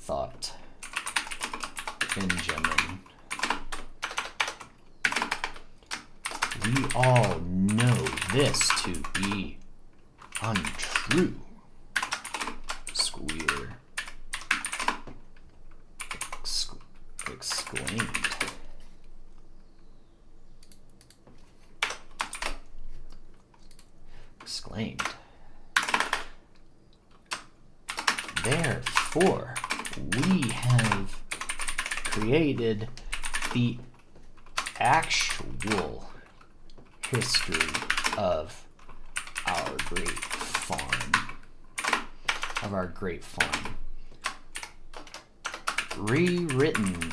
Thought Benjamin. We all know this to be untrue. Squealer exclaimed. Therefore, we have created the actual history of our great farm. Rewritten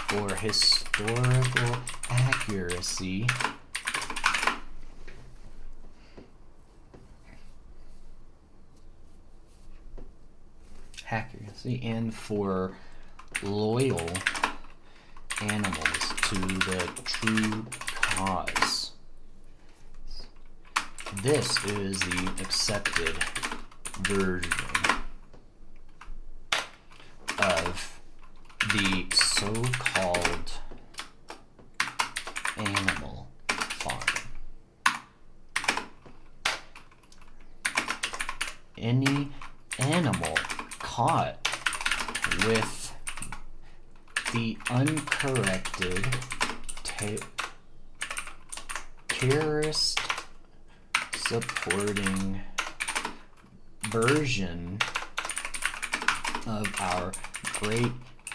for historical accuracy. And for loyal animals to the true cause. This is the accepted version of the so-called Animal Farm. Any animal caught with the uncorrected terrorist supporting version of our great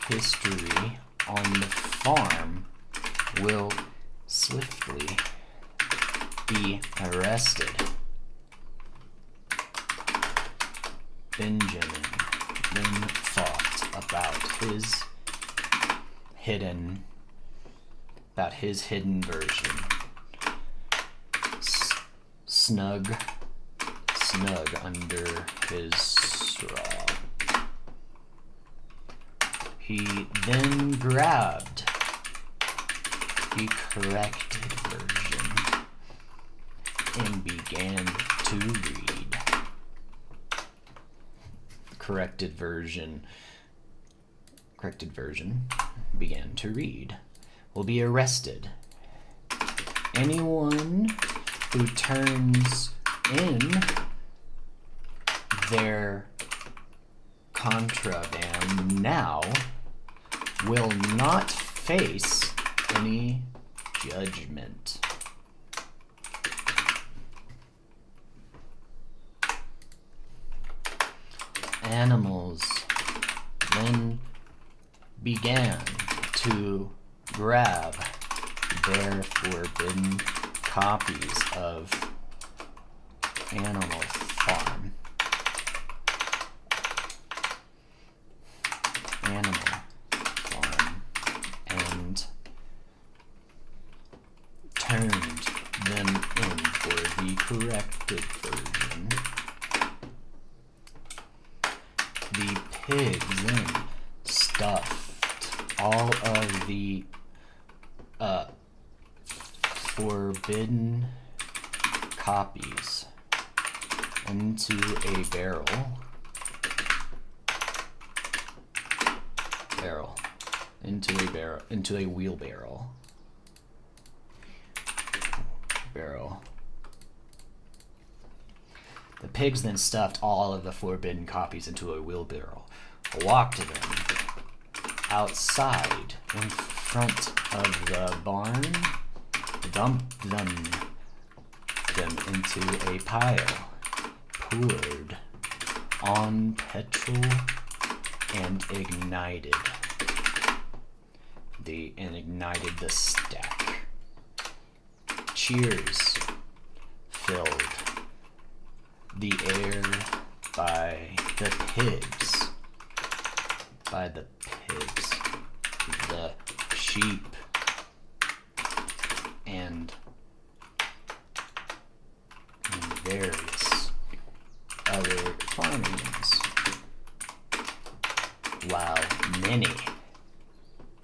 history on the farm will swiftly be arrested. Benjamin then thought about his hidden version. Snug under his straw. He then grabbed the corrected version and began to read. Corrected version began to read. Will be arrested. Anyone who turns in their contraband now will not face any judgment. Animals then began to grab their forbidden copies of Animal Farm. And turned them in for the corrected version. The pigs then stuffed all of the forbidden copies into a into a wheelbarrow. The pigs then stuffed all of the forbidden copies into a wheelbarrow, walked them outside in front of the barn, dumped them into a pile, poured on petrol, and ignited the stack. Cheers filled the air by the pigs, the sheep, and various other farmings, while many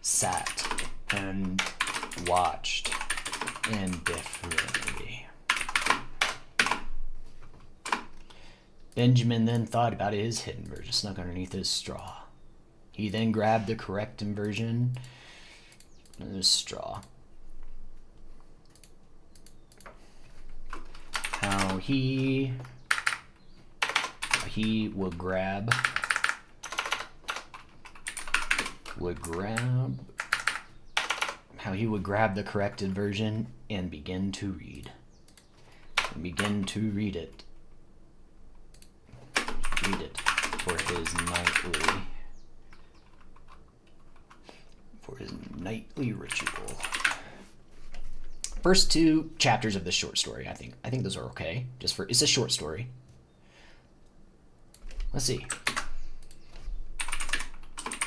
sat and watched indifferently. Benjamin then thought about his hidden version snuck underneath his straw. He then grabbed the correct version in his straw. How he would grab the corrected version and begin to read. Read it for his nightly ritual. First two chapters of this short story, I think those are okay. It's a short story. Let's see.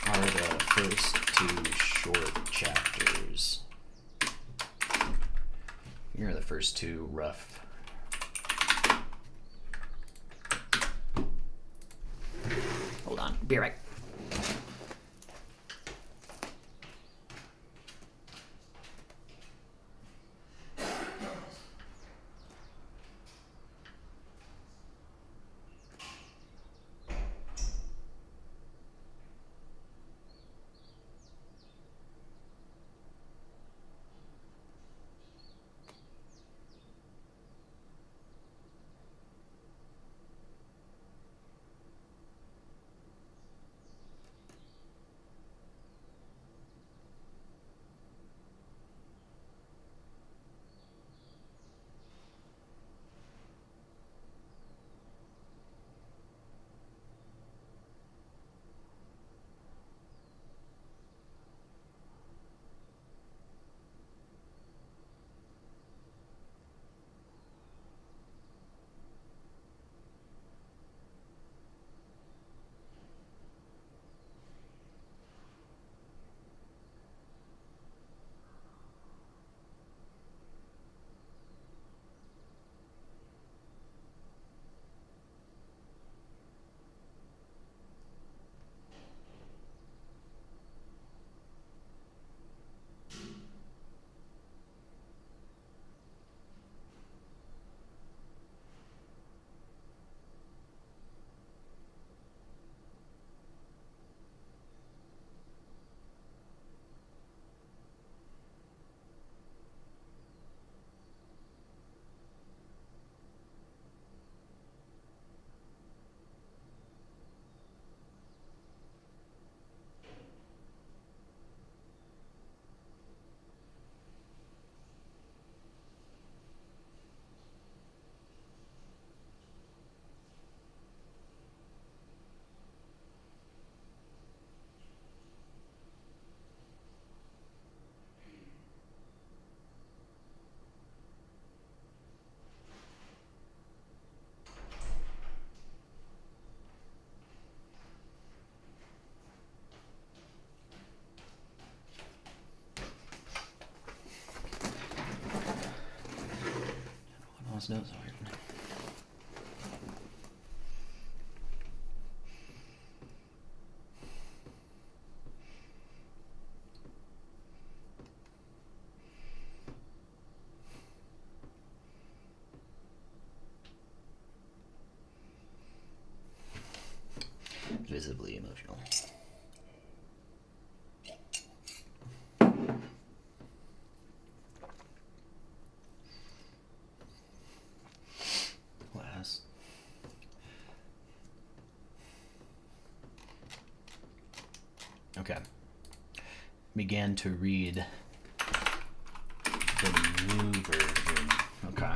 Are the first two short chapters. Here are the first two rough. Hold on, be right. Thomas knows art. Visibly emotional. Last. Okay. Began to read the new version. Okay.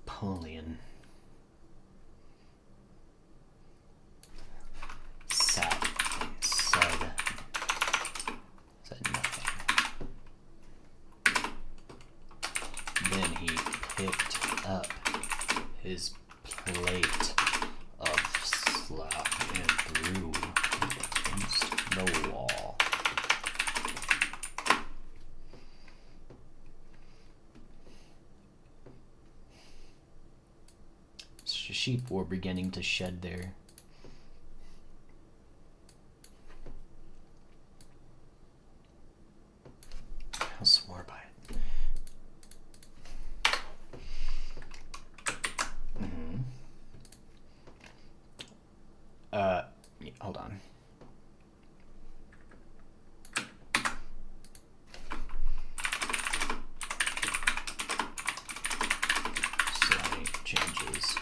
Napoleon said nothing. Then he picked up his plate of slop and threw it against the wall. Sheep were beginning to shed their I swore by it. Hold on. Slight changes.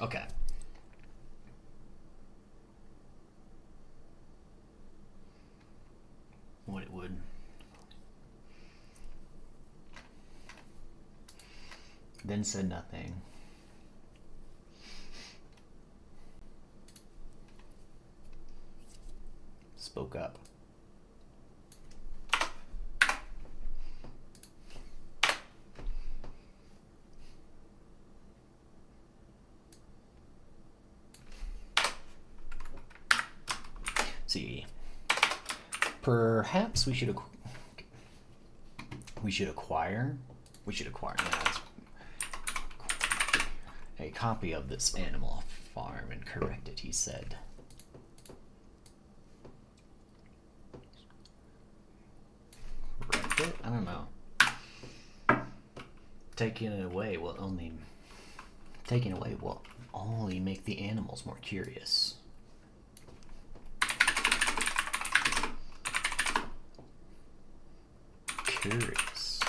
Okay. What it would. Then said nothing. Spoke up. See, perhaps we should acquire a copy of this Animal Farm and correct it, he said. Correct it? I don't know. Taking it away will only make the animals more curious. Curious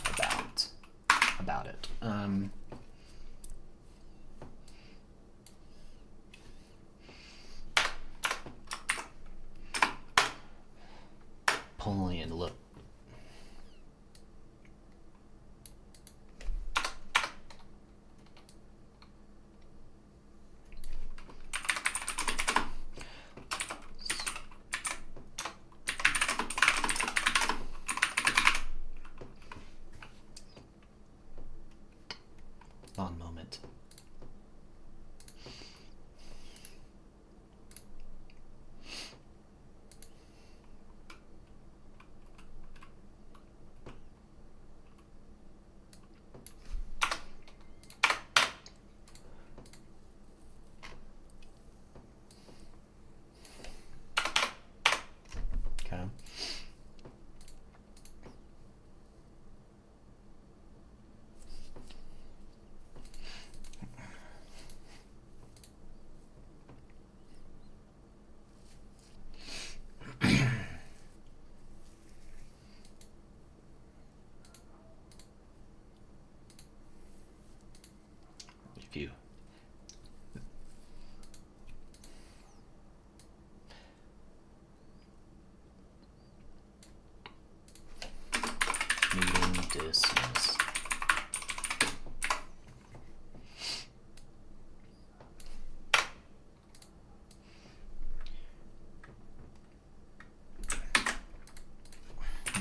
about it. Napoleon looked. One moment.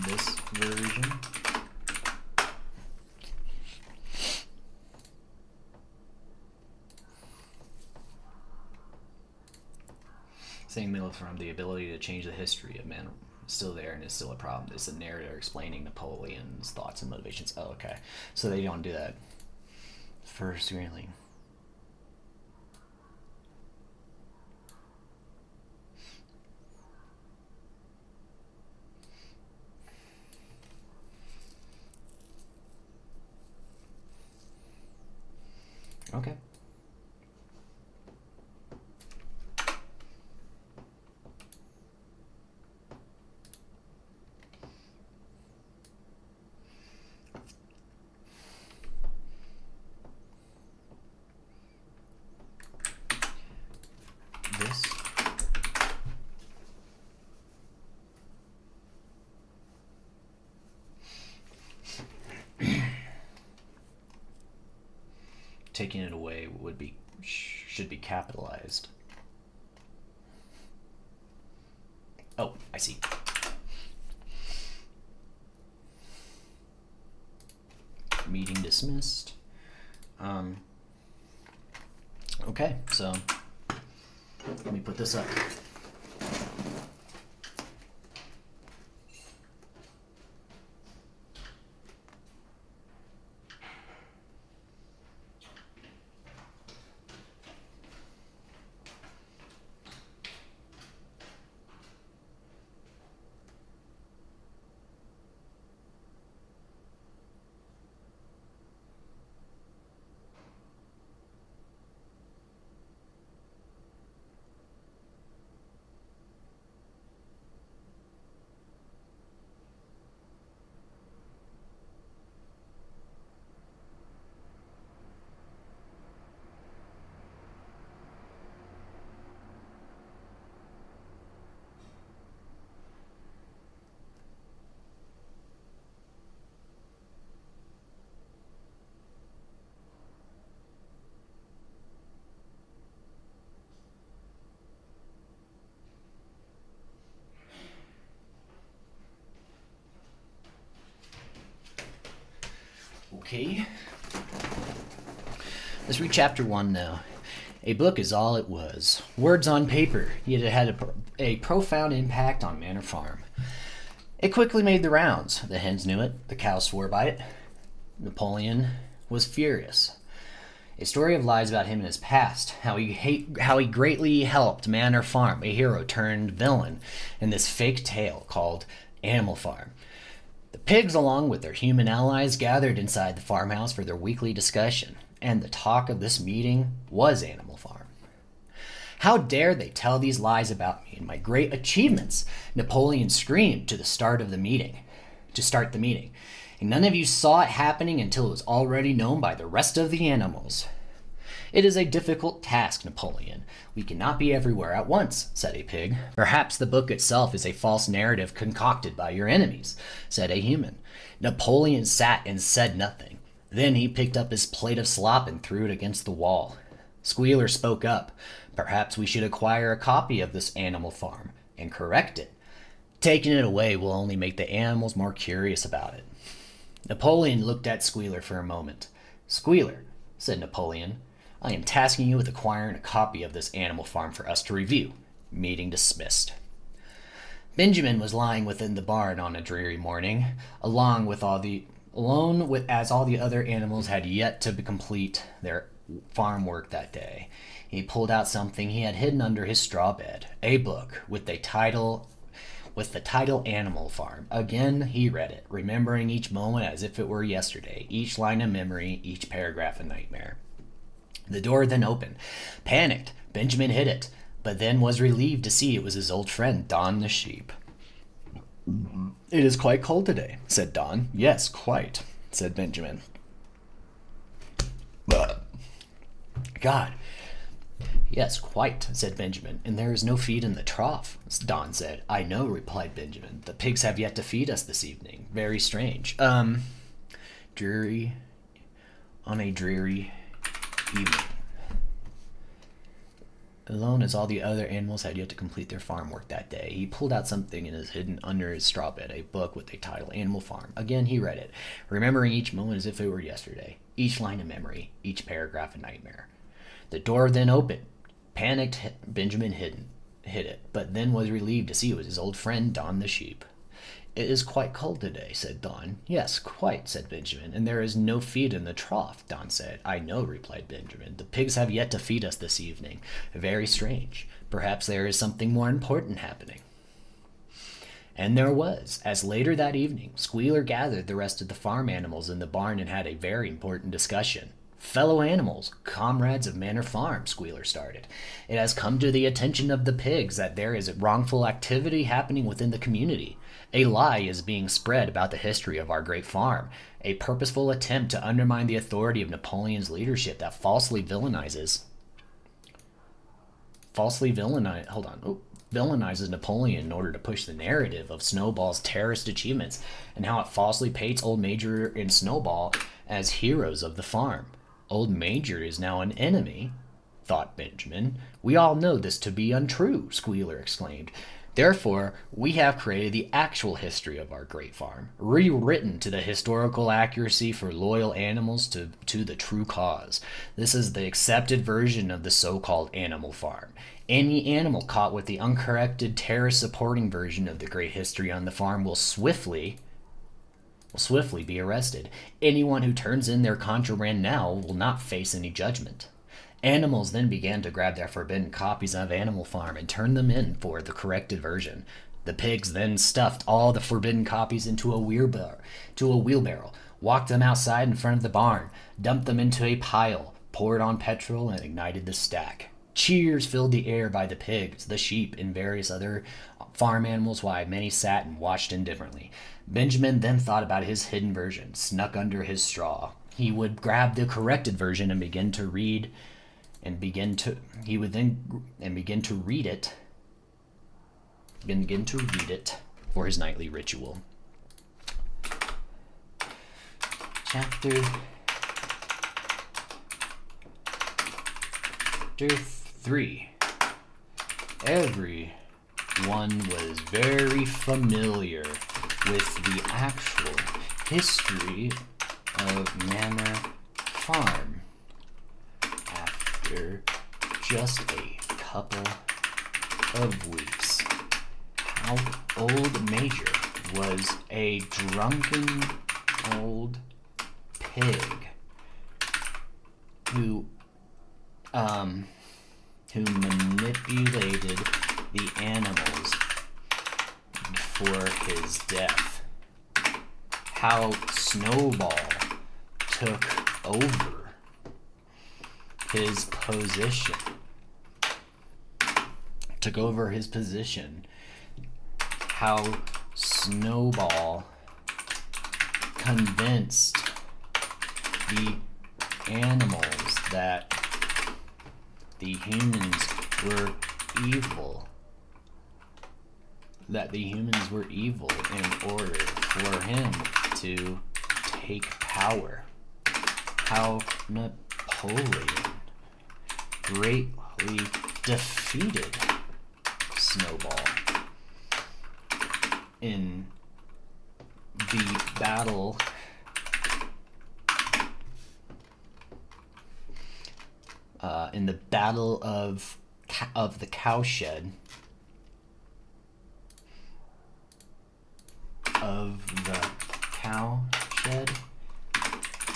this version. Saying Middle from the ability to change the history of man is still there and is still a problem. It's a narrator explaining Napoleon's thoughts and motivations. Oh, okay. So they don't do that. First screening. Okay. This. Taking it away should be capitalized. Oh, I see. Meeting dismissed. Okay, so let me put this up. Okay. Let's read chapter 1 now. A book is all it was. Words on paper, yet it had a profound impact on Manor Farm. It quickly made the rounds. The hens knew it. The cows swore by it. Napoleon was furious. A story of lies about him and his past, how he greatly helped Manor Farm, a hero turned villain, in this fake tale called Animal Farm. The pigs, along with their human allies, gathered inside the farmhouse for their weekly discussion, and the talk of this meeting was Animal Farm. How dare they tell these lies about me and my great achievements? Napoleon screamed to start the meeting. And none of you saw it happening until it was already known by the rest of the animals. It is a difficult task, Napoleon. We cannot be everywhere at once, said a pig. Perhaps the book itself is a false narrative concocted by your enemies, said a human. Napoleon sat and said nothing. Then he picked up his plate of slop and threw it against the wall. Squealer spoke up. Perhaps we should acquire a copy of this Animal Farm and correct it. Taking it away will only make the animals more curious about it. Napoleon looked at Squealer for a moment. Squealer, said Napoleon, I am tasking you with acquiring a copy of this Animal Farm for us to review. Meeting dismissed. Benjamin was lying within the barn on a dreary morning, alone with all the other animals had yet to complete their farm work that day. He pulled out something he had hidden under his straw bed, a book with the title Animal Farm. Again, he read it, remembering each moment as if it were yesterday, each line a memory, each paragraph a nightmare. The door then opened. Panicked, Benjamin hid it, but then was relieved to see it was his old friend, Don the sheep. It is quite cold today, said Don. Yes, quite, said Benjamin. God. Yes, quite, said Benjamin, and there is no feed in the trough, Don said. I know, replied Benjamin. The pigs have yet to feed us this evening. Very strange. Dreary, on a dreary evening. alone as all the other animals had yet to complete their farm work that day. He pulled out something and is hidden under his straw bed, a book with the title Animal Farm. Again, he read it, remembering each moment as if it were yesterday, each line a memory, each paragraph a nightmare. The door then opened. Panicked, Benjamin hid it, but then was relieved to see it was his old friend, Don the sheep. "It is quite cold today," said Don. "Yes, quite," said Benjamin, "and there is no feed in the trough," Don said. "I know," replied Benjamin. "The pigs have yet to feed us this evening. Very strange. Perhaps there is something more important happening." And there was, as later that evening, Squealer gathered the rest of the farm animals in the barn and had a very important discussion. "Fellow animals, comrades of Manor Farm," Squealer started. "It has come to the attention of the pigs that there is wrongful activity happening within the community. A lie is being spread about the history of our great farm, a purposeful attempt to undermine the authority of Napoleon's leadership that falsely villainizes Napoleon in order to push the narrative of Snowball's terrorist achievements and how it falsely paints Old Major and Snowball as heroes of the farm. Old Major is now an enemy," thought Benjamin. "We all know this to be untrue," Squealer exclaimed. "Therefore, we have created the actual history of our great farm, rewritten to the historical accuracy for loyal animals to the true cause. This is the accepted version of the so-called Animal Farm. Any animal caught with the uncorrected terrorist-supporting version of the great history on the farm will swiftly be arrested. Anyone who turns in their contraband now will not face any judgment." Animals then began to grab their forbidden copies of Animal Farm and turn them in for the corrected version. The pigs then stuffed all the forbidden copies into a wheelbarrow, walked them outside in front of the barn, dumped them into a pile, poured on petrol, and ignited the stack. Cheers filled the air by the pigs, the sheep, and various other farm animals, while many sat and watched indifferently. Benjamin then thought about his hidden version, snuck under his straw. He would grab the corrected version and begin to read it for his nightly ritual. Chapter 3. Everyone was very familiar with the actual history of Manor Farm. After just a couple of weeks, how Old Major was a drunken old pig who manipulated the animals for his death. How Snowball took over his position. How Snowball convinced the animals that the humans were evil. In order for him to take power. How Napoleon greatly defeated Snowball in the battle of the cowshed.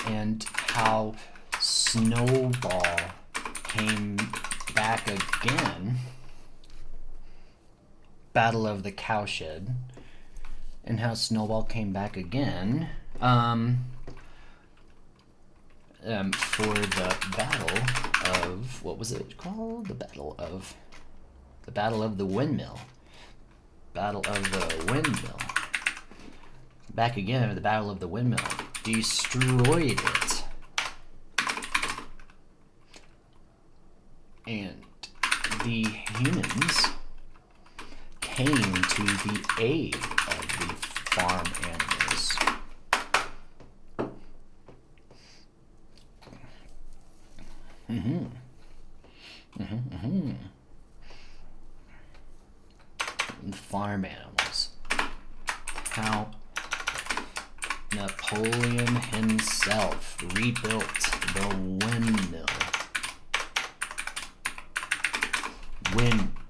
And how Snowball came back again. Battle of the Cowshed. And how Snowball came back again. For the battle of, what was it called? The Battle of the Windmill. Battle of the Windmill. Back again at the Battle of the Windmill. Destroyed it. And the humans came to the aid of the farm animals. how Napoleon himself rebuilt the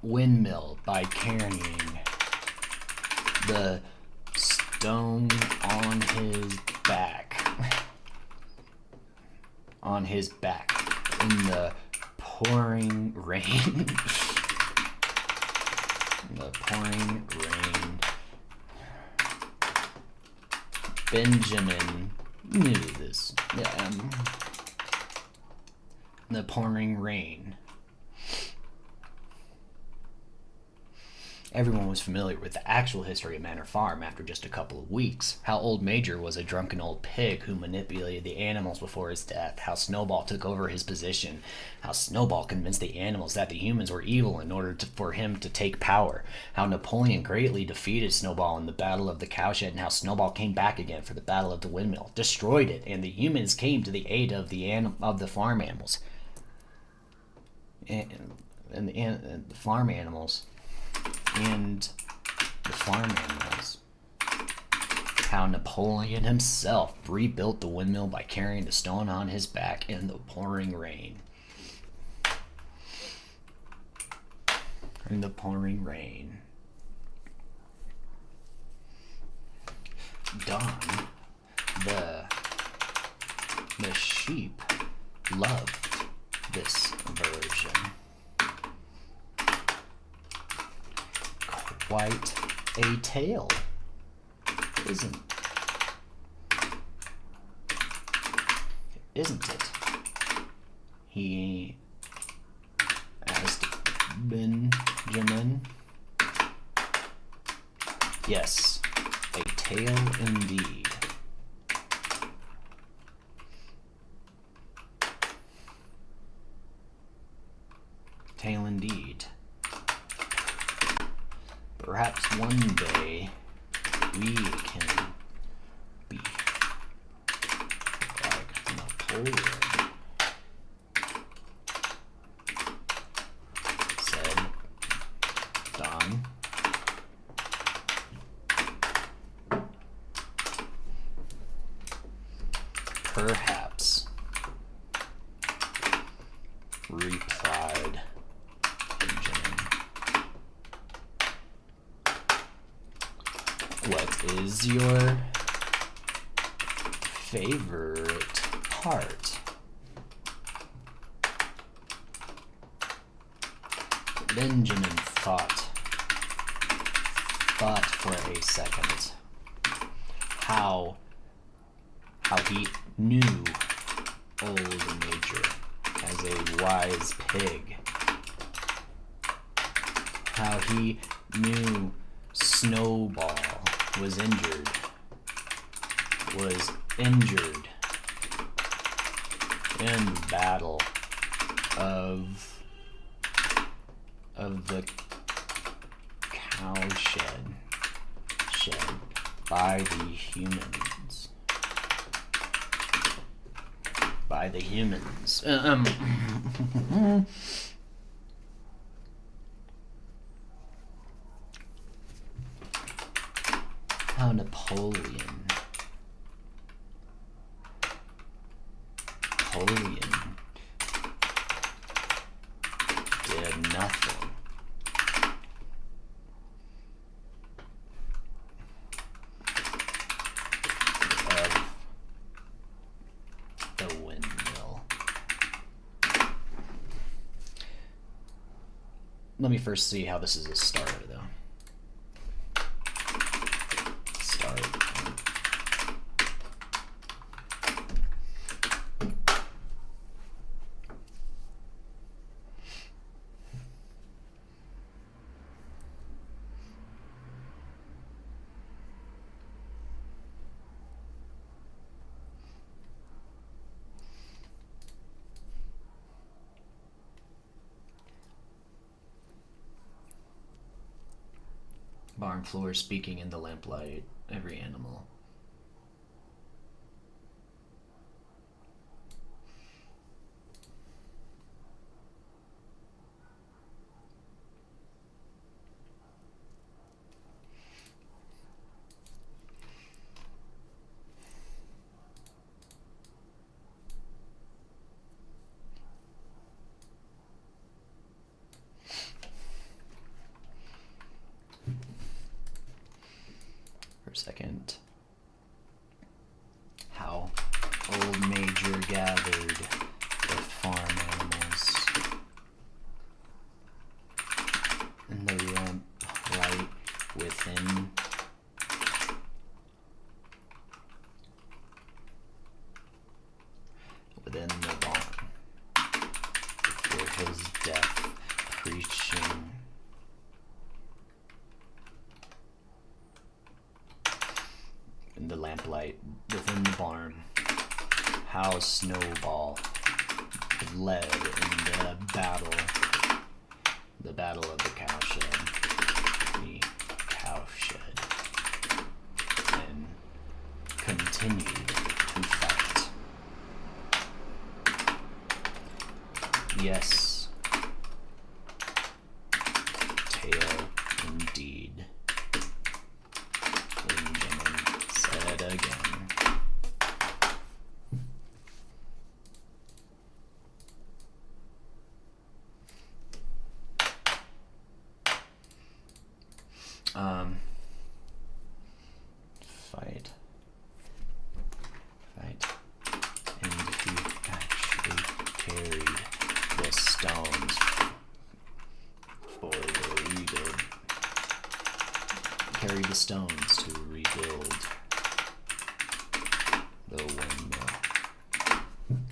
windmill by carrying the stone on his back. On his back in the pouring rain. The pouring rain. Benjamin knew this. The pouring rain. Everyone was familiar with the actual history of Manor Farm after just a couple of weeks. How Old Major was a drunken old pig who manipulated the animals before his death. How Snowball took over his position. How Snowball convinced the animals that the humans were evil in order for him to take power. How Napoleon greatly defeated Snowball in the Battle of the Cowshed, and how Snowball came back again for the Battle of the Windmill, destroyed it, and the humans came to the aid of the farm animals. And the farm animals. And the farm animals. How Napoleon himself rebuilt the windmill by carrying the stone on his back in the pouring rain. In the pouring rain. Don, the sheep, loved this version. Quite a tale, isn't it? He asked Benjamin. Yes, a tale indeed. Tale indeed. Perhaps one day we can be like Napoleon, said Don. Perhaps, replied Benjamin. What is your favorite part? Benjamin thought for a second. How he knew Old Major as a wise pig. How he knew Snowball was injured in the battle of the cowshed by the humans. How Napoleon did nothing. Of the windmill. Let me first see how this is a starter, though. Barn floor speaking in the lamplight, every animal. a second. How Old Major gathered the farm animals in the lamplight within the barn before his death, preaching in the lamplight within the barn how Snowball led in the battle of the cowshed, and continued to fight. Yes, tale indeed, Benjamin said again. Fight. And he actually carried the stones for the rebuild. Carried the stones to rebuild the windmill.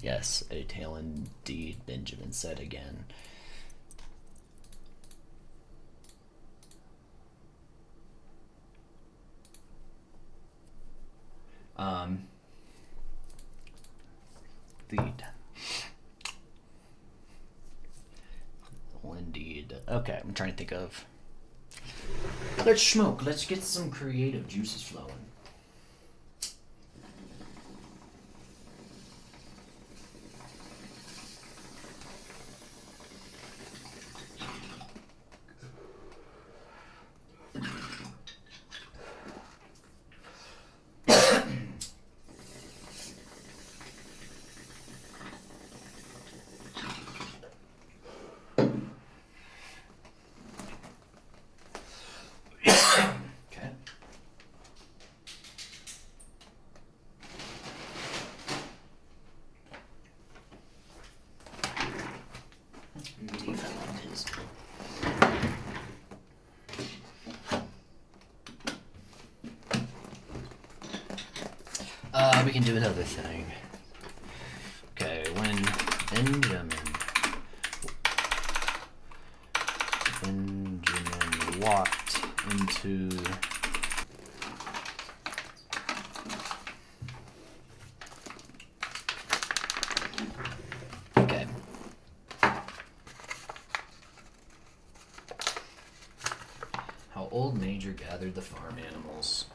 Yes, a tale indeed, Benjamin said again. Indeed. Well, indeed. Okay, I'm trying to think of. Let's smoke. Let's get some creative juices flowing. We can do another thing. Okay, when Benjamin walked into okay. How Old Major gathered the farm animals.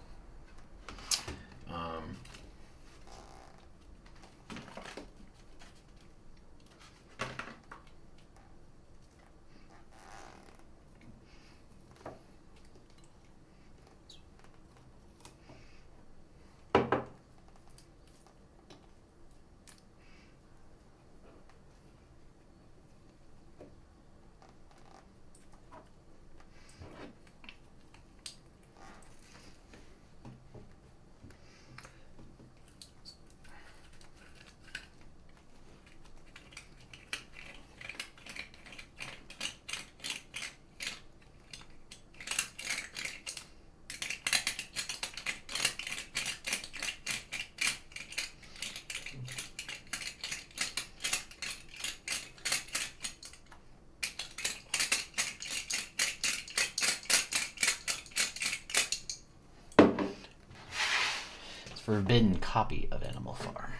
Forbidden copy of Animal Farm.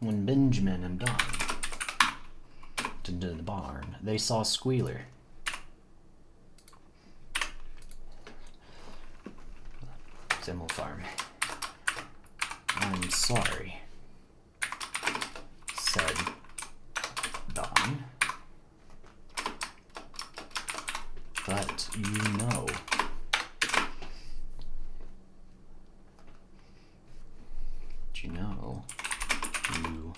When Benjamin and Don went into the barn, they saw Squealer. It's Animal Farm. I'm sorry, said Don, but you know you know you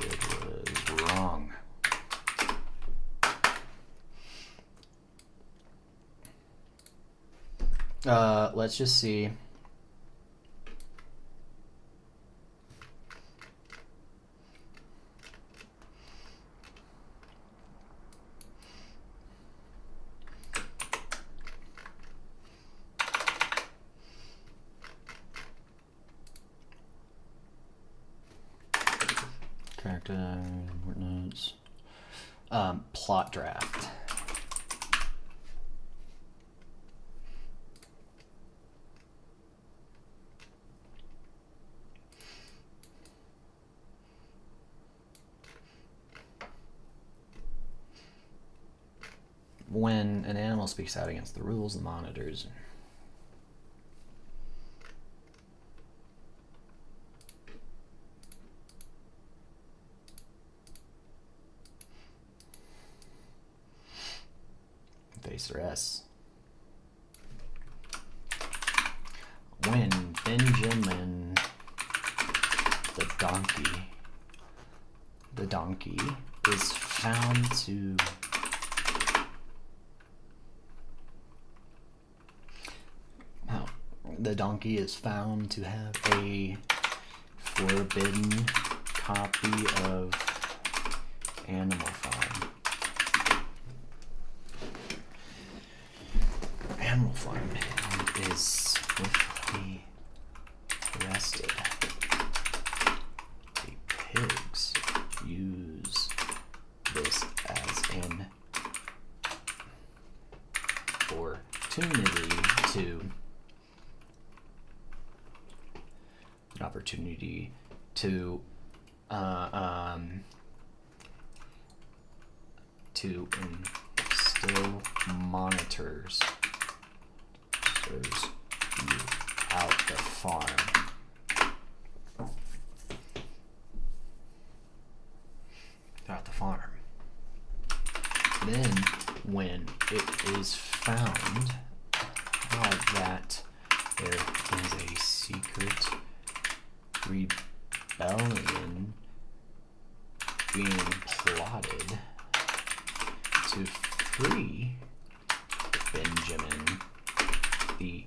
did was wrong. Let's just see. Character notes. Plot draft. When an animal speaks out against the rules, the monitors. Face or S. When Benjamin the donkey is found to the donkey is found to have a forbidden copy of Animal Farm. Animal Farm is swiftly arrested. The pigs use this as an opportunity to instill monitors you out the farm. Out the farm. Then, when it is found that there is a secret rebellion being plotted to free Benjamin, the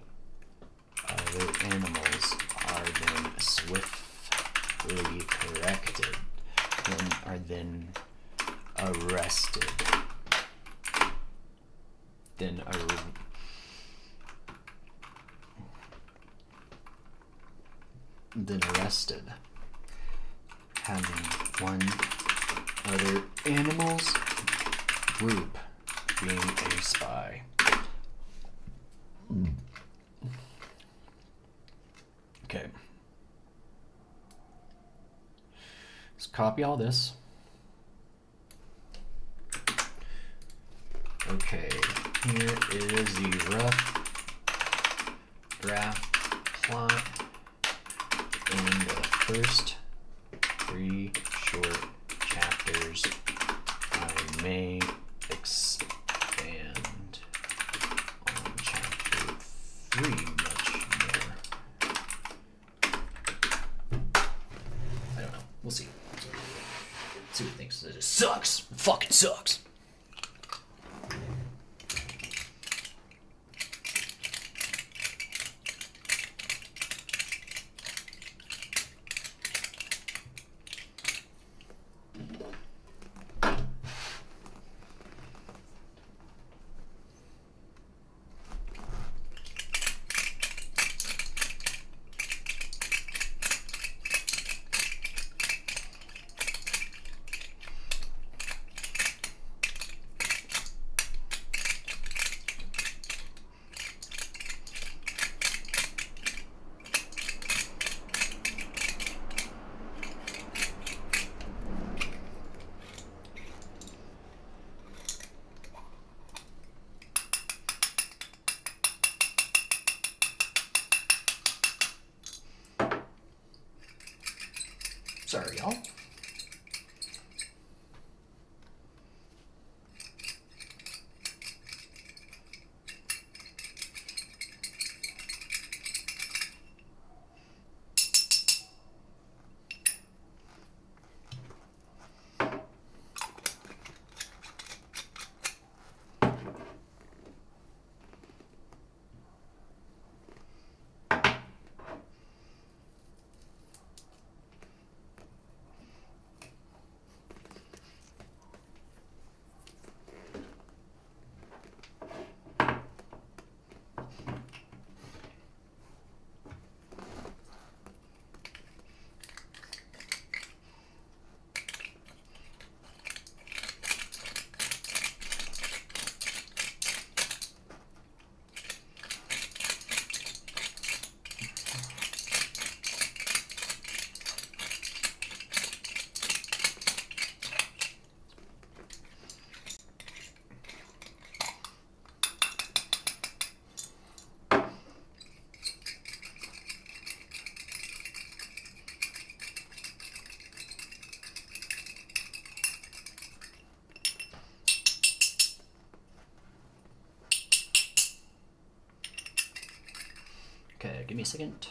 other animals are then swiftly corrected and are then arrested. Then arrested, having one other animal's group being a spy. Okay. Let's copy all this. Okay, here is the rough draft plot in the first 3 short chapters. I may expand on chapter 3 much more. I don't know. We'll see. See what he thinks. It just sucks. It fucking sucks. Sorry, y'all. a second.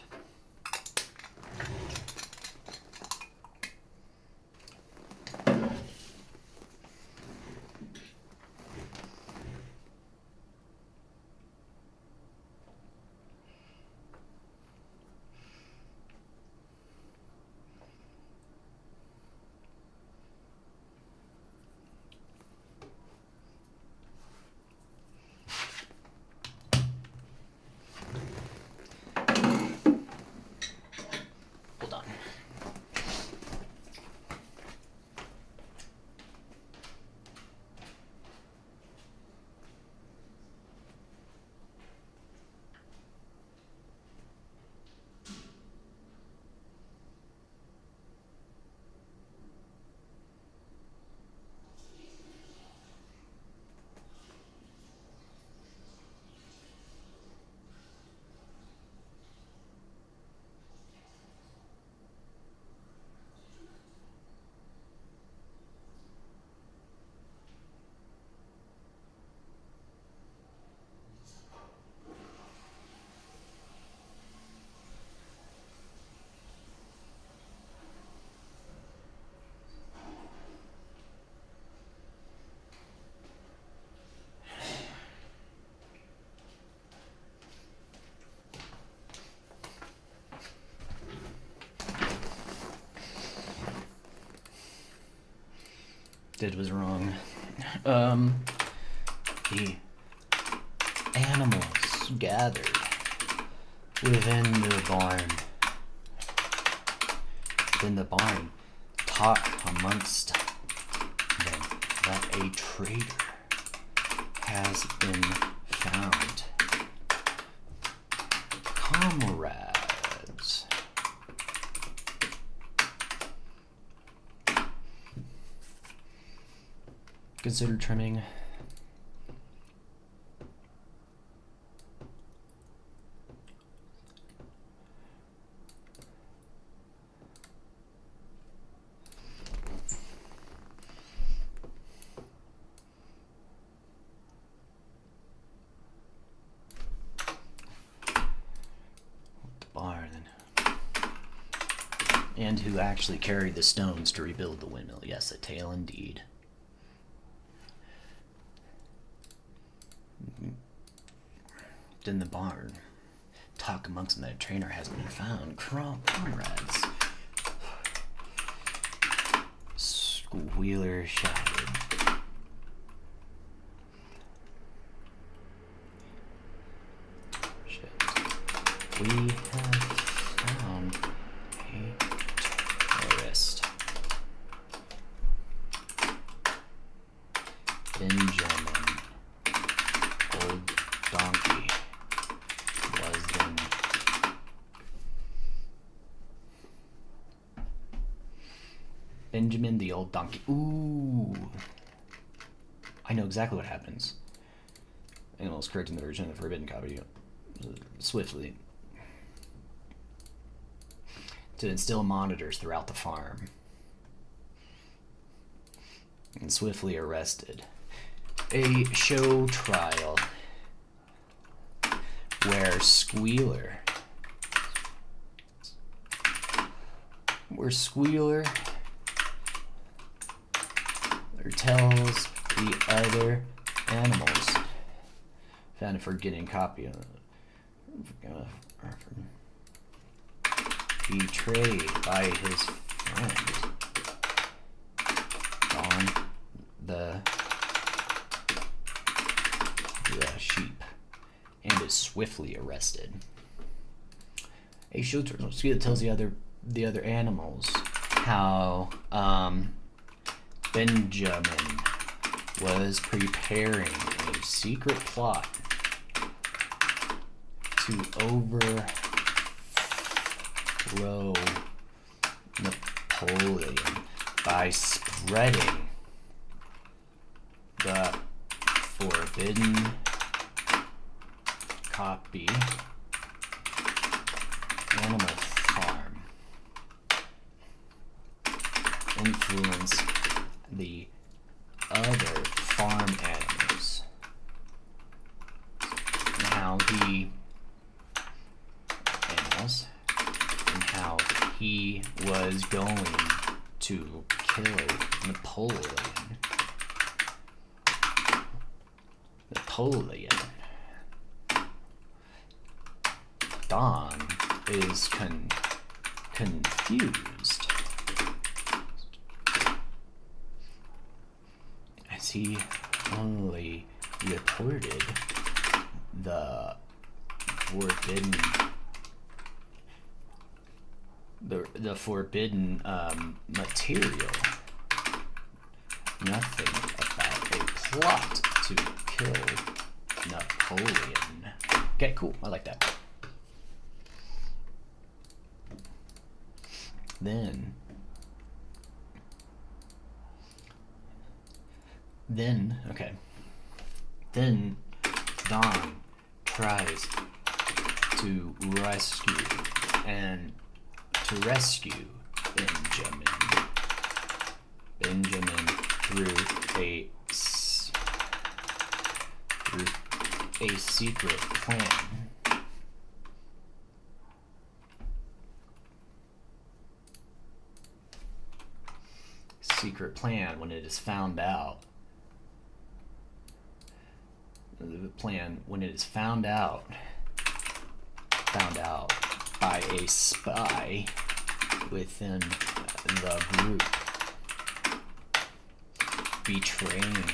Hold on. Did was wrong. The animals gathered within the barn. Within the barn, talk amongst them that a traitor has been found. Comrades. Consider trimming. The barn. And who actually carried the stones to rebuild the windmill? Yes, a tale indeed. In the barn, talk amongst them that a trainer has been found. Comrades. Squealer shouted. Shit. We have found a terrorist. Benjamin, old donkey. Benjamin the old donkey. Ooh. I know exactly what happens. Animals correcting the version of the forbidden copy swiftly. To instill monitors throughout the farm. And swiftly arrested. A show trial where Squealer tells the other animals. Found a forgetting copy of betrayed by his friend on the sheep and is swiftly arrested. A show tells the other animals how Benjamin was preparing a secret plot to overthrow Napoleon by spreading the forbidden copy Animal Farm. Influence the other farm animals. Now he and has, and how he was going to kill Napoleon. Don is confused as he only reported the forbidden material. Nothing about a plot to kill Napoleon. Okay, cool. I like that. Then Don tries to rescue Benjamin through a secret plan. Secret plan when it is found out. The plan when it is found out by a spy within the group, betraying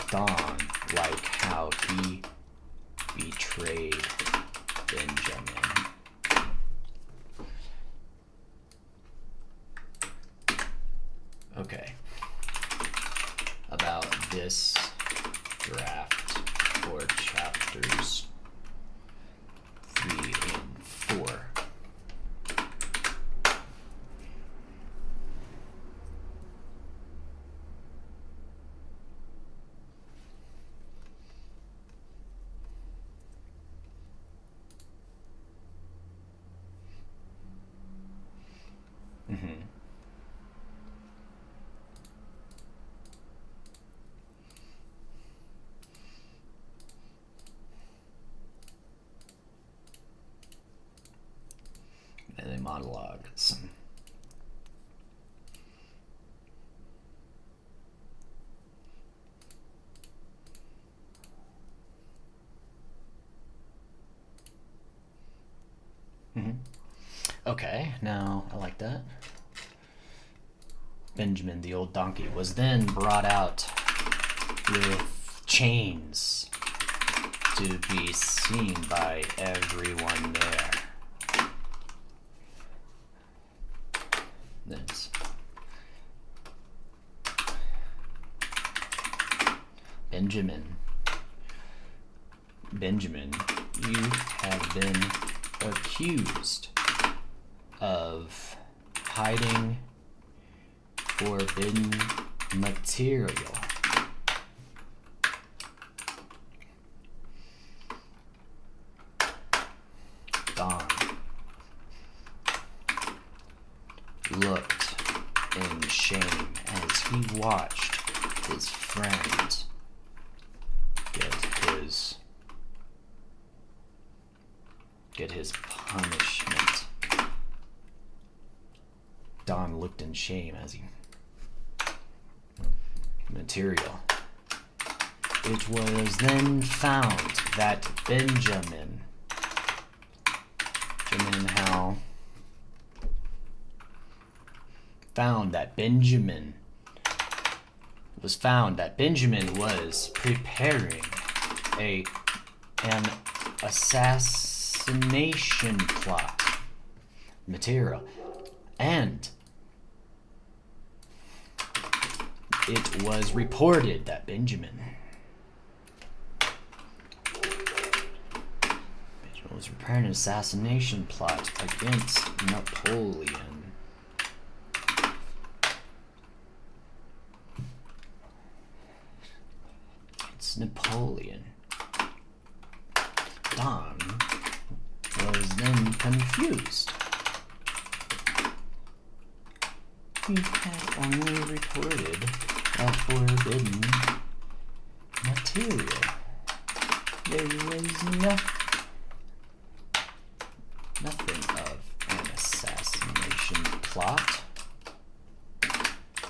Don like how he betrayed Benjamin. Okay. About this draft for chapters 3 and 4. And a monologue. Okay, now I like that. Benjamin, the old donkey, was then brought out with chains to be seen by everyone there. This. Benjamin, you have been accused of hiding forbidden material. Don looked in shame as he watched his friend get his punishment. Don looked in shame as he material. It was then found that Benjamin was preparing an assassination plot material, and it was reported that Benjamin was preparing an assassination plot against Napoleon. It's Napoleon. Don was then confused. He had only reported a forbidden material. There was nothing of plot?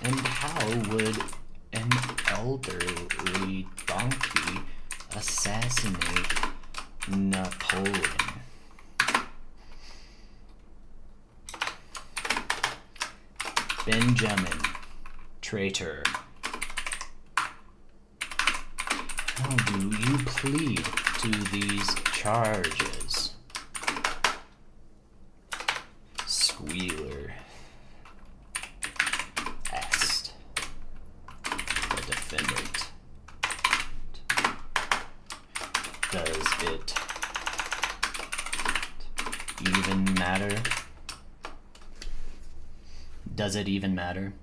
And how would an elderly donkey assassinate Napoleon? Benjamin, traitor. How do you plead to these charges? Squealer asked the defendant. Does it even matter? Does it even matter?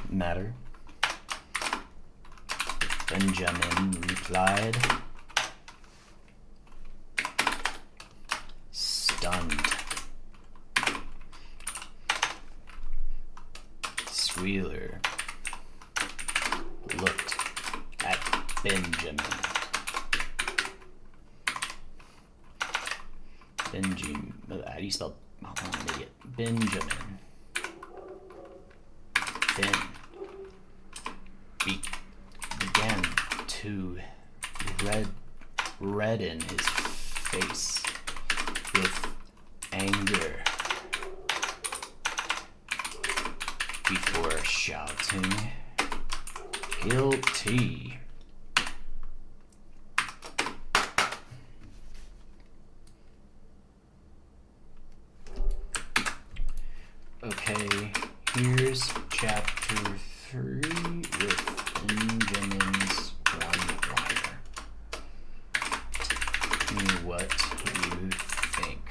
Matter? Benjamin replied, stunned. Squealer looked at Benjamin. How do you spell? Oh, I'm an idiot. Benjamin. Then began to redden his face with anger before shouting, "Guilty." Okay, here's chapter 3 with Benjamin's one-liner. Tell me what you think.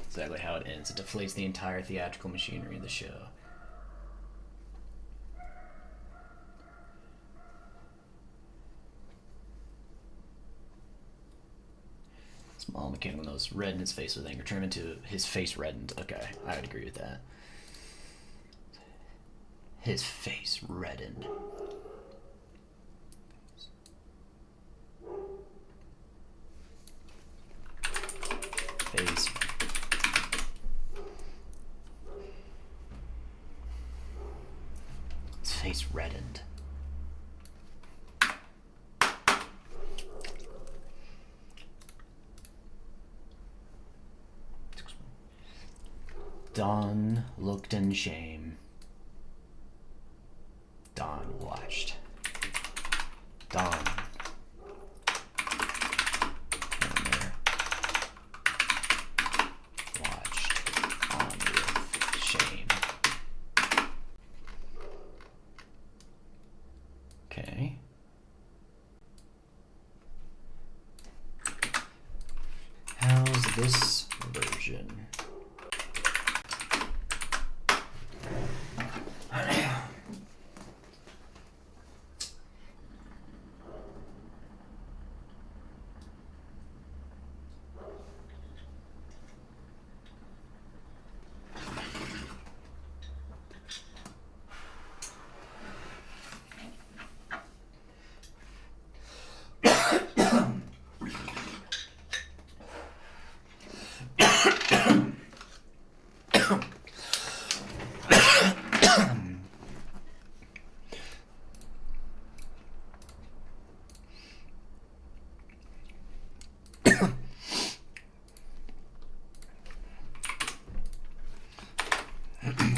Exactly how it ends. It deflates the entire theatrical machinery of the show. Small mechanical nose red in his face with anger. Turn him into his face reddened. Okay, I would agree with that. His face reddened. Face. His face reddened. Don looked in shame. Don watched. Don. Watched on with shame. Okay. How's this version?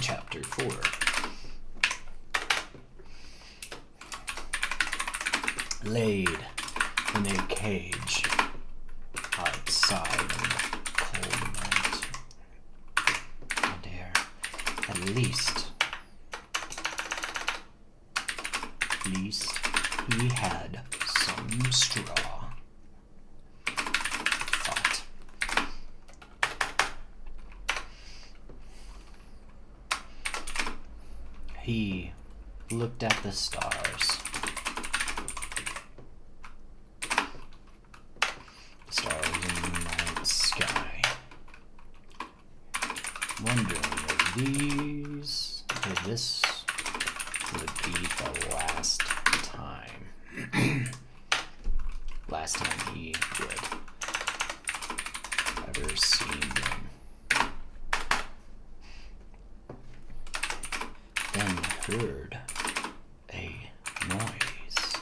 Chapter 4. Laid in a cage outside in the cold night. And air, at least he had some straw. Thought. He looked at the stars. these. Okay, this would be the last time. Last time he would ever seen them. Then heard a noise,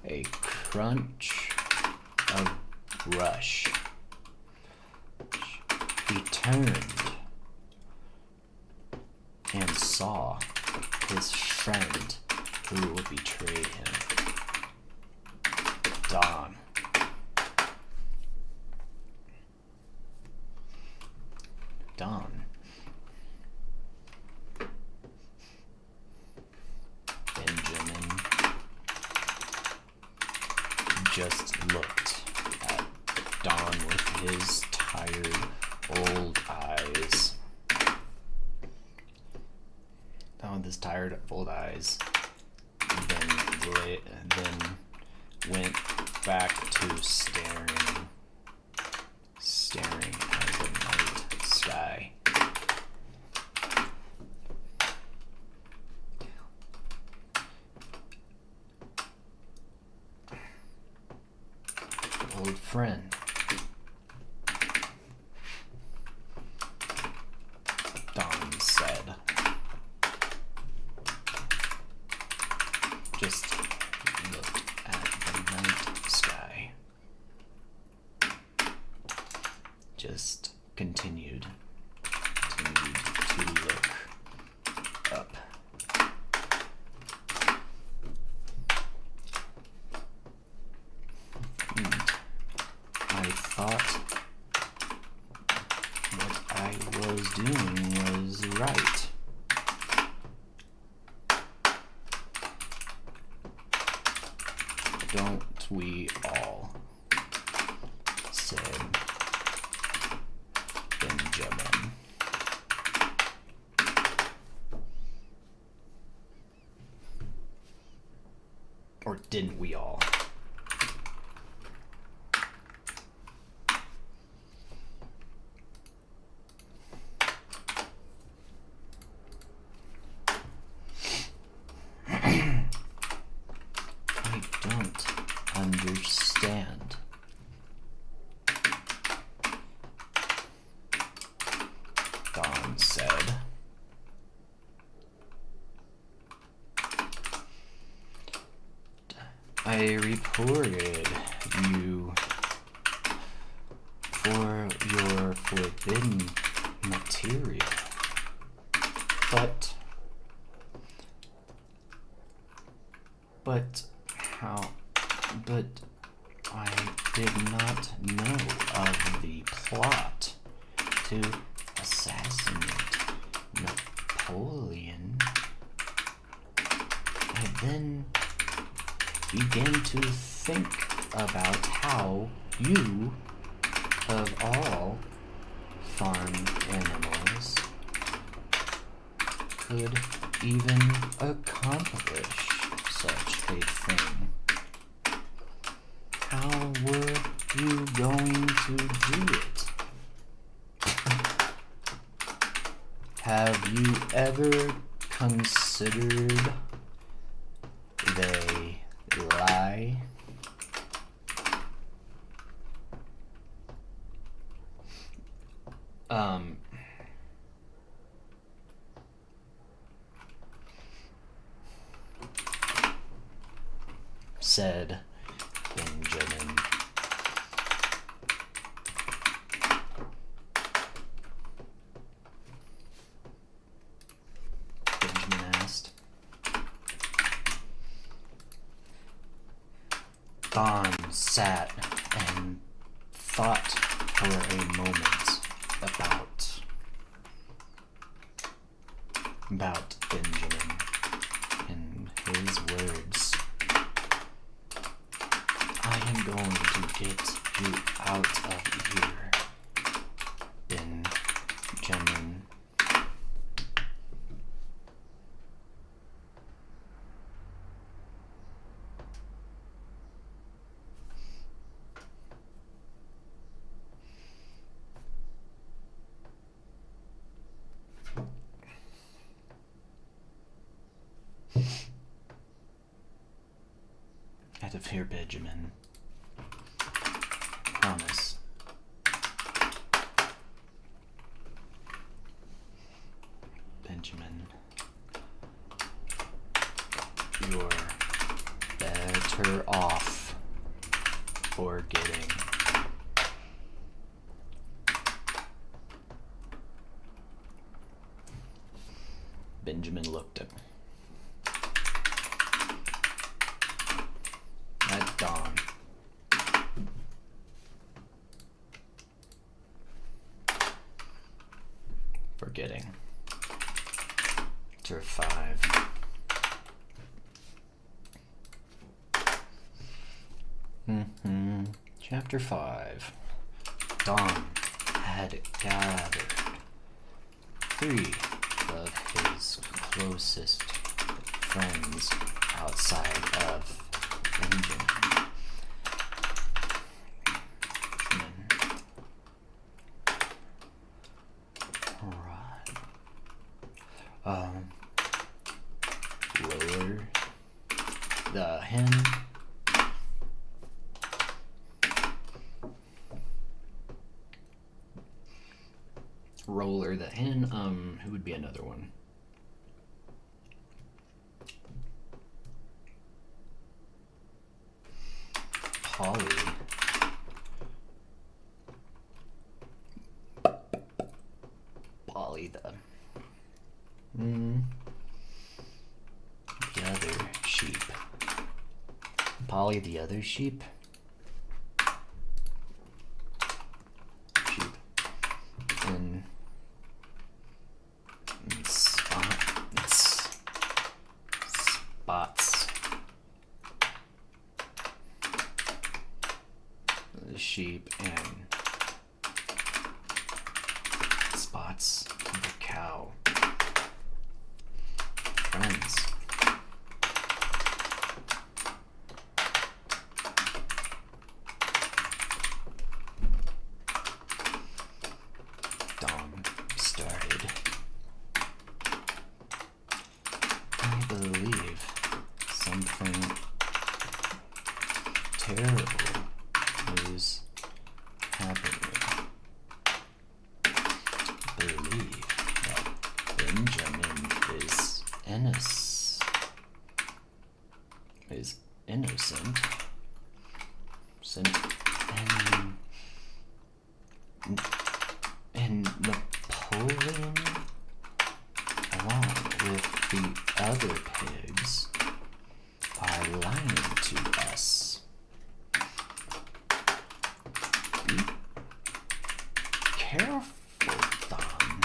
a crunch of brush. He turned and saw his friend who betrayed him, Don. Don. Benjamin just looked at Don with his tired old eyes. Don with his tired old eyes. Then went back to staring at the night sky. Old friend. Don said. Just looked at the night sky. Just continued to look up. I thought what I was doing was right. Don't we all? Said Benjamin. Or didn't we all? I don't understand. Don said. I reported you for your forbidden material, but I did not know of the plot to assassinate Napoleon. I then began to think about how you, of all farm animals, could even accomplish such a thing. How were you going to do it? Have you ever considered they lie? Said Benjamin. Benjamin asked. Don sat and thought for a moment about Benjamin and his words. I am going to get you out of here, Benjamin. out of here, Benjamin. Promise. Benjamin. You're better off forgetting. Benjamin looked at Dawn. Forgetting. Chapter 5. Chapter 5. Dawn had gathered 3 of his closest friends outside of Benjamin. Roller, the hen, Roller the hen, who would be another one? Polly. Polly the other sheep. Polly the other sheep. And Spots. The sheep and Spots the cow. Friends. Dawn started. I believe something terrible is happening. I believe that Benjamin is innocent. And Napoleon, along with the other pigs, are lying to us. Be careful, Don.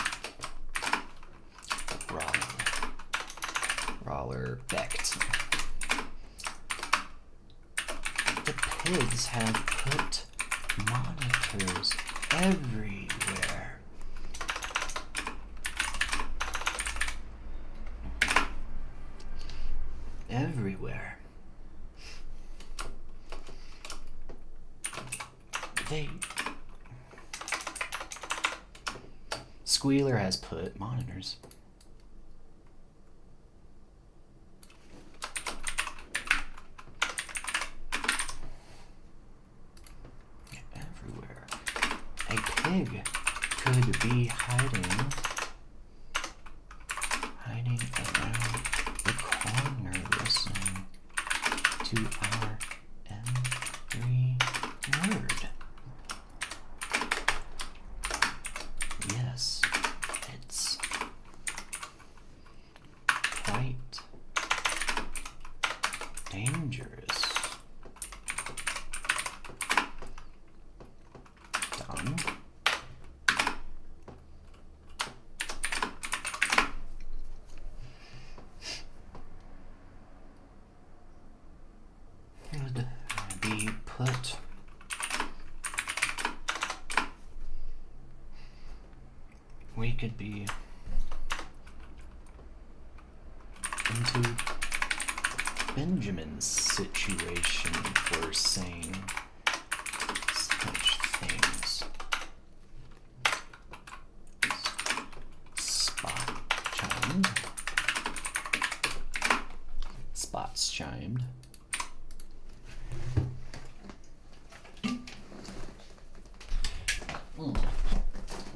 Roller becked. The pigs have put monitors everywhere. Everywhere. Squealer has put monitors. Everywhere. A pig could be hiding around the corner listening to our every word. Yes, it's quite dangerous. Done. Could be put we could be into Benjamin's situation for saying such things. Spots chimed.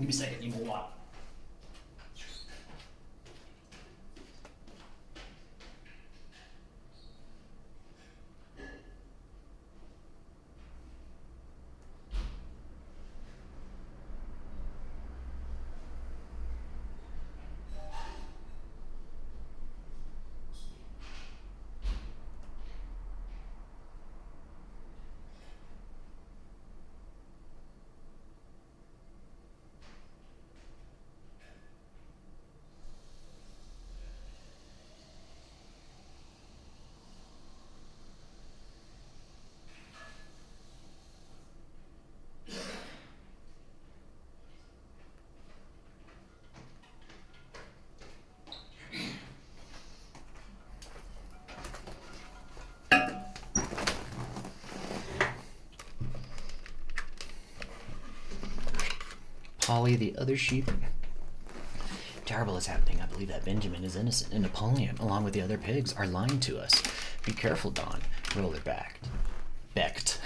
me a second, you will walk. Polly, the other sheep. Terrible is happening. I believe that Benjamin is innocent, and Napoleon, along with the other pigs, are lying to us. Be careful, Don. Roller backed. Becked.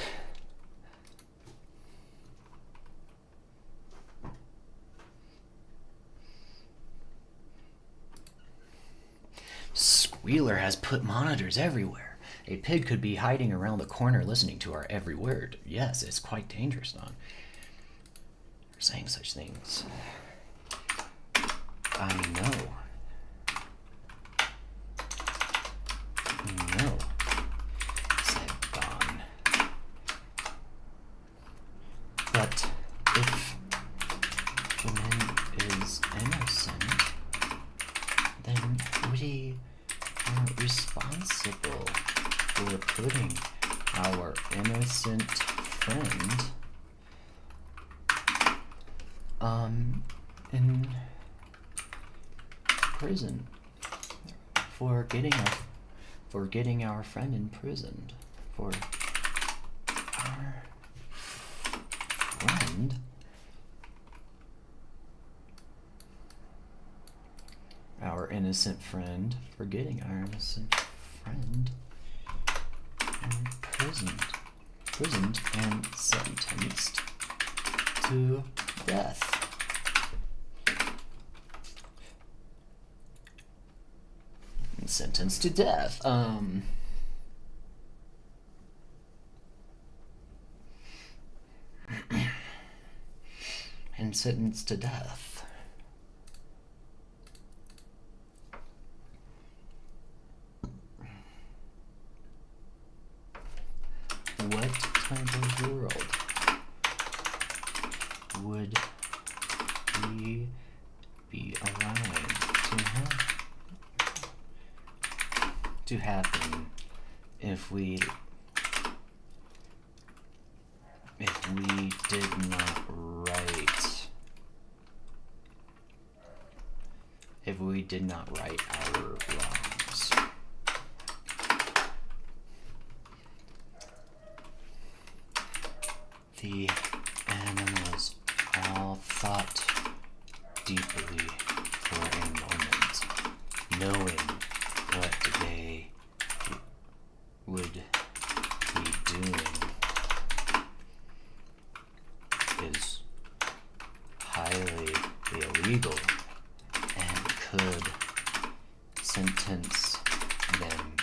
Squealer has put monitors everywhere. A pig could be hiding around the corner listening to our every word. Yes, it's quite dangerous, Don. Saying such things. I know. No, said Don. But if the man is innocent, then we are responsible for putting our innocent friend in prison for getting our friend imprisoned for our friend our innocent friend for getting our innocent friend imprisoned and sentenced to death. Sentenced to death. And sentenced to death. What type of world would we be allowing to happen if we did not right our wrongs? The animals all thought deeply for a moment, knowing what they would be doing is highly illegal and could sentence them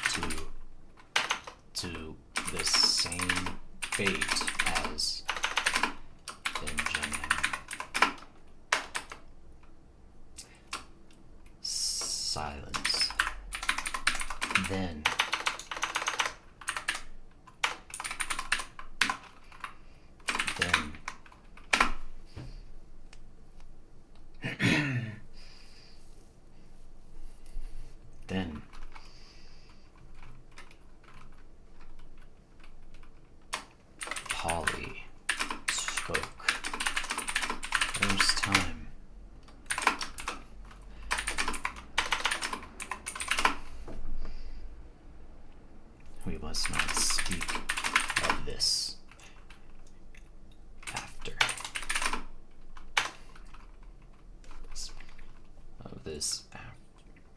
to the same fate as Benjamin. Silence. Then Polly spoke. First time. We must not speak of this after.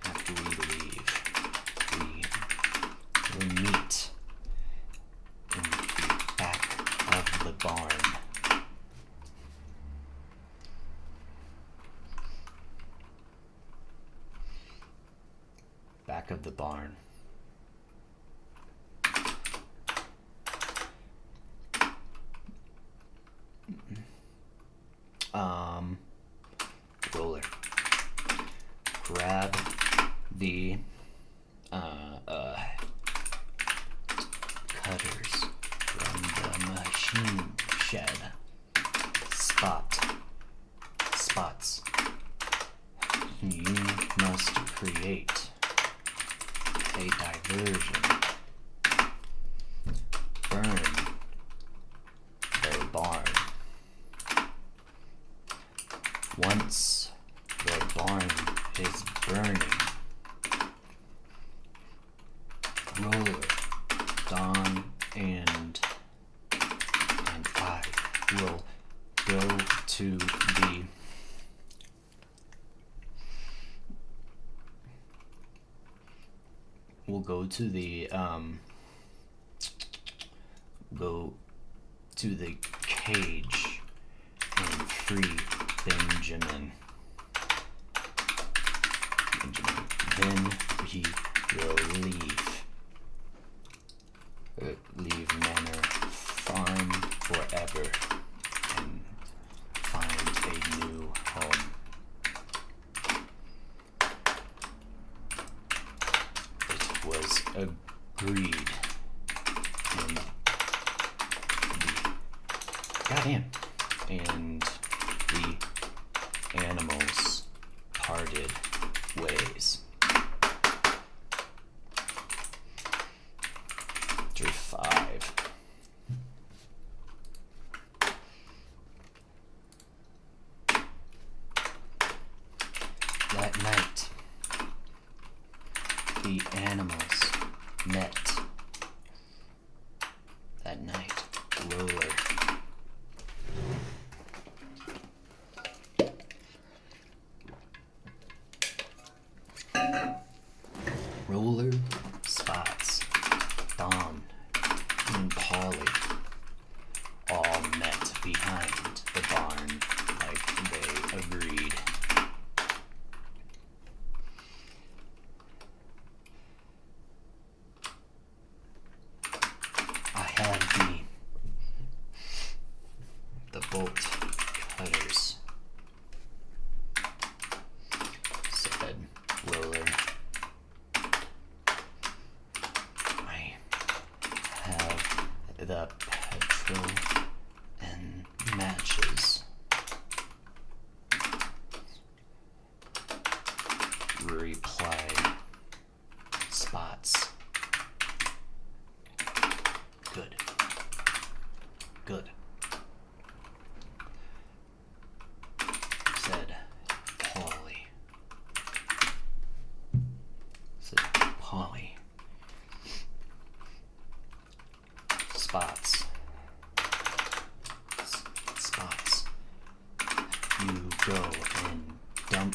After we leave. We will meet in the back of the barn. of the barn. Roller. Grab the cutters from the machine shed. Spots. You must create a diversion. Burn the barn. Once the barn is burning, Roller, Don, and I will go to the cage and free Benjamin. Then we will leave Manor Farm forever and find a new home. It was agreed. And the animals parted ways. Chapter 5. That night, the animals met. That night, Roller Spots, Don, and Polly all met behind the barn like they agreed. I have the bolt cutters, said Roller. The petrol and matches. Replied Spots. Good. Said Polly. Spots. You go and dump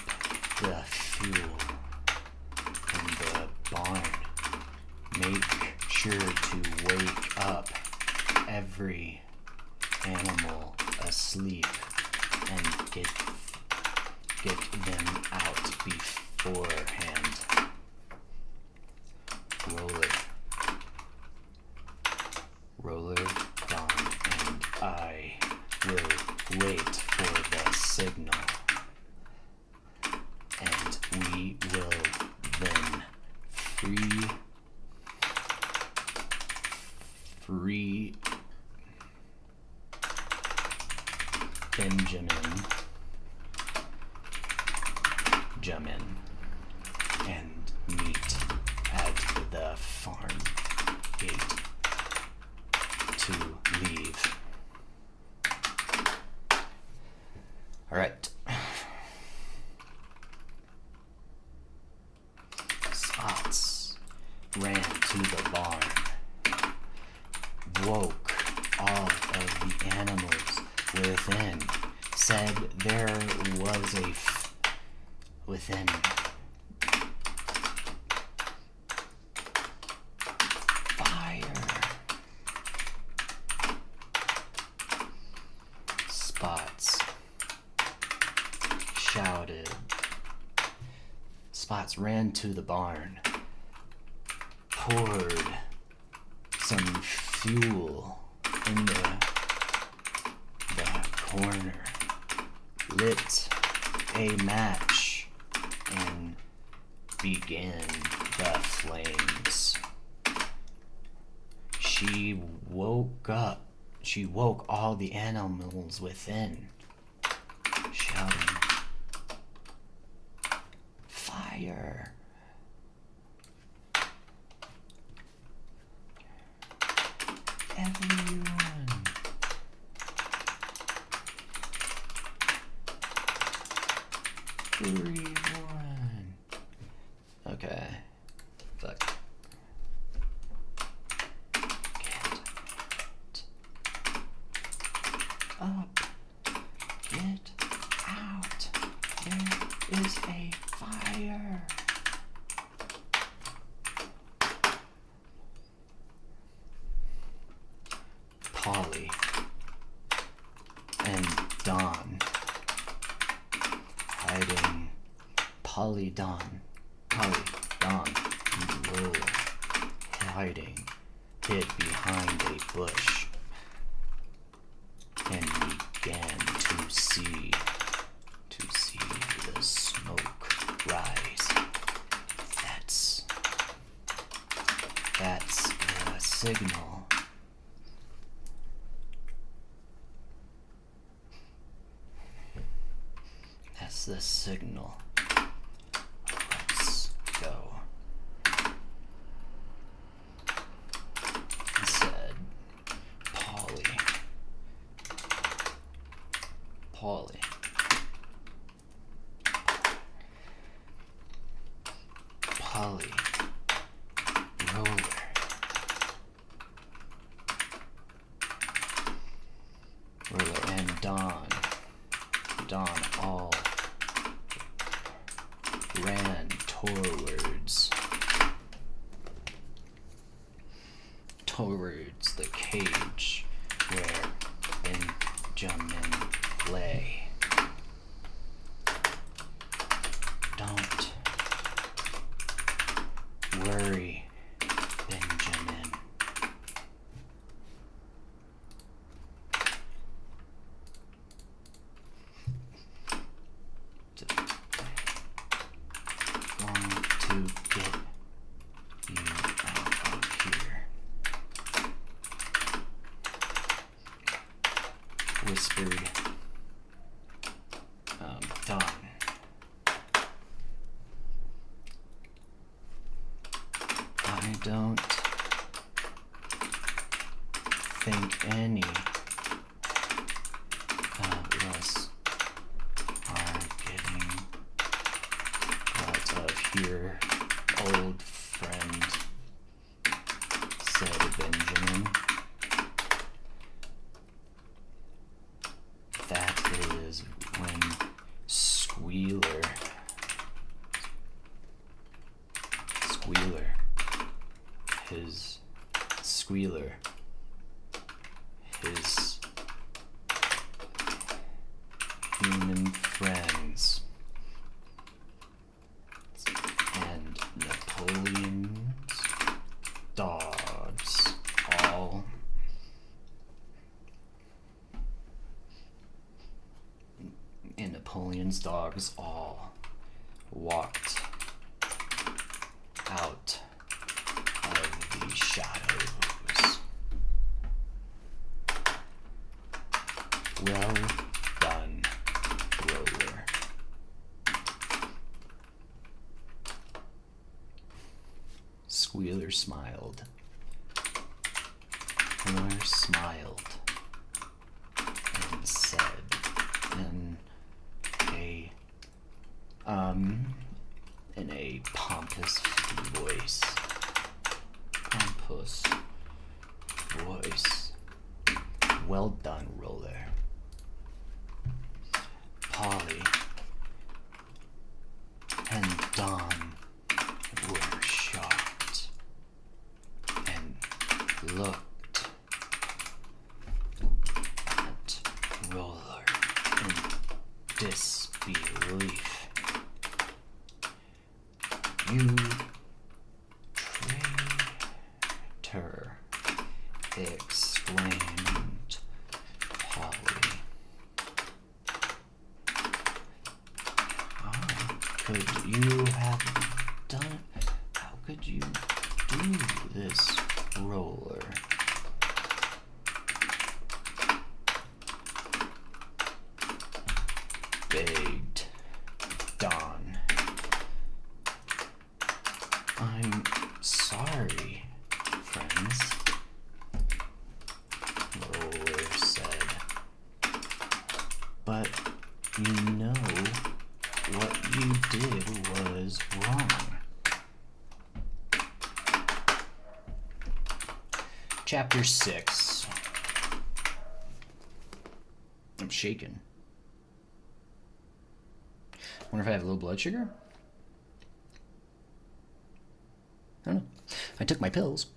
the fuel in the barn. Make sure to wake up every animal asleep and get them out beforehand. Roller, Don, and I will wait for the signal, and we will then free Benjamin and meet at the farm gate to leave. All right. Spots ran to the barn, woke all of the animals within, said there was within. Fire. Spots shouted. Spots ran to the barn, poured some fuel in the corner, lit a match, and began the flames. She woke up. She woke all the animals within, shouting, "Fire!" Everyone. Everyone. Okay. Fuck. Up. Get out. There is a fire. Polly and Dawn hiding. Polly, Dawn, and Lola hiding, hid behind a bush, and began to see the smoke rise. That's the signal. That's the signal. Let's go. He said, Polly. Roller and Dawn all ran towards the cage where Benjamin lay. Don't worry, Benjamin. Going to get you out of here, whispered Dawn. I don't think any of us are getting out of here, old friend, said Benjamin. That is when Squealer, his human friends, and Napoleon's dogs all walked out of the shadows. Well done, Roller. Squealer smiled. Roller smiled and said in a pompous voice. Well done, Roller. Polly and Dawn were shocked and looked at Roller in disbelief. You trade exclaimed Polly. How could you do this, Roller? Begged Don. I'm sorry, friends, Roller said. But you know what you did was wrong. Chapter 6. I'm shaking. Wonder if I have low blood sugar? I don't know. I took my pills.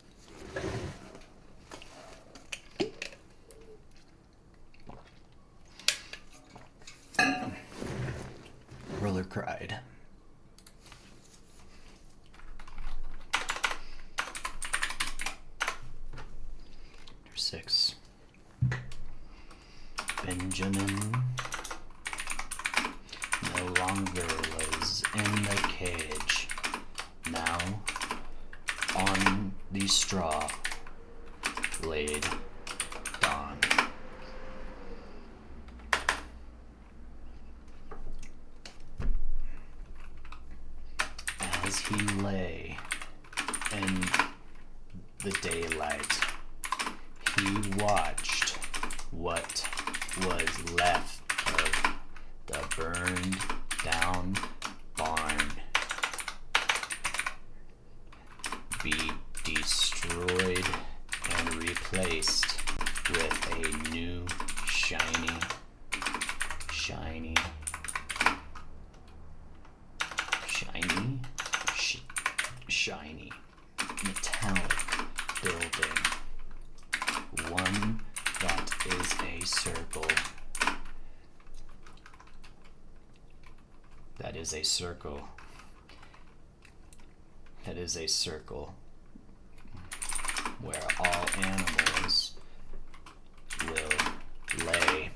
Roller cried. Chapter 6. Benjamin no longer was in the cage. Now, on the straw, laid Don. As he lay in the daylight, he watched what was left of the burned down barn be destroyed and replaced with a new shiny metallic building, one that is a circle. That is a circle where all animals will lay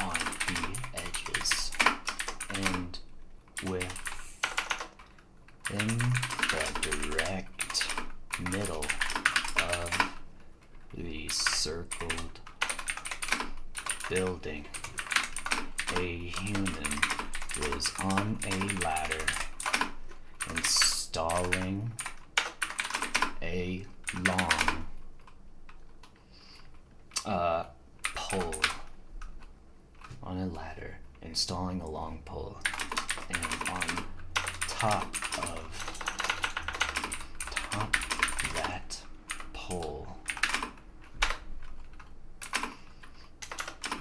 on the edges, and within the direct middle of the circled building, a human was on a ladder installing a long pole on a ladder, installing a long pole, and on top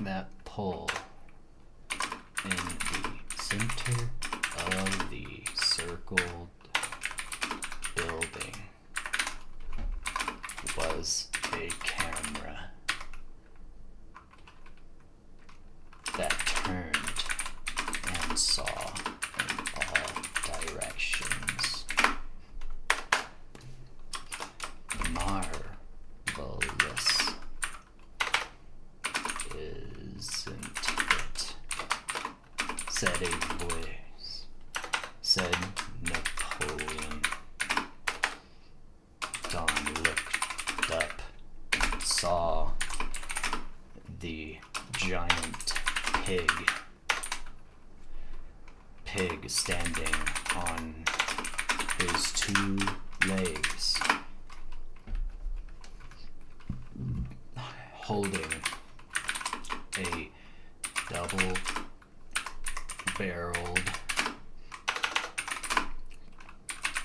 that pole, in the center of the circled building was a camera that turned and saw in all directions. Marvelous, isn't it? Said a voice. Said Napoleon. Don looked up, saw the giant pig standing on his two legs, holding a double-barreled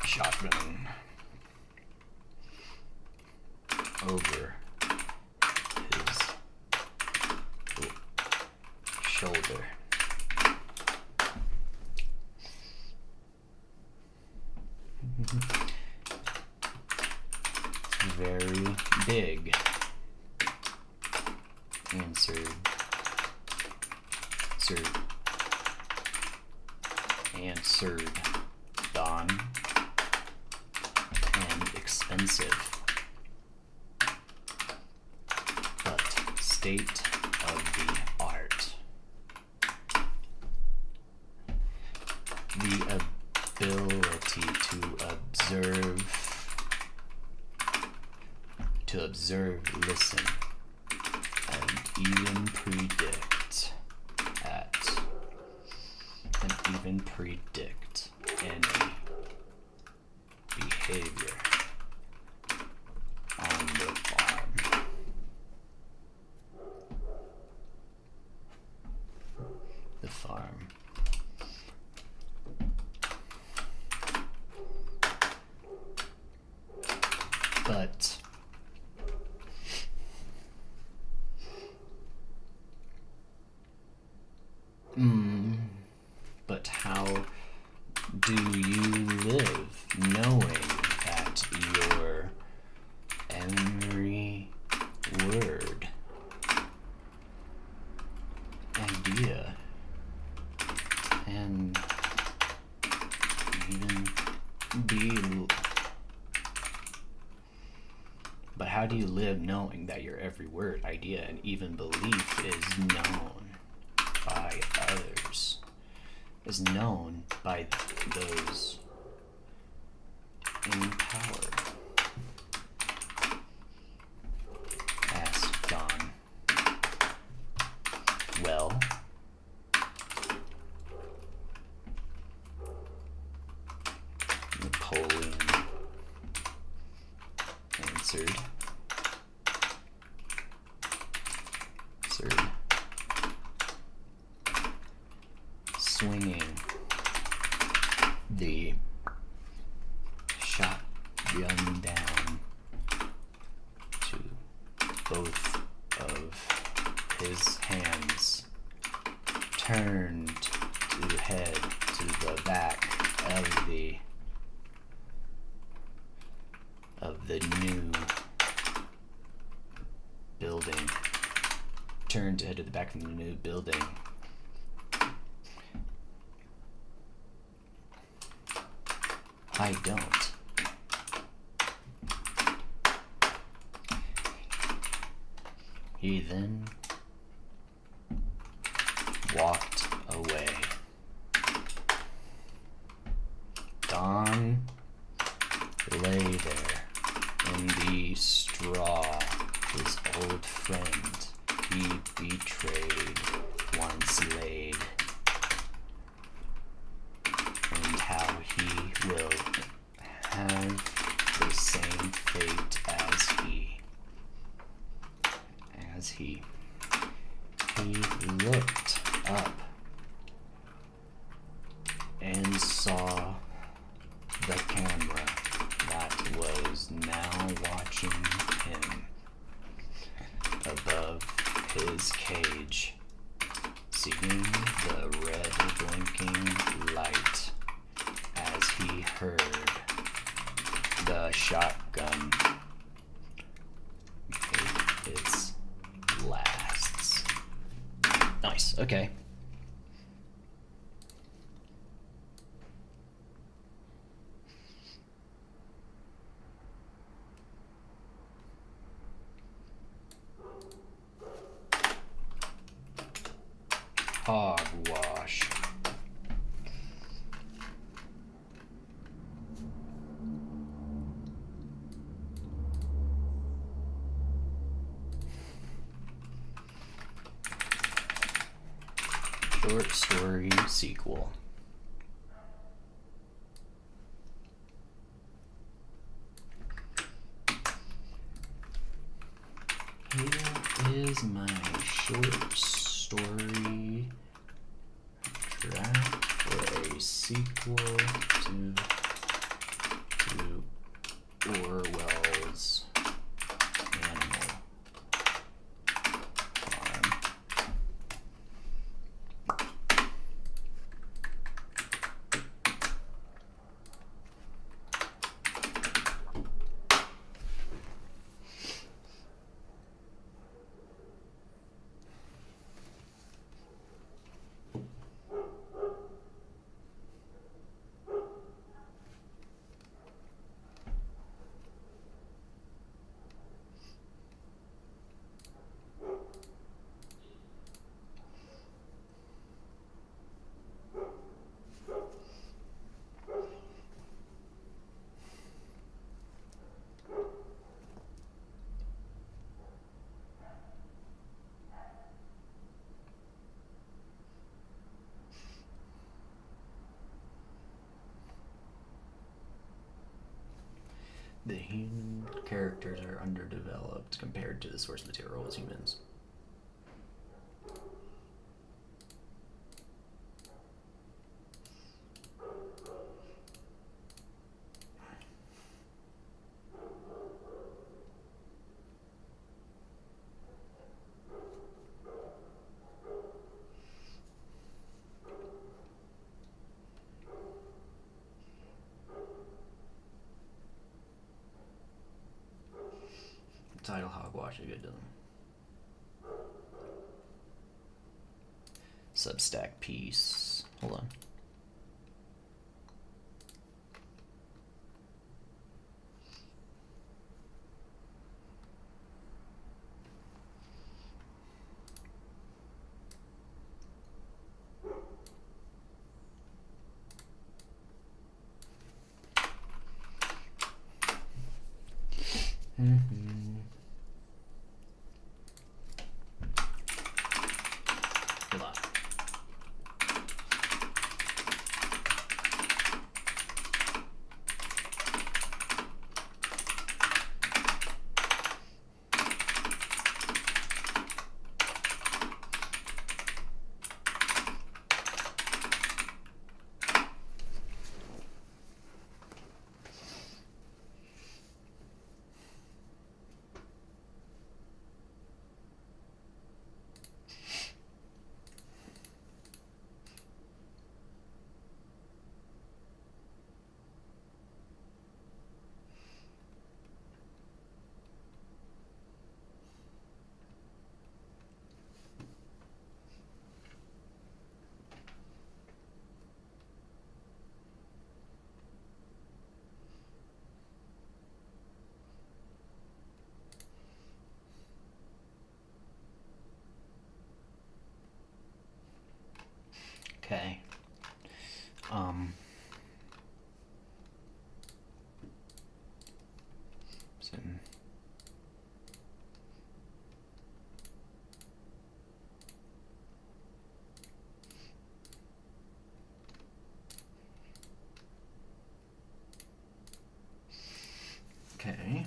shotgun over his shoulder. Very big, answered Don, and expensive, state of the art. The ability to observe, listen, and even predict any behavior on the farm. The farm. But but how do you live knowing that your every word, idea, and even but how do you live knowing that your every word, idea, and even belief is known by others, is known by those in power? Asked Don. Well, Napoleon answered. Swinging the shotgun down to both of his hands, turned to head to the back of the new building. Turned to head to the back of the new building. I don't. He then walked away. Don lay there in the straw, his old friend he betrayed once laid, and how he will have the same fate as he looked up and saw the camera that was now watching him above his cage, seeing the red blinking light as he heard the shotgun make its blasts. Nice, okay. Hogwash. Short story sequel. Here is my short story draft for a sequel to Orwell's Animal Farm. characters are underdeveloped compared to the source material as humans. Title hogwash a good to them. Substack piece. Hold on. Hold on. Okay. So okay.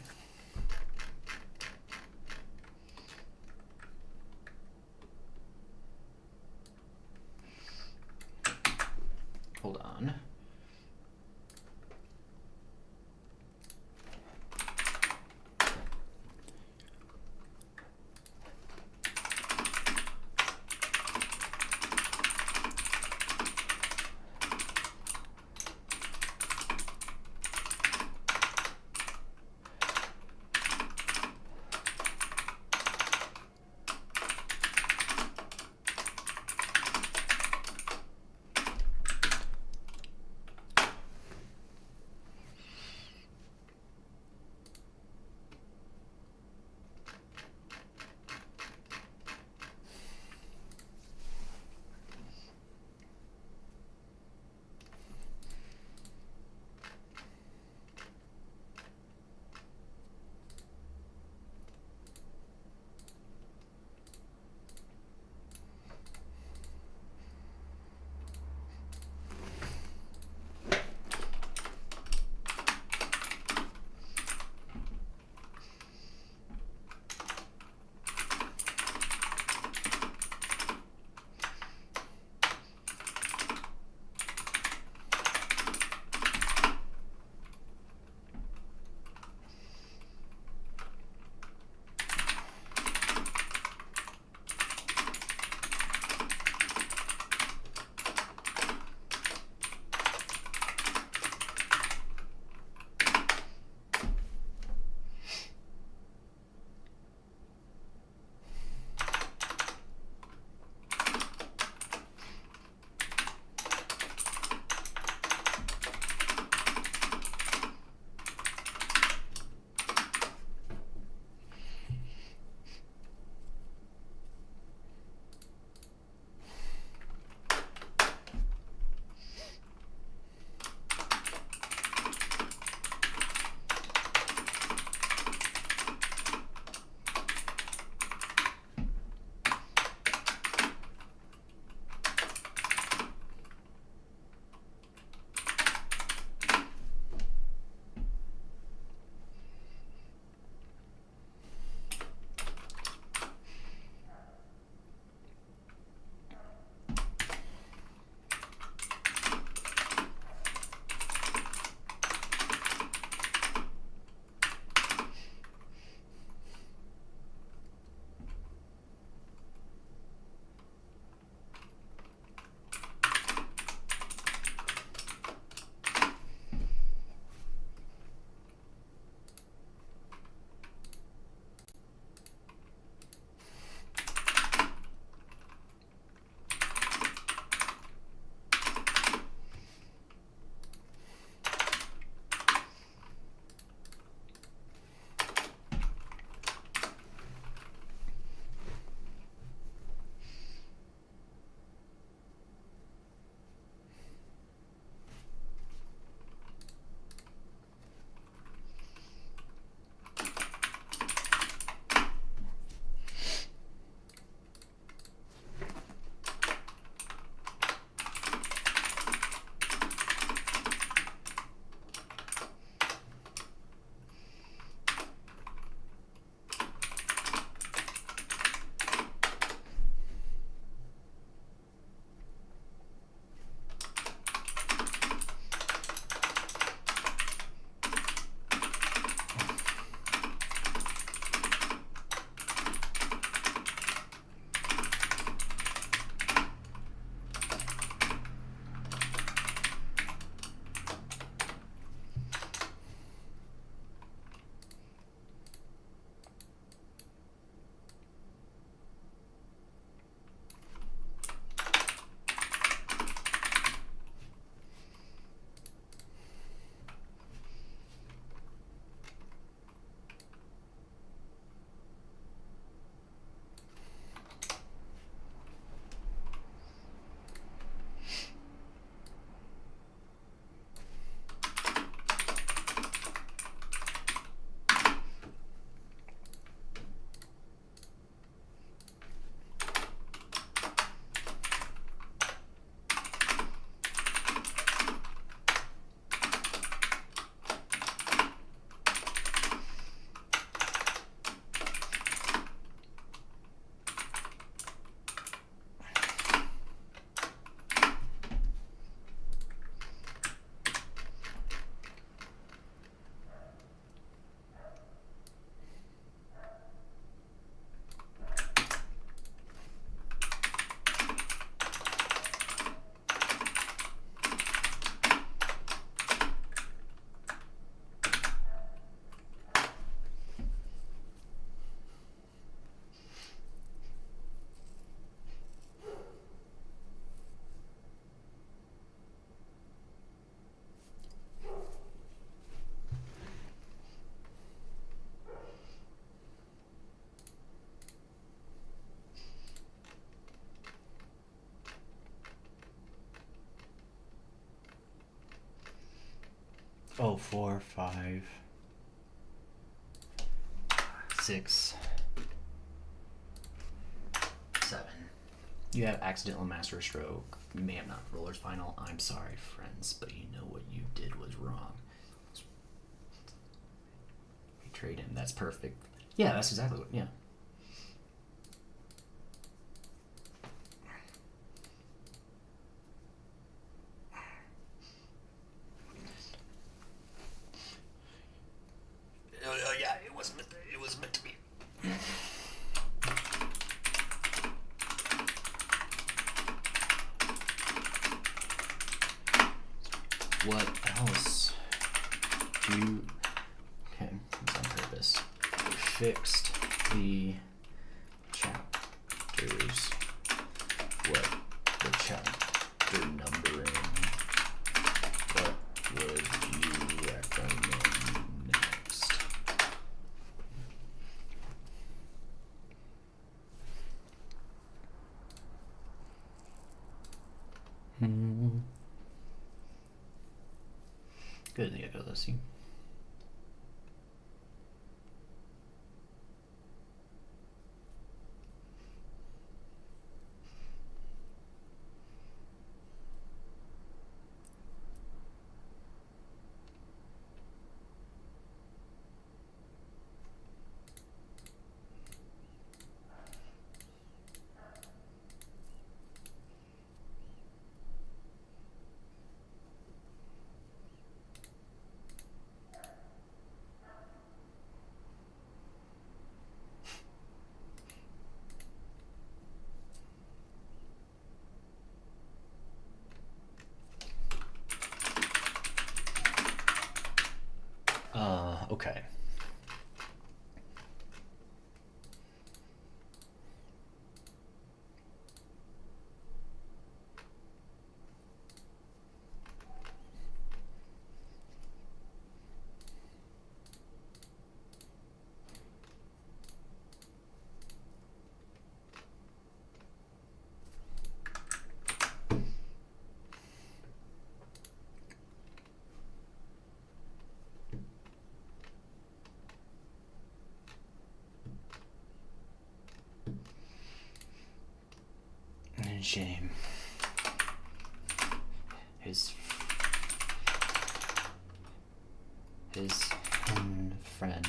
Oh, 4, 5, 6, 7. You have accidental master stroke. You may have not roller's final. I'm sorry, friends, but you know what you did was wrong. We trade him. That's perfect. Yeah, that's exactly what. Yeah. Yeah, it was meant to be. What else? Okay, it's on purpose. We fixed the chapters. What the chapter numbering? What would you recommend next? Good, yeah, go, let's see. Okay. Shame. His friend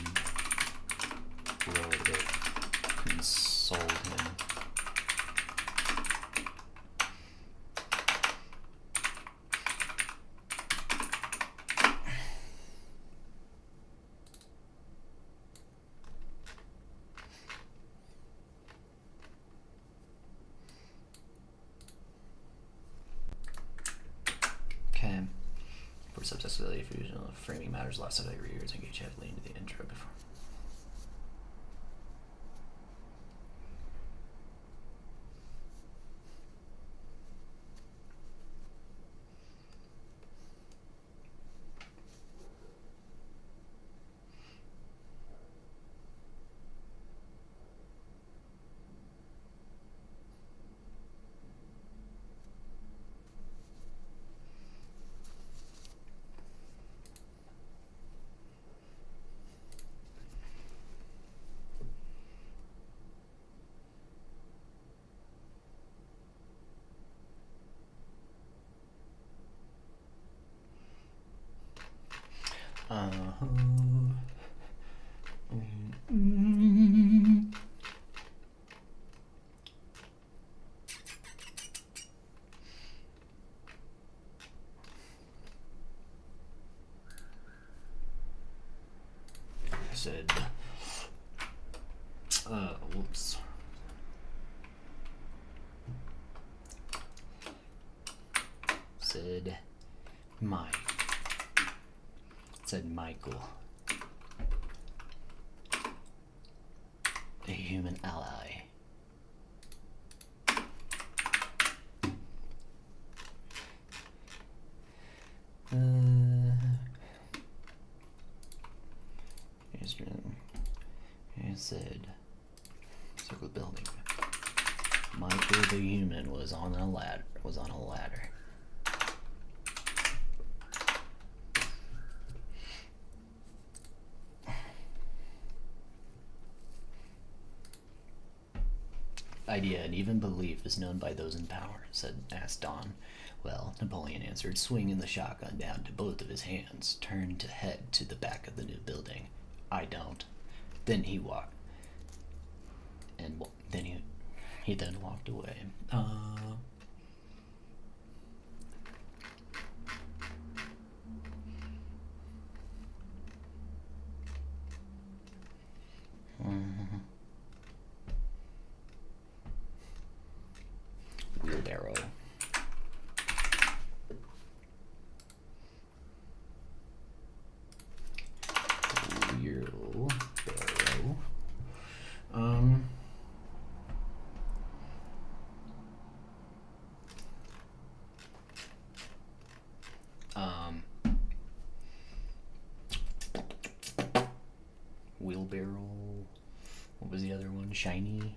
wrote it, consoled him. For subsexuality fusion, framing matters last of every years engage heavily into the intro before. Said, whoops. Said Mike. Said Michael. A human ally. He said, circle building. Michael the human was on a ladder. idea and even belief is known by those in power," asked Don. "Well," Napoleon answered, swinging the shotgun down to both of his hands, turned to head to the back of the new building. "I don't." Then he walked. And then he then walked away. Wheelbarrow. Wheelbarrow. Wheelbarrow. What was the other one? Shiny.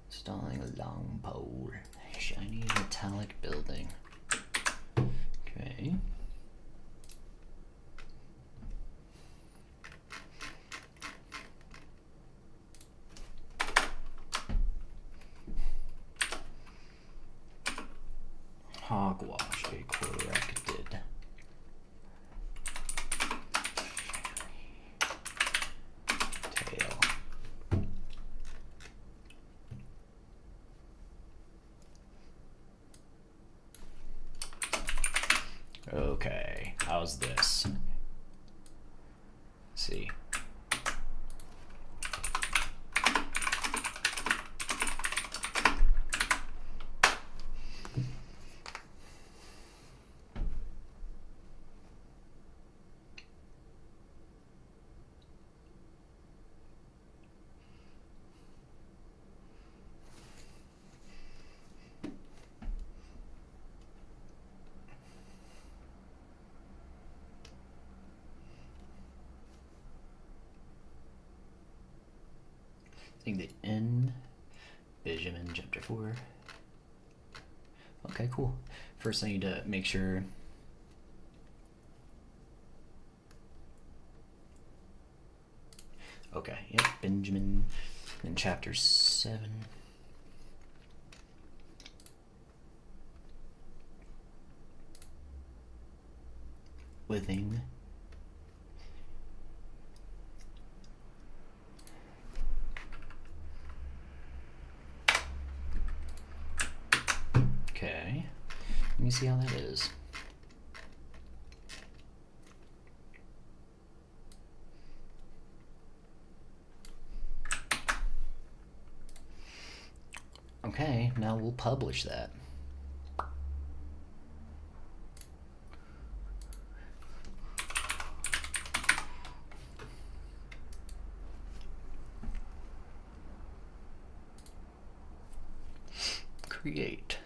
Installing a long pole. Shiny metallic building. Okay. Hogwash corrected. Tail. Okay, how's this? Let's see. The end. Benjamin chapter 4. Okay, cool. First I need to make sure okay, yep, Benjamin in chapter 7. Withing. Okay, let me see how that is. Okay, now we'll publish that. Create.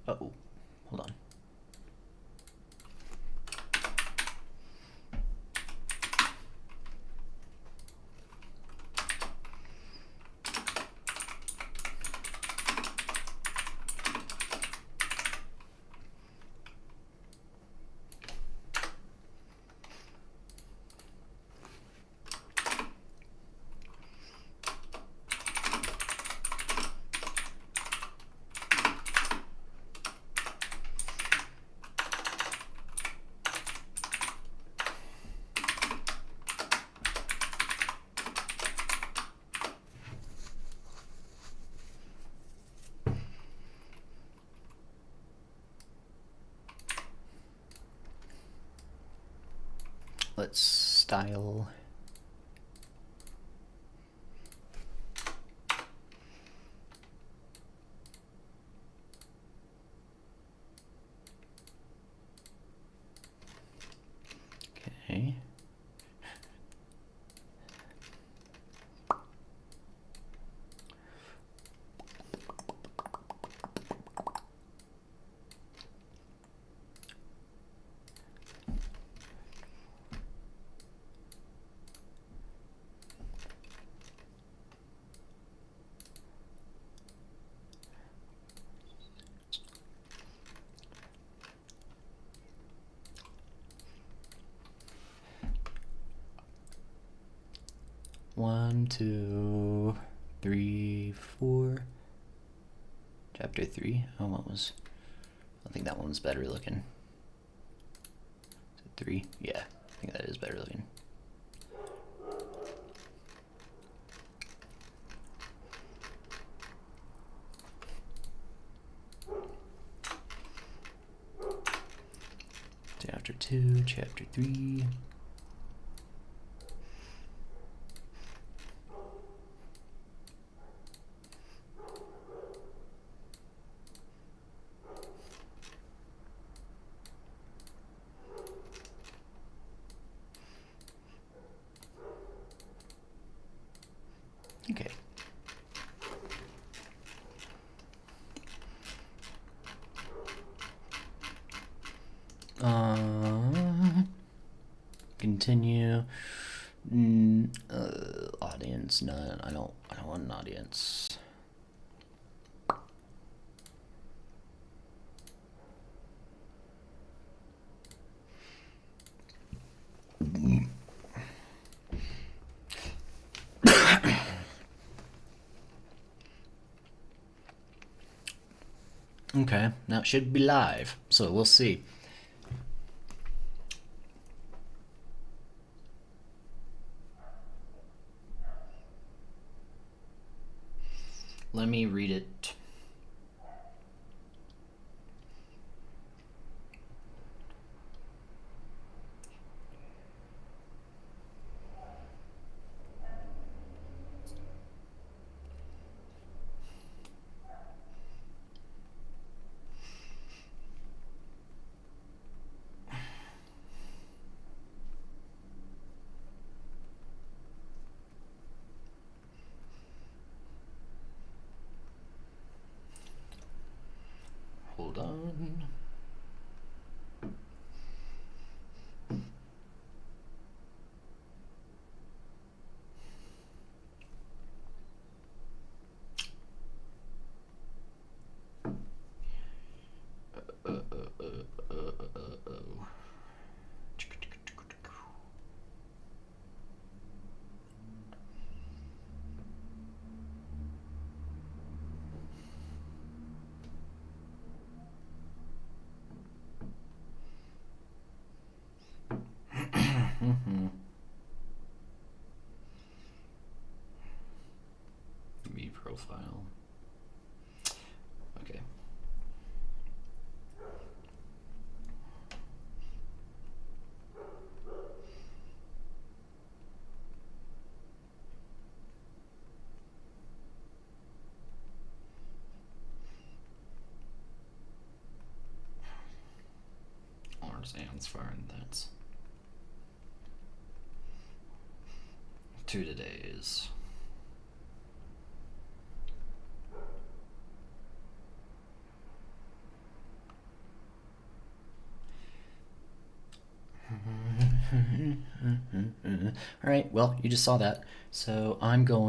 Uh-oh, hold on. Let's style. Okay. 1, 2, 3, 4. Chapter 3. Oh, what was? I think that one's better looking. Is it 3? Yeah, I think that is better looking. Chapter 2, Chapter 3. Okay. Continue. Audience, none. I don't want an audience. Okay, now it should be live, so we'll see. Let me read it. Hold on. Me profile. Okay. Orange Anne's fine, that's 2 today's. All right, well, you just saw that. So I'm going